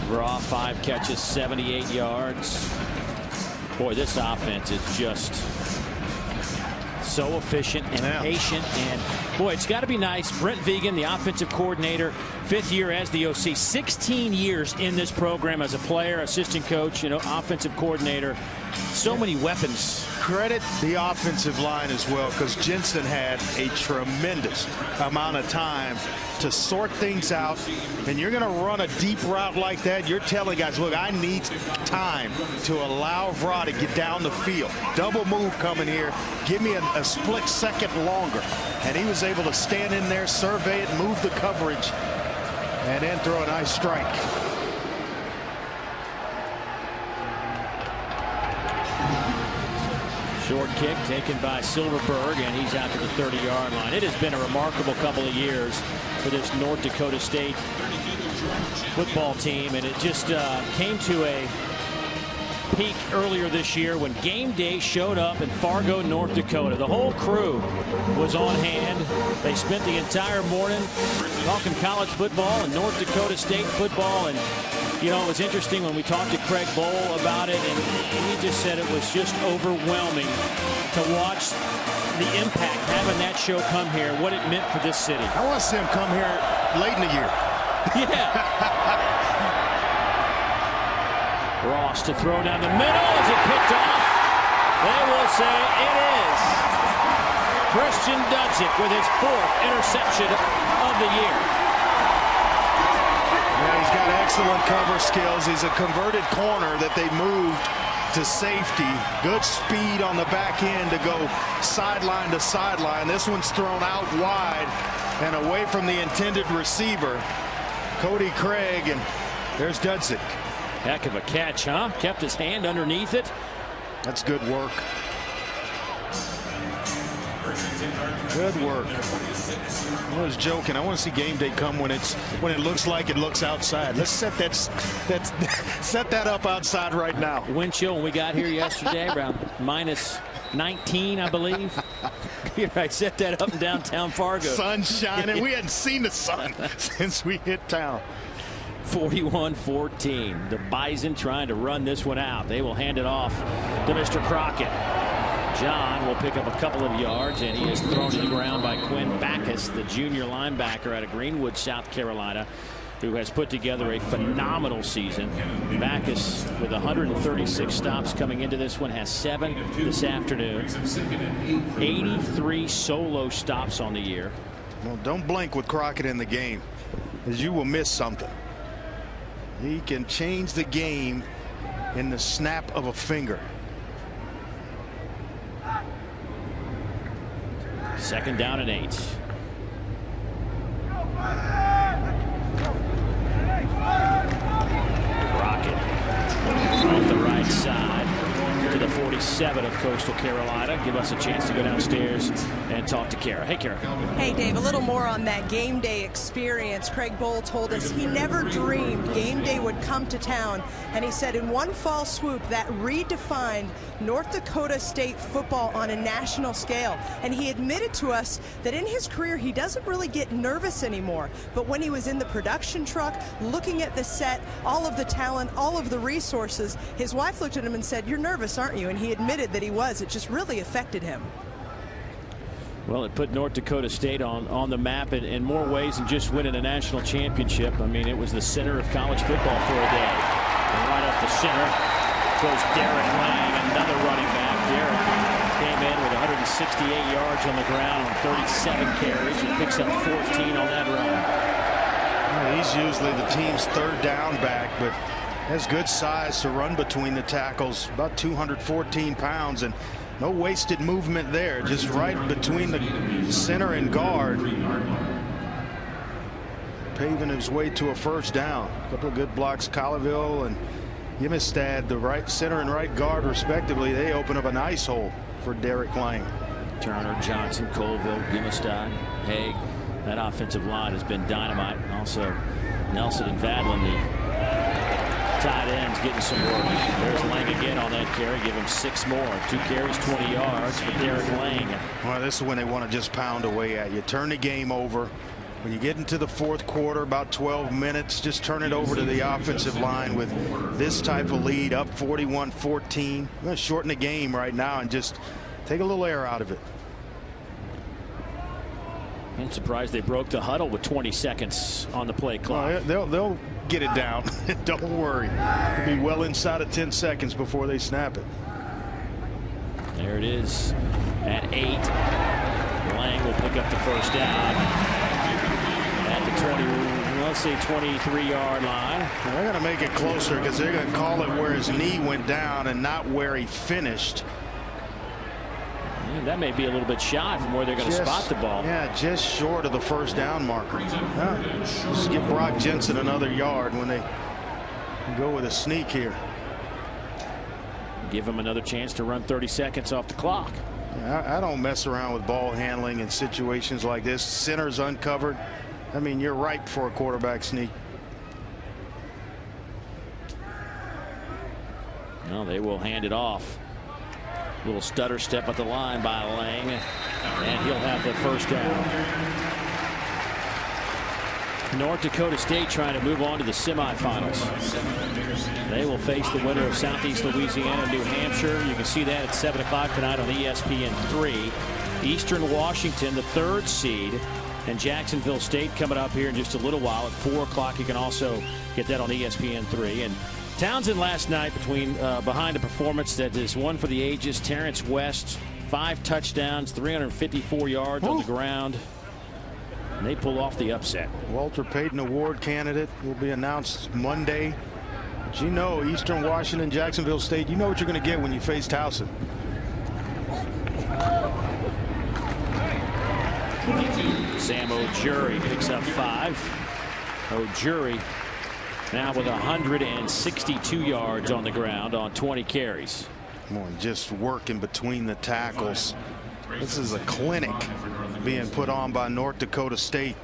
Speaker 1: Raw 5 catches, 78 yards. Boy, this offense is just so efficient and patient. And boy, it's got to be nice. Brent Vigen, the offensive coordinator, 5th year as the OC, 16 years in this program as a player, assistant coach, offensive coordinator. So many weapons
Speaker 2: credit the offensive line as well, because Jensen had a tremendous amount of time to sort things out. And you're going to run a deep route like that, you're telling guys, look, I need time to allow Vra to get down the field. Double move coming here. Give me a split second longer. And he was able to stand in there, survey it, move the coverage, and then throw a nice strike.
Speaker 1: Short kick taken by Silverberg, and he's out to the 30-yard line. It has been a remarkable couple of years for this North Dakota State football team, and it just came to a peak earlier this year when game day showed up in Fargo, North Dakota. The whole crew was on hand. They spent the entire morning talking college football and North Dakota State football. And you know, it was interesting when we talked to Craig Bowl about it, and he just said it was just overwhelming to watch the impact having that show come here, what it meant for this city.
Speaker 2: I want to see him come here late in the year.
Speaker 1: Yeah. Ross to throw down the middle. Is it picked off? They will say it is. Christian Dudzik with his 4th interception of the year.
Speaker 2: Yeah, he's got excellent cover skills. He's a converted corner that they moved to safety. Good speed on the back end to go sideline to sideline. This one's thrown out wide and away from the intended receiver, Cody Craig, and there's Dudzik.
Speaker 1: Heck of a catch, huh? Kept his hand underneath it.
Speaker 2: That's good work. Good work. I was joking. I want to see game day come when it looks like it looks outside. Let's set that up outside right now.
Speaker 1: Wind chill when we got here yesterday, around minus 19, I believe. You're right. Set that up in downtown Fargo.
Speaker 2: Sun shining. We hadn't seen the sun since we hit town.
Speaker 1: 41-14. The Bison trying to run this one out. They will hand it off to Mr. Crockett. John will pick up a couple of yards, and he is thrown to the ground by Quinn Backus, the junior linebacker out of Greenwood, South Carolina, who has put together a phenomenal season. Backus, with 136 stops coming into this one, has 7 this afternoon. 83 solo stops on the year.
Speaker 2: Well, don't blink with Crockett in the game, as you will miss something. He can change the game in the snap of a finger.
Speaker 1: 2nd down and 8. Crockett off the right side to the 47 of Coastal Carolina. Give us a chance to go downstairs and talk to Kara. Hey, Kara.
Speaker 3: Hey, Dave, a little more on that game day experience. Craig Bowl told us he never dreamed game day would come to town. And he said in one fall swoop that redefined North Dakota State football on a national scale. And he admitted to us that in his career he doesn't really get nervous anymore. But when he was in the production truck, looking at the set, all of the talent, all of the resources, his wife looked at him and said, "You're nervous, aren't you?" And he admitted that he was. It just really affected him.
Speaker 1: Well, it put North Dakota State on the map in more ways than just winning a national championship. I mean, it was the center of college football for a day. And right up the center goes Derek Lang, another running back. Derek came in with 168 yards on the ground on 37 carries and picks up 14 on that run.
Speaker 2: Well, he's usually the team's 3rd down back, but has good size to run between the tackles, about 214 pounds, and no wasted movement there, just right between the center and guard, paving his way to a 1st down. A couple of good blocks, Colville and Yimistad, the right center and right guard respectively. They open up a nice hole for Derek Lang.
Speaker 1: Turner, Johnson, Colville, Yimistad, Haig. That offensive line has been dynamite. Also Nelson and Vadlin, the tight ends, getting some work. There's Lang again on that carry. Give him 6 more. 2 carries, 20 yards for Derek Lang.
Speaker 2: Well, this is when they want to just pound away at you. Turn the game over. When you get into the 4th quarter, about 12 minutes, just turn it over to the offensive line with this type of lead, up 41-14. We're going to shorten the game right now and just take a little air out of it.
Speaker 1: I'm surprised they broke the huddle with 20 seconds on the play clock.
Speaker 2: Well, they'll get it down. Don't worry. It'll be well inside of 10 seconds before they snap it.
Speaker 1: There it is at 8. Lang will pick up the first down at the 23-yard line.
Speaker 2: They're going to make it closer because they're going to call it where his knee went down and not where he finished.
Speaker 1: That may be a little bit shy from where they're going to spot the ball.
Speaker 2: Yeah, just short of the first down marker. Just give Brock Jensen another yard when they go with a sneak here.
Speaker 1: Give him another chance to run 30 seconds off the clock.
Speaker 2: I don't mess around with ball handling in situations like this. Center's uncovered. I mean, you're ripe for a quarterback sneak.
Speaker 1: No, they will hand it off. Little stutter step at the line by Lang, and he'll have the first down. North Dakota State trying to move on to the semifinals. They will face the winner of Southeast Louisiana and New Hampshire. You can see that at 7 o'clock tonight on ESPN3. Eastern Washington, the 3rd seed, and Jacksonville State coming up here in just a little while at 4 o'clock. You can also get that on ESPN3. And Townsend last night behind a performance that is one for the ages. Terrence West, 5 touchdowns, 354 yards on the ground. And they pull off the upset.
Speaker 2: Walter Payton Award candidate will be announced Monday. But you know, Eastern Washington, Jacksonville State, you know what you're going to get when you face Towson.
Speaker 1: Sam Ojuri picks up 5. Ojuri now with 162 yards on the ground on 20 carries.
Speaker 2: Come on, just working between the tackles. This is a clinic being put on by North Dakota State.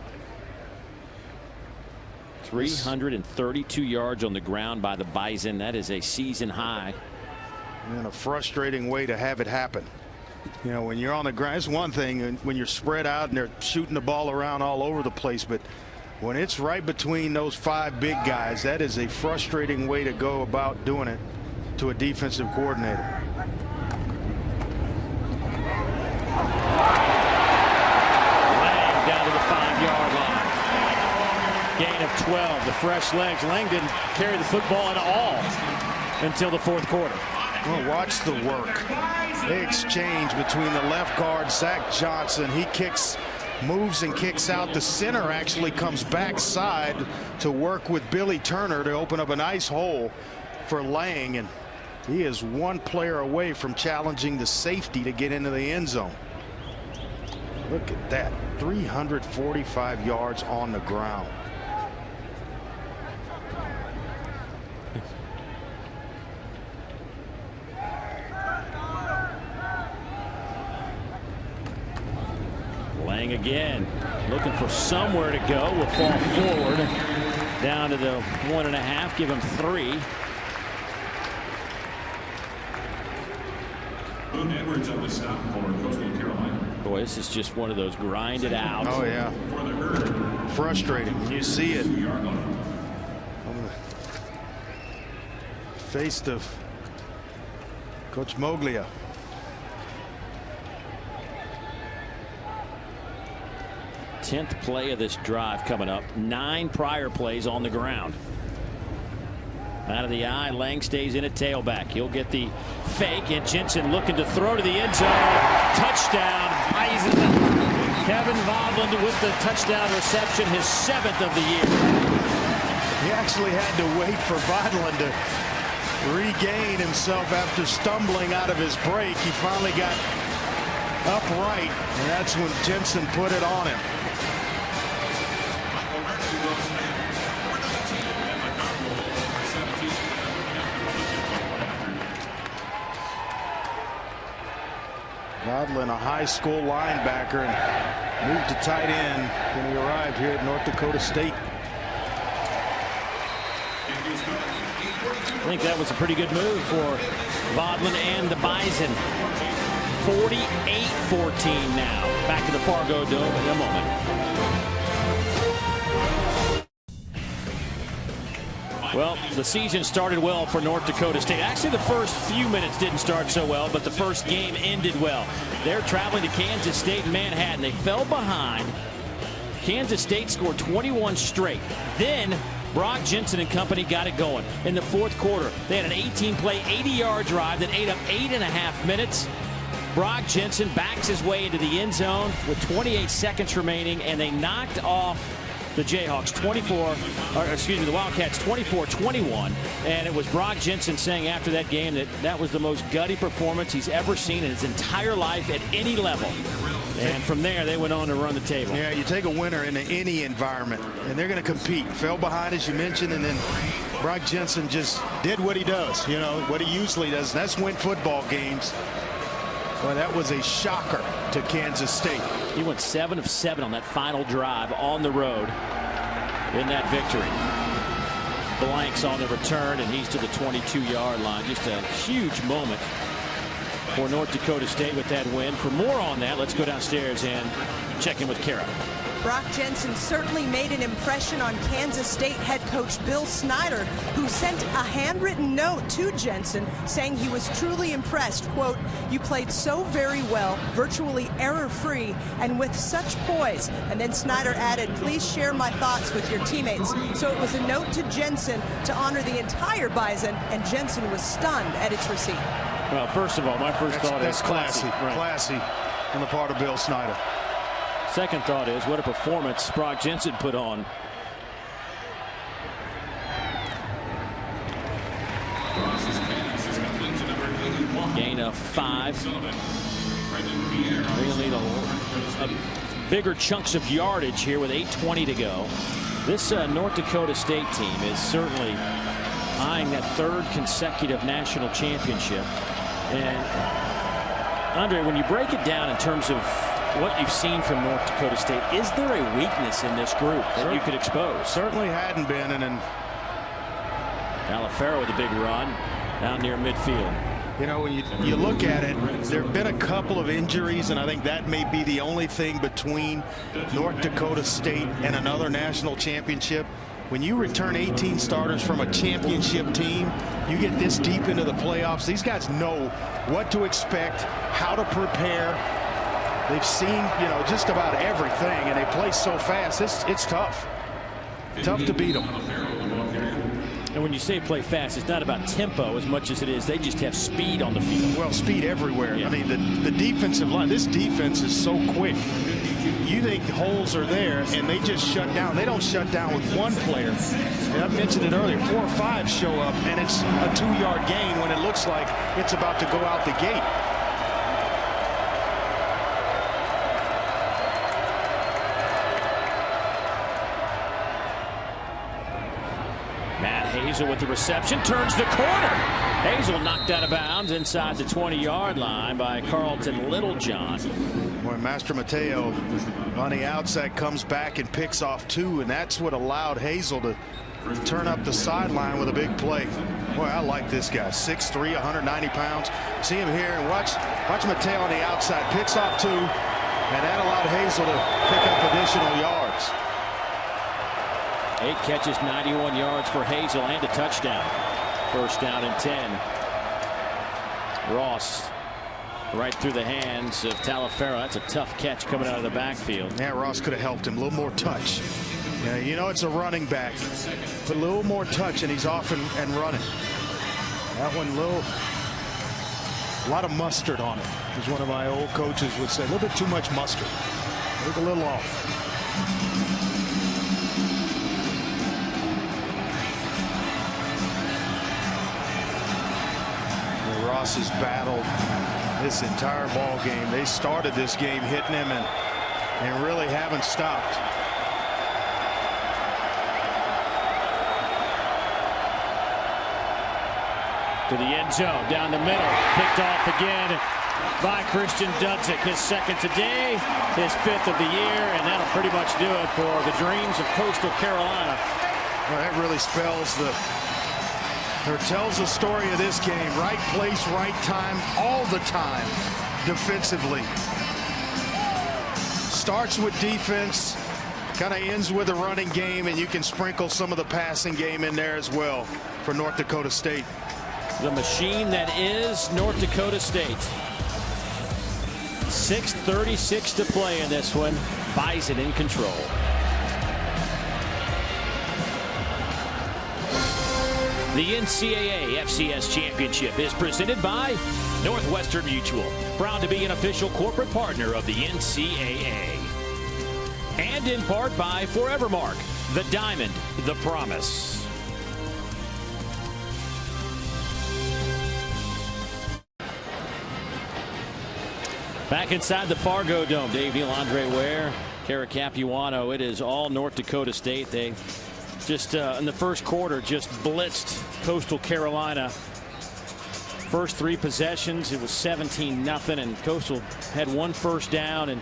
Speaker 1: 332 yards on the ground by the Bison. That is a season high.
Speaker 2: And a frustrating way to have it happen. You know, when you're on the ground, it's one thing when you're spread out and they're shooting the ball around all over the place, but when it's right between those 5 big guys, that is a frustrating way to go about doing it to a defensive coordinator.
Speaker 1: Lang down to the 5-yard line. Gain of 12. The fresh legs. Lang didn't carry the football at all until the 4th quarter.
Speaker 2: Well, watch the work. They exchange between the left guard, Zach Johnson. He moves and kicks out. The center actually comes backside to work with Billy Turner to open up a nice hole for Lang, and he is one player away from challenging the safety to get into the end zone. Look at that, 345 yards on the ground.
Speaker 1: Lang again, looking for somewhere to go. Will fall forward down to the 1.5. Give him 3.
Speaker 5: Edwards on the stop for Coastal Carolina.
Speaker 1: Boy, this is just one of those grinded out.
Speaker 2: Oh yeah, frustrating. You see it on the face of Coach Moglia.
Speaker 1: Tenth play of this drive coming up. 9 prior plays on the ground. Out of the eye, Lang stays in at tailback. He'll get the fake, and Jensen looking to throw to the end zone. Touchdown, Bison. Kevin Vodland with the touchdown reception, his 7th of the year.
Speaker 2: He actually had to wait for Vodland to regain himself after stumbling out of his break. He finally got upright, and that's when Jensen put it on him. Vodland, a high school linebacker, and moved to tight end when he arrived here at North Dakota State.
Speaker 1: I think that was a pretty good move for Vodland and the Bison. 48-14 now. Back to the Fargo Dome in a moment. Well, the season started well for North Dakota State. Actually, the first few minutes didn't start so well, but the first game ended well. They're traveling to Kansas State in Manhattan. They fell behind. Kansas State scored 21 straight. Then Brock Jensen and company got it going in the 4th quarter. They had an 18-play, 80-yard drive that ate up 8.5 minutes. Brock Jensen backs his way into the end zone with 28 seconds remaining, and they knocked off the Jayhawks the Wildcats 24-21. And it was Brock Jensen saying after that game that that was the most gutty performance he's ever seen in his entire life at any level. And from there, they went on to run the table.
Speaker 2: Yeah, you take a winner in any environment, and they're going to compete. Fell behind, as you mentioned, and then Brock Jensen just did what he does, you know, what he usually does, and that's win football games. Well, that was a shocker to Kansas State.
Speaker 1: He went 7 of 7 on that final drive on the road in that victory. Blanks on the return, and he's to the 22-yard line. Just a huge moment for North Dakota State with that win. For more on that, let's go downstairs and check in with Kara.
Speaker 3: Brock Jensen certainly made an impression on Kansas State head coach Bill Snyder, who sent a handwritten note to Jensen saying he was truly impressed. Quote, "You played so very well, virtually error-free, and with such poise." And then Snyder added, "Please share my thoughts with your teammates." So it was a note to Jensen to honor the entire Bison, and Jensen was stunned at its receipt.
Speaker 1: Well, first of all, my first thought is
Speaker 2: classy.
Speaker 1: Right.
Speaker 2: Classy on the part of Bill Snyder.
Speaker 1: Second thought is, what a performance Brock Jensen put on. Gain of 5. They'll need a bigger chunks of yardage here with 8:20 to go. This North Dakota State team is certainly eyeing that 3rd consecutive national championship. And Andre, when you break it down in terms of what you've seen from North Dakota State, is there a weakness in this group that you could expose?
Speaker 2: Certainly hadn't been, and then
Speaker 1: Talafero with a big run down near midfield.
Speaker 2: You know, when you look at it, there have been a couple of injuries, and I think that may be the only thing between North Dakota State and another national championship. When you return 18 starters from a championship team, you get this deep into the playoffs. These guys know what to expect, how to prepare. They've seen, you know, just about everything, and they play so fast. It's tough. Tough to beat them.
Speaker 1: And when you say play fast, it's not about tempo as much as it is they just have speed on the field.
Speaker 2: Well, speed everywhere. Yeah. I mean, the defensive line, this defense is so quick. You think holes are there, and they just shut down. They don't shut down with one player. And I mentioned it earlier, 4 or 5 show up, and it's a 2-yard gain when it looks like it's about to go out the gate.
Speaker 1: Hazel with the reception, turns the corner. Hazel knocked out of bounds inside the 20-yard line by Carlton Littlejohn.
Speaker 2: Boy, Master Mateo on the outside comes back and picks off 2, and that's what allowed Hazel to turn up the sideline with a big play. Boy, I like this guy. 6'3", 190 pounds. See him here, and watch Mateo on the outside. Picks off 2, and that allowed Hazel to pick up additional yards.
Speaker 1: 8 catches, 91 yards for Hazel, and a touchdown. First down and 10. Ross right through the hands of Talafero. That's a tough catch coming out of the backfield.
Speaker 2: Yeah, Ross could have helped him. A little more touch. Yeah, you know it's a running back. Put a little more touch, and he's off and running. That one, a lot of mustard on it, as one of my old coaches would say. A little bit too much mustard. Look a little off. Ross has battled this entire ball game. They started this game hitting him and really haven't stopped.
Speaker 1: To the end zone, down the middle, picked off again by Christian Dudzik. His 2nd today, his 5th of the year, and that'll pretty much do it for the dreams of Coastal Carolina.
Speaker 2: Well, that really spells or tells the story of this game. Right place, right time, all the time, defensively. Starts with defense, kind of ends with a running game, and you can sprinkle some of the passing game in there as well for North Dakota State.
Speaker 1: The machine that is North Dakota State. 6:36 to play in this one. Bison in control. The The NCAA FCS Championship is presented by Northwestern Mutual, proud to be an official corporate partner of the NCAA. And in part by Forevermark, the diamond, the promise. Back inside the Fargo Dome, Dave Neal, Andre Ware, Kara Capuano. It is all North Dakota State. They just in the first quarter just blitzed Coastal Carolina. First 3 possessions, it was 17-0, and Coastal had 1 first down, and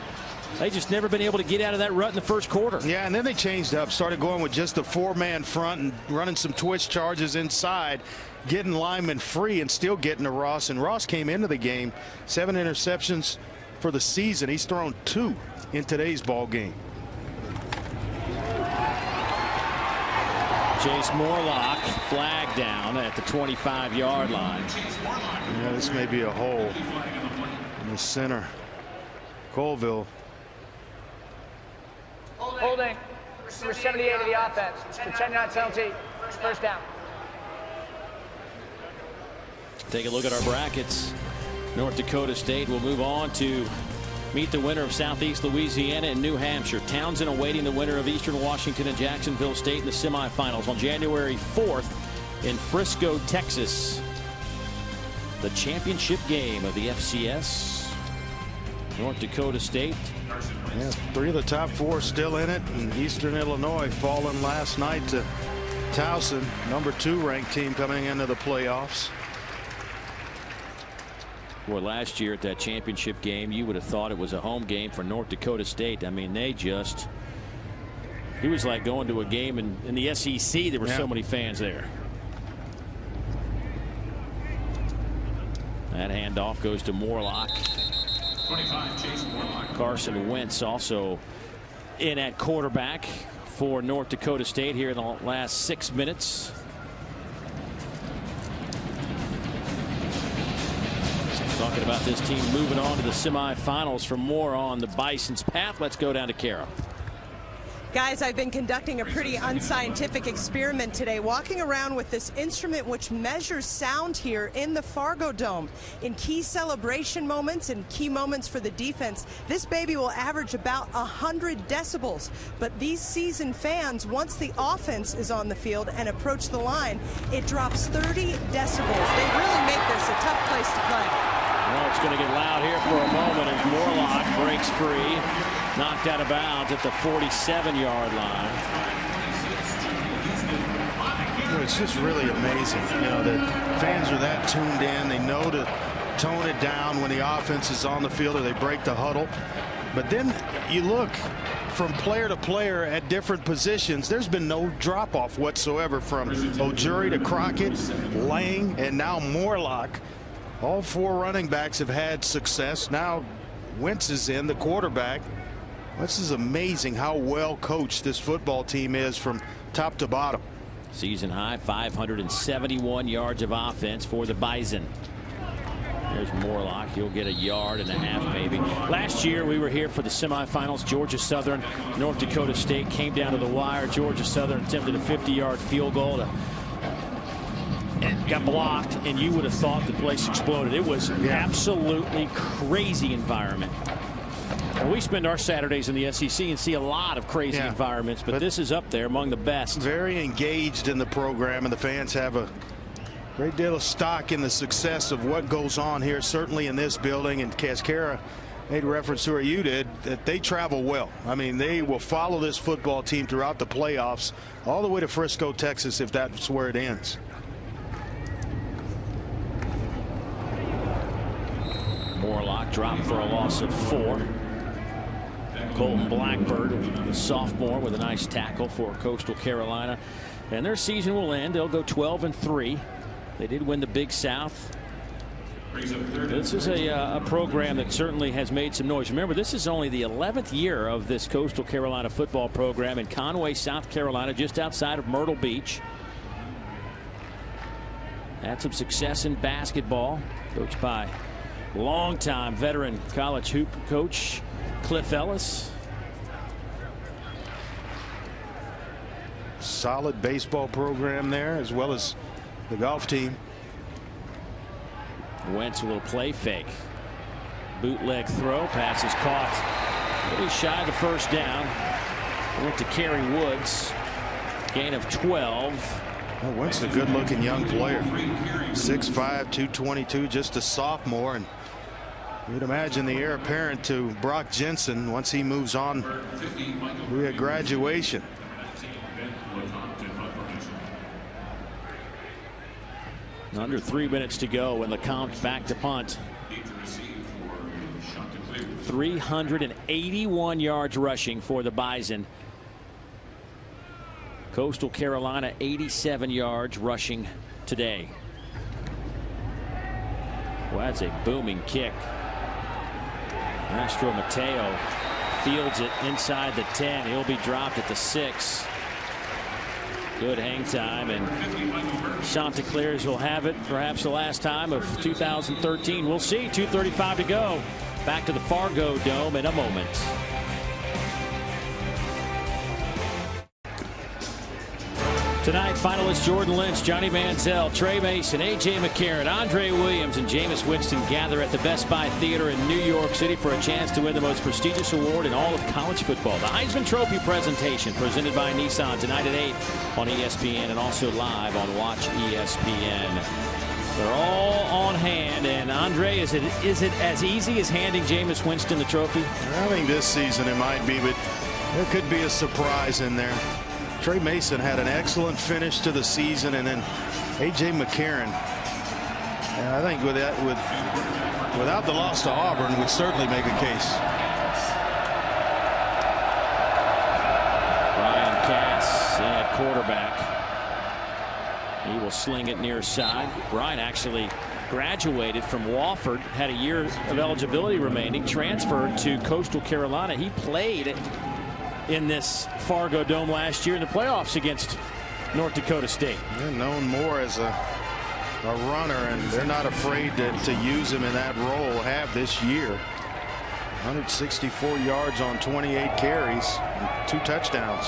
Speaker 1: they just never been able to get out of that rut in the first quarter.
Speaker 2: Yeah, and then they changed up, started going with just a 4-man front and running some twist charges inside, getting linemen free and still getting to Ross. And Ross came into the game 7 interceptions for the season. He's thrown 2 in today's ball game.
Speaker 1: Chase Morlock flag down at the 25-yard line.
Speaker 2: Yeah, this may be a hole in the center. Colville.
Speaker 4: Holding. Number 78 of the offense. It's a 10-yard penalty. First down.
Speaker 1: Take a look at our brackets. North Dakota State will move on to meet the winner of Southeast Louisiana and New Hampshire. Townsend awaiting the winner of Eastern Washington and Jacksonville State in the semifinals on January 4th in Frisco, Texas. The championship game of the FCS. North Dakota State.
Speaker 2: Yeah, 3 of the top 4 still in it, and Eastern Illinois falling last night to Towson, number 2 ranked team coming into the playoffs.
Speaker 1: Well, last year at that championship game, you would have thought it was a home game for North Dakota State. I mean, it was like going to a game in the SEC. There were so many fans there. That handoff goes to Morlock.
Speaker 5: 25, Chase Morlock.
Speaker 1: Carson Wentz also in at quarterback for North Dakota State here in the last 6 minutes. Talking about this team moving on to the semifinals. For more on the Bison's path, let's go down to Kara.
Speaker 3: Guys, I've been conducting a pretty unscientific experiment today, walking around with this instrument which measures sound here in the Fargo Dome. In key celebration moments and key moments for the defense, this baby will average about 100 decibels. But these seasoned fans, once the offense is on the field and approach the line, it drops 30 decibels. They really make this a tough place to play.
Speaker 1: Well, it's going to get loud here for a moment as Morlock breaks free, knocked out of bounds at the 47-yard line.
Speaker 2: It's just really amazing, that fans are that tuned in. They know to tone it down when the offense is on the field or they break the huddle. But then you look from player to player at different positions. There's been no drop off whatsoever from Ojuri to Crockett, Lang, and now Morlock. All 4 running backs have had success. Now Wentz is in, the quarterback. This is amazing how well coached this football team is from top to bottom.
Speaker 1: Season high 571 yards of offense for the Bison. There's Morlock. He'll get 1.5 yards maybe. Last year we were here for the semifinals. Georgia Southern, North Dakota State came down to the wire. Georgia Southern attempted a 50-yard field goal and got blocked, and you would have thought the place exploded. It was absolutely crazy environment. And we spend our Saturdays in the SEC and see a lot of crazy environments, but this is up there among the best.
Speaker 2: Very engaged in the program, and the fans have a great deal of stock in the success of what goes on here, certainly in this building. And Kara made reference to, or you did, that they travel well. I mean, they will follow this football team throughout the playoffs all the way to Frisco, Texas, if that's where it ends.
Speaker 1: Morlock dropped for a loss of 4. Colton Blackbird, the sophomore, with a nice tackle for Coastal Carolina. And their season will end. They'll go 12-3. They did win the Big South. This is a program that certainly has made some noise. Remember, this is only the 11th year of this Coastal Carolina football program in Conway, South Carolina, just outside of Myrtle Beach. Had some success in basketball, coached by longtime veteran college hoop coach Cliff Ellis.
Speaker 2: Solid baseball program there, as well as the golf team.
Speaker 1: Wentz a little play fake. Bootleg throw. Pass is caught. Really shy of the first down. Went to Kerry Woods. Gain of 12.
Speaker 2: Well, Wentz a good-looking young player. 6'5", 222, just a sophomore. And you'd imagine the heir apparent to Brock Jensen once he moves on via graduation.
Speaker 1: Under 3 minutes to go in the count back to punt. 381 yards rushing for the Bison. Coastal Carolina 87 yards rushing today. Well, that's a booming kick. Mastro Mateo fields it inside the 10. He'll be dropped at the 6. Good hang time, and Chanticleers will have it perhaps the last time of 2013. We'll see. 2:35 to go. Back to the Fargo Dome in a moment. Tonight, finalists Jordan Lynch, Johnny Manziel, Trey Mason, A.J. McCarron, Andre Williams, and Jameis Winston gather at the Best Buy Theater in New York City for a chance to win the most prestigious award in all of college football. The Heisman Trophy presentation presented by Nissan tonight at 8 on ESPN and also live on Watch ESPN. They're all on hand. And Andre, is it as easy as handing Jameis Winston the trophy?
Speaker 2: I think this season it might be, but there could be a surprise in there. Trey Mason had an excellent finish to the season, and then A.J. McCarron, I think without the loss to Auburn, would certainly make a case.
Speaker 1: Ryan Katz at quarterback. He will sling it near side. Brian actually graduated from Wofford, had a year of eligibility remaining, transferred to Coastal Carolina. He played in this Fargo Dome last year in the playoffs against North Dakota State.
Speaker 2: They're known more as a runner, and they're not afraid to use him in that role. Have this year 164 yards on 28 carries and 2 touchdowns.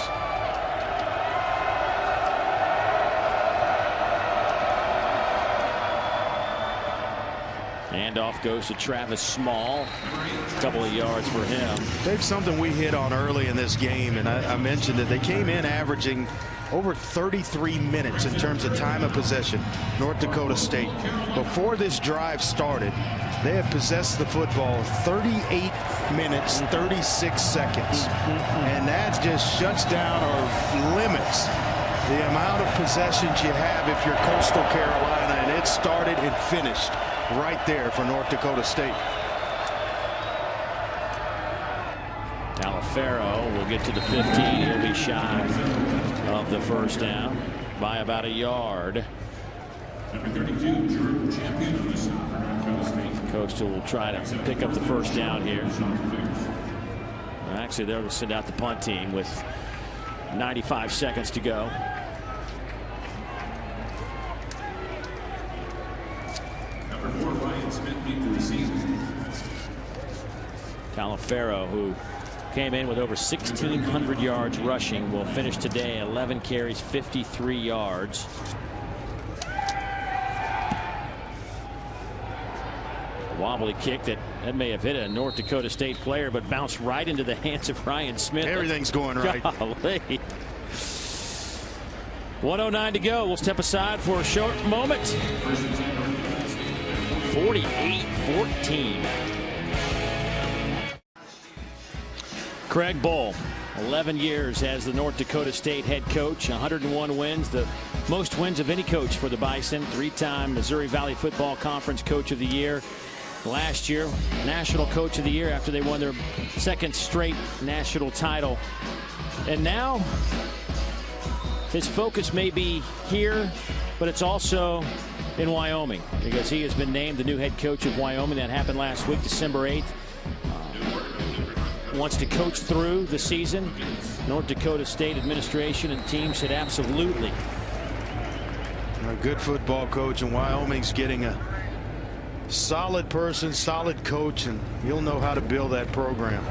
Speaker 1: Handoff goes to Travis Small. A couple of yards for him.
Speaker 2: Dave, something we hit on early in this game, and I mentioned that they came in averaging over 33 minutes in terms of time of possession. North Dakota State, before this drive started, they had possessed the football 38 minutes 36 seconds, and that just shuts down or limits the amount of possessions you have if you're Coastal Carolina. And it started and finished right there for North Dakota State.
Speaker 1: Talafero will get to the 15. He'll be shy of the first down by about a yard.
Speaker 5: Number 32, Drew Champion.
Speaker 1: Coastal will try to pick up the first down here. Actually, they'll send out the punt team with 95 seconds to go.
Speaker 5: Number 4, Ryan Smith, beat the receiver.
Speaker 1: Talafero, who came in with over 1,600 yards rushing, will finish today 11 carries, 53 yards. Wobbly kick that may have hit a North Dakota State player, but bounced right into the hands of Ryan Smith.
Speaker 2: Everything's going right.
Speaker 1: Golly. 1:09 to go. We'll step aside for a short moment. 48-14. Craig Bull, 11 years as the North Dakota State head coach, 101 wins, the most wins of any coach for the Bison. 3-time Missouri Valley Football Conference Coach of the Year. Last year, National Coach of the Year after they won their second straight national title. And now, his focus may be here, but it's also in Wyoming, because he has been named the new head coach of Wyoming. That happened last week, December 8th. Wants to coach through the season. North Dakota State administration and team said absolutely.
Speaker 2: A good football coach, and Wyoming's getting a solid person, solid coach, and he'll know how to build that program.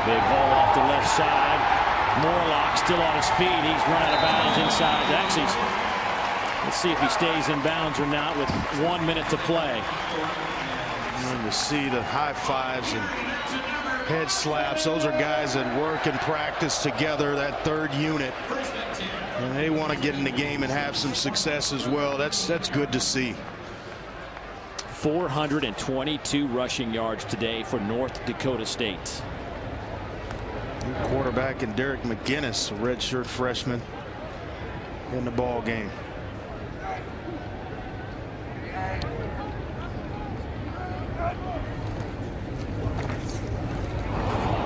Speaker 1: Big hole off the left side. Morlock still on his feet. He's run out of bounds inside. Actually, Let's see if he stays in bounds or not with 1 minute to play.
Speaker 2: And to see the high fives and head slaps, those are guys that work and practice together, that third unit. And they want to get in the game and have some success as well. That's good to see.
Speaker 1: 422 rushing yards today for North Dakota State.
Speaker 2: New quarterback and Derek McGinnis, a redshirt freshman, in the ball game.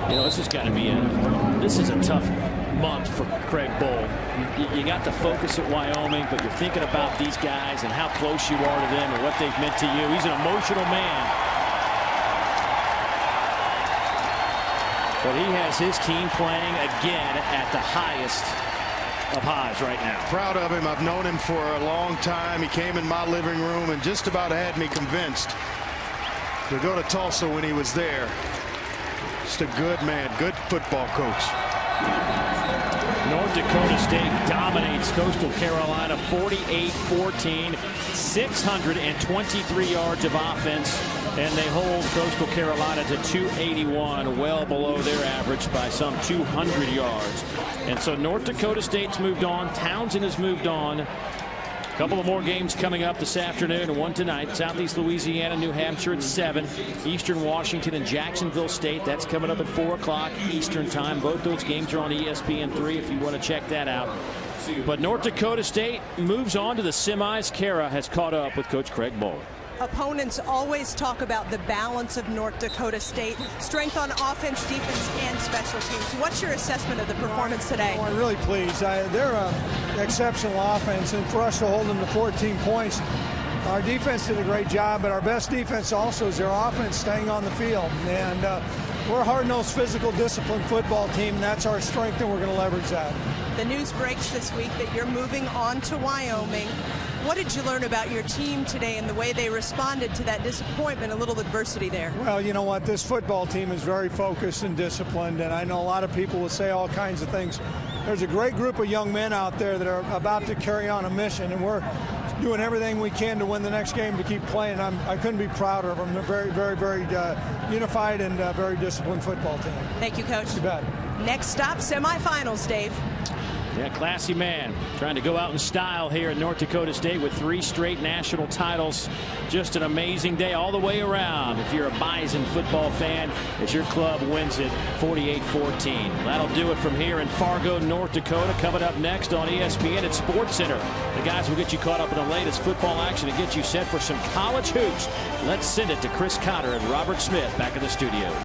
Speaker 1: You know, this has got to be this is a tough month for Craig Bohl. You got the focus at Wyoming, but you're thinking about these guys and how close you are to them and what they've meant to you. He's an emotional man. But he has his team playing again at the highest of highs right now.
Speaker 2: Proud of him. I've known him for a long time. He came in my living room and just about had me convinced to go to Tulsa when he was there. Just a good man, good football coach.
Speaker 1: North Dakota State dominates Coastal Carolina 48-14, 623 yards of offense, and they hold Coastal Carolina to 281, well below their average by some 200 yards. And so North Dakota State's moved on. Townsend has moved on. A couple of more games coming up this afternoon, and one tonight. Southeast Louisiana, New Hampshire at 7. Eastern Washington and Jacksonville State. That's coming up at 4 o'clock Eastern time. Both those games are on ESPN3 if you want to check that out. But North Dakota State moves on to the semis. Kara has caught up with Coach Craig Bohl.
Speaker 3: Opponents always talk about the balance of North Dakota State, strength on offense, defense, and special teams. What's your assessment of the performance today?
Speaker 7: Oh, I'm really pleased. They're an exceptional offense, and for us to hold them to 14 points, our defense did a great job, but our best defense also is their offense staying on the field. And we're a hard-nosed, physical, disciplined football team, and that's our strength, and we're going to leverage that.
Speaker 3: The news breaks this week that you're moving on to Wyoming. What did you learn about your team today and the way they responded to that disappointment, a little adversity there?
Speaker 7: Well, you know what? This football team is very focused and disciplined, and I know a lot of people will say all kinds of things. There's a great group of young men out there that are about to carry on a mission, and we're doing everything we can to win the next game to keep playing. I couldn't be prouder of them. They're very, very, very unified and very disciplined football team.
Speaker 3: Thank you, Coach.
Speaker 7: You bet.
Speaker 3: Next stop, semifinals, Dave.
Speaker 1: Yeah, classy man. Trying to go out in style here at North Dakota State with 3 straight national titles. Just an amazing day all the way around. If you're a Bison football fan, as your club wins it 48-14. That'll do it from here in Fargo, North Dakota. Coming up next on ESPN at SportsCenter. The guys will get you caught up in the latest football action and get you set for some college hoops. Let's send it to Chris Cotter and Robert Smith back in the studio.